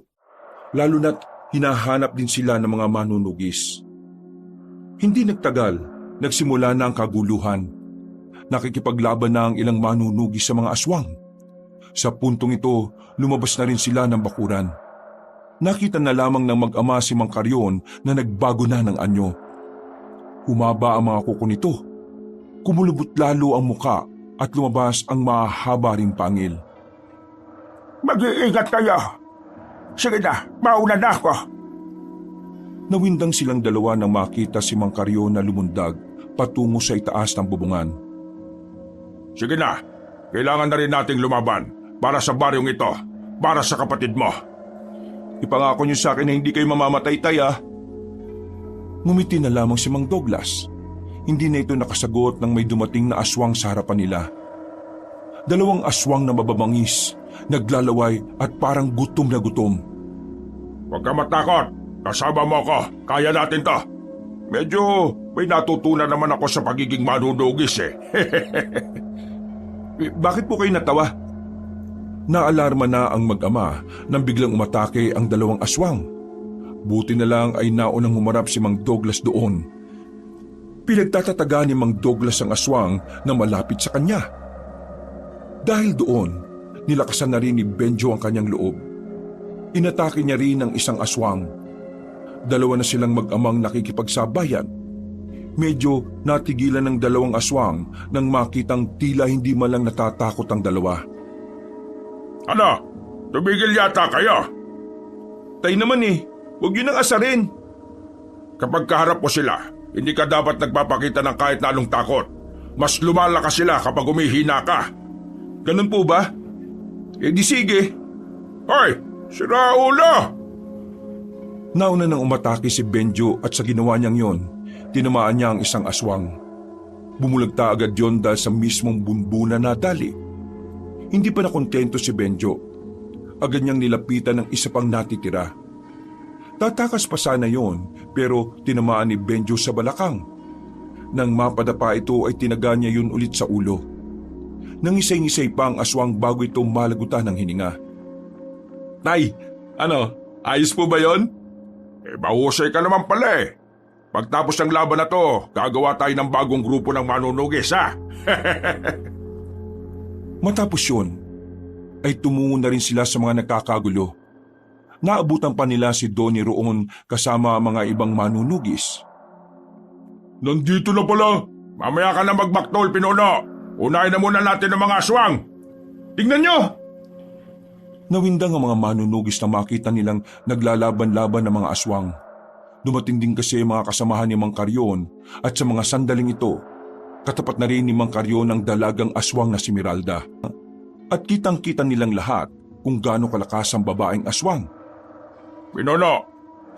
Lalo na't hinahanap din sila ng mga manunugis. Hindi nagtagal, nagsimula na ang kaguluhan. Nakikipaglaban na ang ilang manunugis sa mga aswang. Sa puntong ito, lumabas na rin sila ng bakuran. Nakita na lamang ng mag-ama si Mang Karyon na nagbago na ng anyo. Humaba ang mga kuko nito. Kumulubot lalo ang muka at lumabas ang mahaba ring pangil. Mag-iingat kayo. Sige na, mauna na ako. Nawindang silang dalawa nang makita si Mang Karyon na lumundag patungo sa itaas ng bubungan. Sige na, kailangan na rin nating lumaban para sa baryong ito, para sa kapatid mo. Ipangako niyo sa akin na hindi kayo mamamatay, Tay, ah. Ngumiti na lamang si Mang Douglas. Hindi na ito nakasagot nang may dumating na aswang sa harapan nila. Dalawang aswang na mababangis, naglalaway at parang gutom na gutom. Huwag ka matakot, kasama mo ako, kaya natin to. Medyo may natutunan naman ako sa pagiging manunugis eh. Bakit po kayo natawa? Naalarma na ang mag-ama nang biglang umatake ang dalawang aswang. Buti na lang ay naunang humarap si Mang Douglas doon. Pinagtatataga ni Mang Douglas ang aswang na malapit sa kanya. Dahil doon, nilakasan na rin ni Benjo ang kanyang loob. Inatake niya rin ang isang aswang. Dalawa na silang mag-amang nakikipagsabayan. Medyo natigilan ng dalawang aswang nang makitang tila hindi malang natatakot ang dalawa. Ano? Tumigil yata kayo. Tay naman huwag yun ang asarin. Kapag kaharap mo sila, hindi ka dapat nagpapakita ng kahit na anong takot. Mas lumalakas sila kapag umihina ka. Ganun po ba? Di sige. Hoy! Sira ulo! Nauna nang umatake si Benjo at sa ginawa niyang yon, tinamaan niya ang isang aswang. Bumulagta agad yon dahil sa mismong bunbuna na dali. Hindi pa nakontento si Benjo. Agad niyang nilapitan ng isa pang natitira. Tatakas pa sana yon pero tinamaan ni Benjo sa balakang. Nang mapadapa ito ay tinaga niya yun ulit sa ulo. Nangisay-ngisay pa ang aswang bago ito malagutan ng hininga. Tay, ayos po ba yon? Mahusay ka naman pala. Pagtapos ng laban na to, gagawa tayo ng bagong grupo ng manunugis, ha? Matapos yun, ay tumungo na rin sila sa mga nagkakagulo. Naabutan pa nila si Donnie roon kasama ang mga ibang manunugis. Nandito na pala. Mamaya ka na magbaktol, Pinuno. Unahin na muna natin ang mga aswang. Tingnan nyo! Nawindang ang mga manunugis na makita nilang naglalaban-laban ng mga aswang. Dumating din kasi mga kasamahan ni Mang Carrion at sa mga sandaling ito, katapat na rin ni Mang Carrion ang dalagang aswang na si Miralda. At kitang-kita nilang lahat kung gaano kalakas ang babaeng aswang. Pinuno,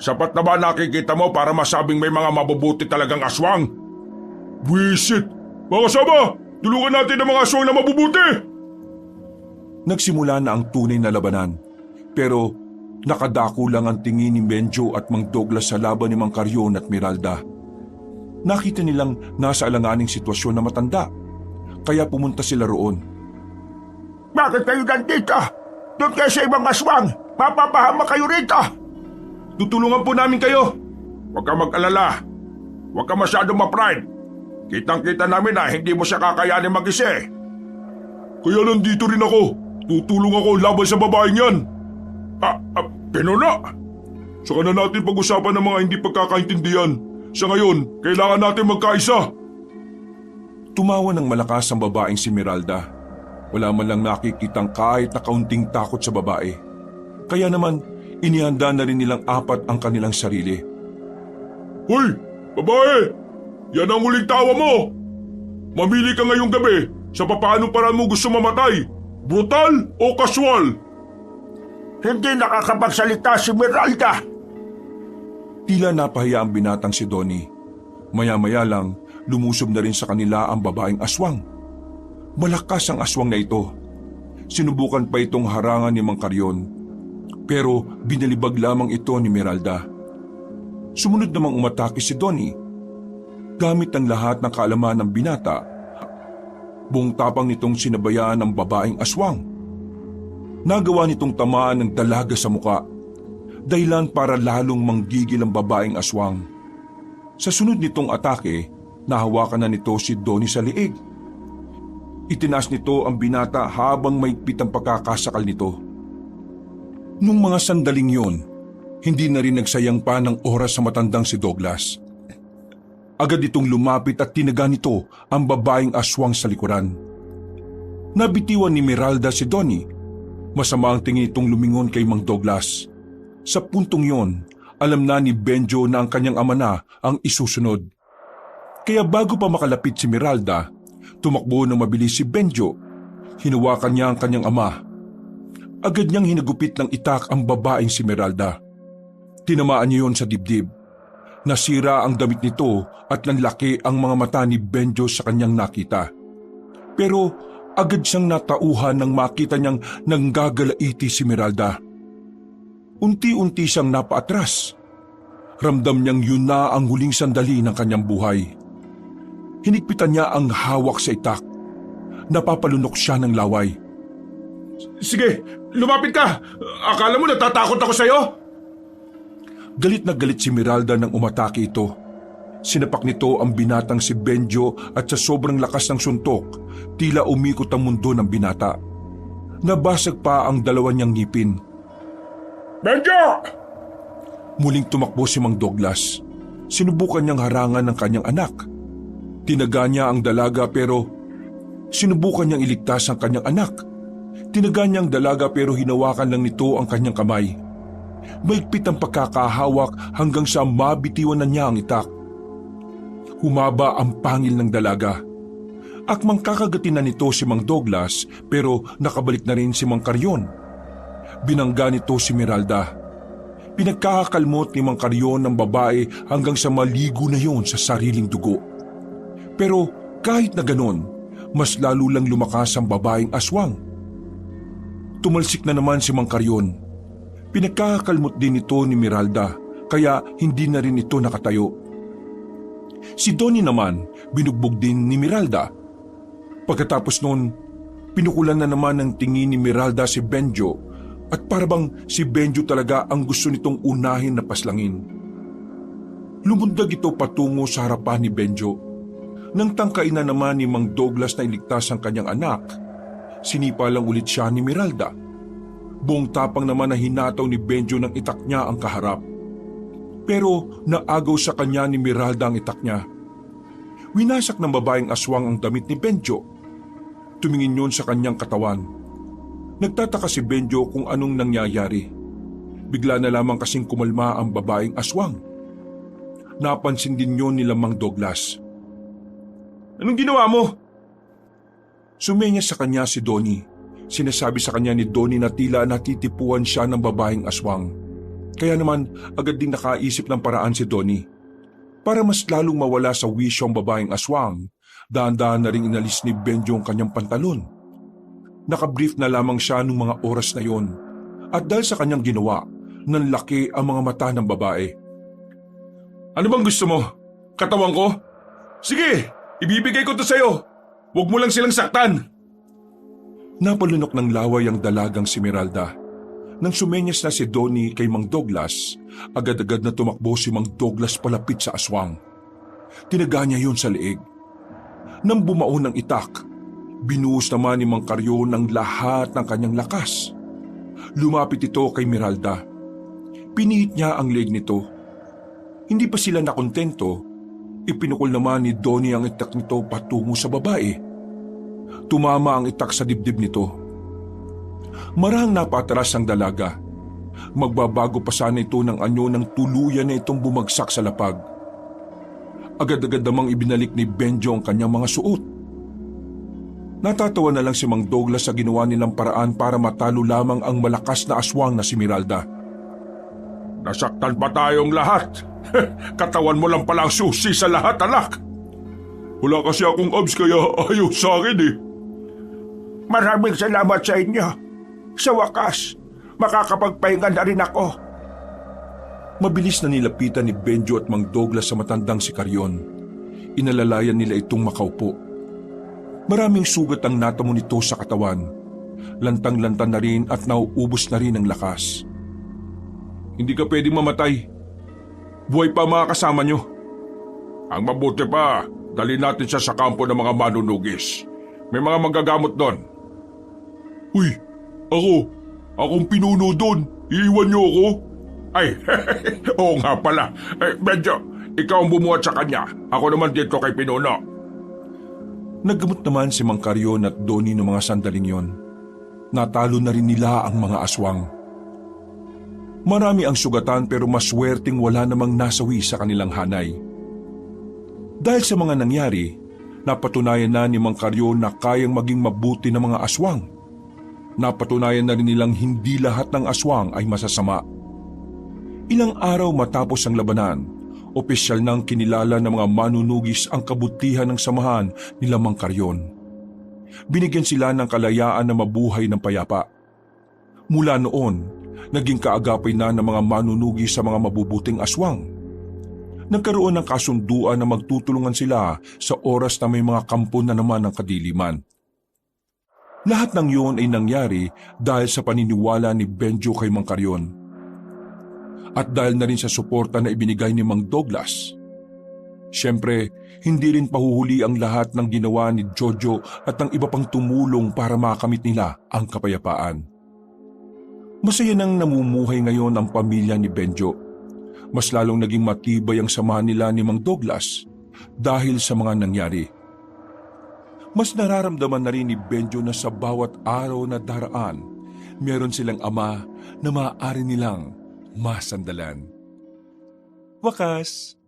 sapat na ba nakikita mo para masabing may mga mabubuti talagang aswang? Wisit! Mga kasama, tulungan natin ang mga aswang na mabubuti! Nagsimula na ang tunay na labanan, pero nakadako lang ang tingin ni Benjo at Mang Douglas sa laban ni Mang Carrion at Miralda. Nakita nilang nasa alanganing sitwasyon na matanda, kaya pumunta sila roon. Bakit kayo nandito? Doon kayo sa ibang aswang. Mapapahama kayo rito. Tutulungan po namin kayo. Huwag ka mag-alala. Huwag ka masyadong ma-pride. Kitang-kita namin na hindi mo siya kakayanin mag-isa. Kaya nandito rin ako. Tutulong ako laban sa babaeng yan. Pinuno! Saka na natin pag-usapan ng mga hindi pagkakaintindihan. Sa ngayon, kailangan natin magkaisa. Tumawa ng malakas ang babaeng si Miralda. Wala man lang nakikitang kahit na kaunting takot sa babae. Kaya naman, inihanda na rin nilang apat ang kanilang sarili. Hoy! Babae! Yan ang huling tawa mo! Mamili ka ngayong gabi sa papaanong paraan mo gusto mamatay. Brutal o casual? Hindi nakakapagsalita si Miralda. Tila napahiya ang binatang si Donnie. Maya-maya lang, lumusob na rin sa kanila ang babaeng aswang. Malakas ang aswang na ito. Sinubukan pa itong harangan ni Mang Carrion. Pero binalibag lamang ito ni Miralda. Sumunod namang umatake si Donnie. Gamit ang lahat ng kaalaman ng binata, buong tapang nitong sinabayaan ang babaeng aswang. Nagawa nitong tamaan ng dalaga sa muka, dahilan para lalong manggigil ang babaeng aswang. Sa sunod nitong atake, nahawakan na nito si Donnie sa liig. Itinaas nito ang binata habang maigpit ang pagkakasakal nito. Nung mga sandaling yon, hindi na rin nagsayang pa ng oras sa matandang si Douglas. Agad itong lumapit at tinaga nito ang babaeng aswang sa likuran. Nabitiwan ni Miralda si Donnie. Masama ang tingin itong lumingon kay Mang Douglas. Sa puntong yon, alam na ni Benjo na ang kanyang ama na ang isusunod. Kaya bago pa makalapit si Miralda, tumakbo ng mabilis si Benjo. Hinawakan niya ang kanyang ama. Agad niyang hinagupit ng itak ang babaeng si Miralda. Tinamaan niya yon sa dibdib. Nasira ang damit nito at nanlaki ang mga mata ni Benjo sa kanyang nakita. Pero agad siyang natauhan nang makita niyang nanggagalaiti si Miralda. Unti-unti siyang napaatras. Ramdam niyang yun na ang huling sandali ng kanyang buhay. Hinigpitan niya ang hawak sa itak. Napapalunok siya ng laway. Sige, lumapit ka! Akala mo natatakot ako sa'yo? Galit na galit si Miralda nang umatake ito. Sinapak nito ang binatang si Benjo at sa sobrang lakas ng suntok, tila umikot ang mundo ng binata. Nabasag pa ang dalawa niyang ngipin. Benjo! Muling tumakbo si Mang Douglas. Sinubukan niyang harangan ng kanyang anak. Tinaga niya ang dalaga pero sinubukan niyang iligtas ang kanyang anak. Tinaga niya ang dalaga pero hinawakan lang nito ang kanyang kamay. Maigpit ang pagkakahawak hanggang sa mabitiwan na niya ang itak. Humaba ang pangil ng dalaga. Akmang kakagatin na nito si Mang Douglas pero nakabalik na rin si Mang Carrion. Binangga nito si Meralda. Pinagkakakalmot ni Mang Carrion ng babae hanggang sa maligo na yon sa sariling dugo. Pero kahit na ganon, mas lalo lang lumakas ang babaeng aswang. Tumalsik na naman si Mang Carrion. Pinagkakakalmot din ito ni Meralda kaya hindi na rin ito nakatayo. Si Donnie naman binugbog din ni Meralda. Pagkatapos noon, pinukulan na naman ng tingin ni Meralda si Benjo at parabang si Benjo talaga ang gusto nitong unahin na paslangin. Lumundag ito patungo sa harapan ni Benjo. Nang tangkain na naman ni Mang Douglas na iligtas ang kanyang anak, sinipa lang ulit siya ni Meralda. Buong tapang naman na hinataw ni Benjo ng itak niya ang kaharap. Pero naagaw sa kanya ni Meralda ang itak niya. Winasak ng babaeng aswang ang damit ni Benjo. Tumingin yun sa kanyang katawan. Nagtataka si Benjo kung anong nangyayari. Bigla na lamang kasing kumalma ang babaeng aswang. Napansin din yun ni Mang Douglas. Anong ginawa mo? Sumenya sa kanya si Donnie. Sinasabi sa kanya ni Donnie na tila natitipuan siya ng babaeng aswang. Kaya naman agad din nakaisip ng paraan si Donnie. Para mas lalong mawala sa wisyo ang babaeng aswang, dahan-dahan na rin inalis ni Benjo ang kanyang pantalon. Nakabrief na lamang siya nung mga oras na yon. At dahil sa kanyang ginawa, nanlaki ang mga mata ng babae. Ano bang gusto mo? Katawan ko? Sige, ibibigay ko to sa'yo. Huwag mo lang silang saktan. Napalunok ng laway ang dalagang si Meralda. Nang sumenyas na si Donnie kay Mang Douglas, agad-agad na tumakbo si Mang Douglas palapit sa aswang. Tinaga niya yun sa leeg. Nang bumaon ng itak, binuhos naman ni Mang Carrion ang lahat ng kanyang lakas. Lumapit ito kay Meralda. Pinihit niya ang leeg nito. Hindi pa sila nakontento, ipinukol naman ni Donnie ang itak nito patungo sa babae. Tumama ang itak sa dibdib nito. Marahang napatras ang dalaga. Magbabago pa sana ito ng anyo nang tuluyan na itong bumagsak sa lapag. Agad-agad namang ibinalik ni Benjo ang kanyang mga suot. Natatawa na lang si Mang Douglas sa ginawa nilang paraan para matalo lamang ang malakas na aswang na si Meralda. Nasaktan pa tayong lahat. Katawan mo lang pala ang susi sa lahat, anak. Wala kasi akong abs kaya ayaw sa akin eh. Maraming salamat sa inyo. Sa wakas, makakapagpahinga na rin ako. Mabilis na nilapitan ni Benjo at Mang Douglas sa matandang si Carrion. Inalalayan nila itong makaupo. Maraming sugat ang natamo nito sa katawan. Lantang-lanta na rin at nauubos na rin ang lakas. Hindi ka pwedeng mamatay. Buhay pa mga kasama nyo. Ang mabuti pa, dali natin siya sa kampo ng mga manunugis. May mga magagamot doon. Uy, akong pinuno doon. Iiwan niyo ako? Ay, oo nga pala. Medyo, ikaw ang bumuhat sa kanya. Ako naman dito kay Pinuno. Naggamot naman si Mang Carrion at Donnie ng mga sandaling yon. Natalo na rin nila ang mga aswang. Marami ang sugatan pero maswerteng wala namang nasawi sa kanilang hanay. Dahil sa mga nangyari, napatunayan na ni Mang Carrion na kayang maging mabuti ng mga aswang. Napatunayan na rin nilang hindi lahat ng aswang ay masasama. Ilang araw matapos ang labanan, opisyal nang kinilala ng mga manunugis ang kabutihan ng samahan nila Mang Carrion. Binigyan sila ng kalayaan na mabuhay ng payapa. Mula noon, naging kaagapay na ng mga manunugis sa mga mabubuting aswang. Nagkaroon ng kasunduan na magtutulungan sila sa oras na may mga kampo na naman ng kadiliman. Lahat ng yun ay nangyari dahil sa paniniwala ni Benjo kay Mang Carrion. At dahil na rin sa suporta na ibinigay ni Mang Douglas. Siyempre, hindi rin pahuhuli ang lahat ng ginawa ni Jojo at ng iba pang tumulong para makamit nila ang kapayapaan. Masaya nang namumuhay ngayon ang pamilya ni Benjo. Mas lalong naging matibay ang samahan nila ni Mang Douglas dahil sa mga nangyari. Mas nararamdaman na rin ni Benjo na sa bawat araw na daraan, meron silang ama na maaari nilang masandalan. Wakas,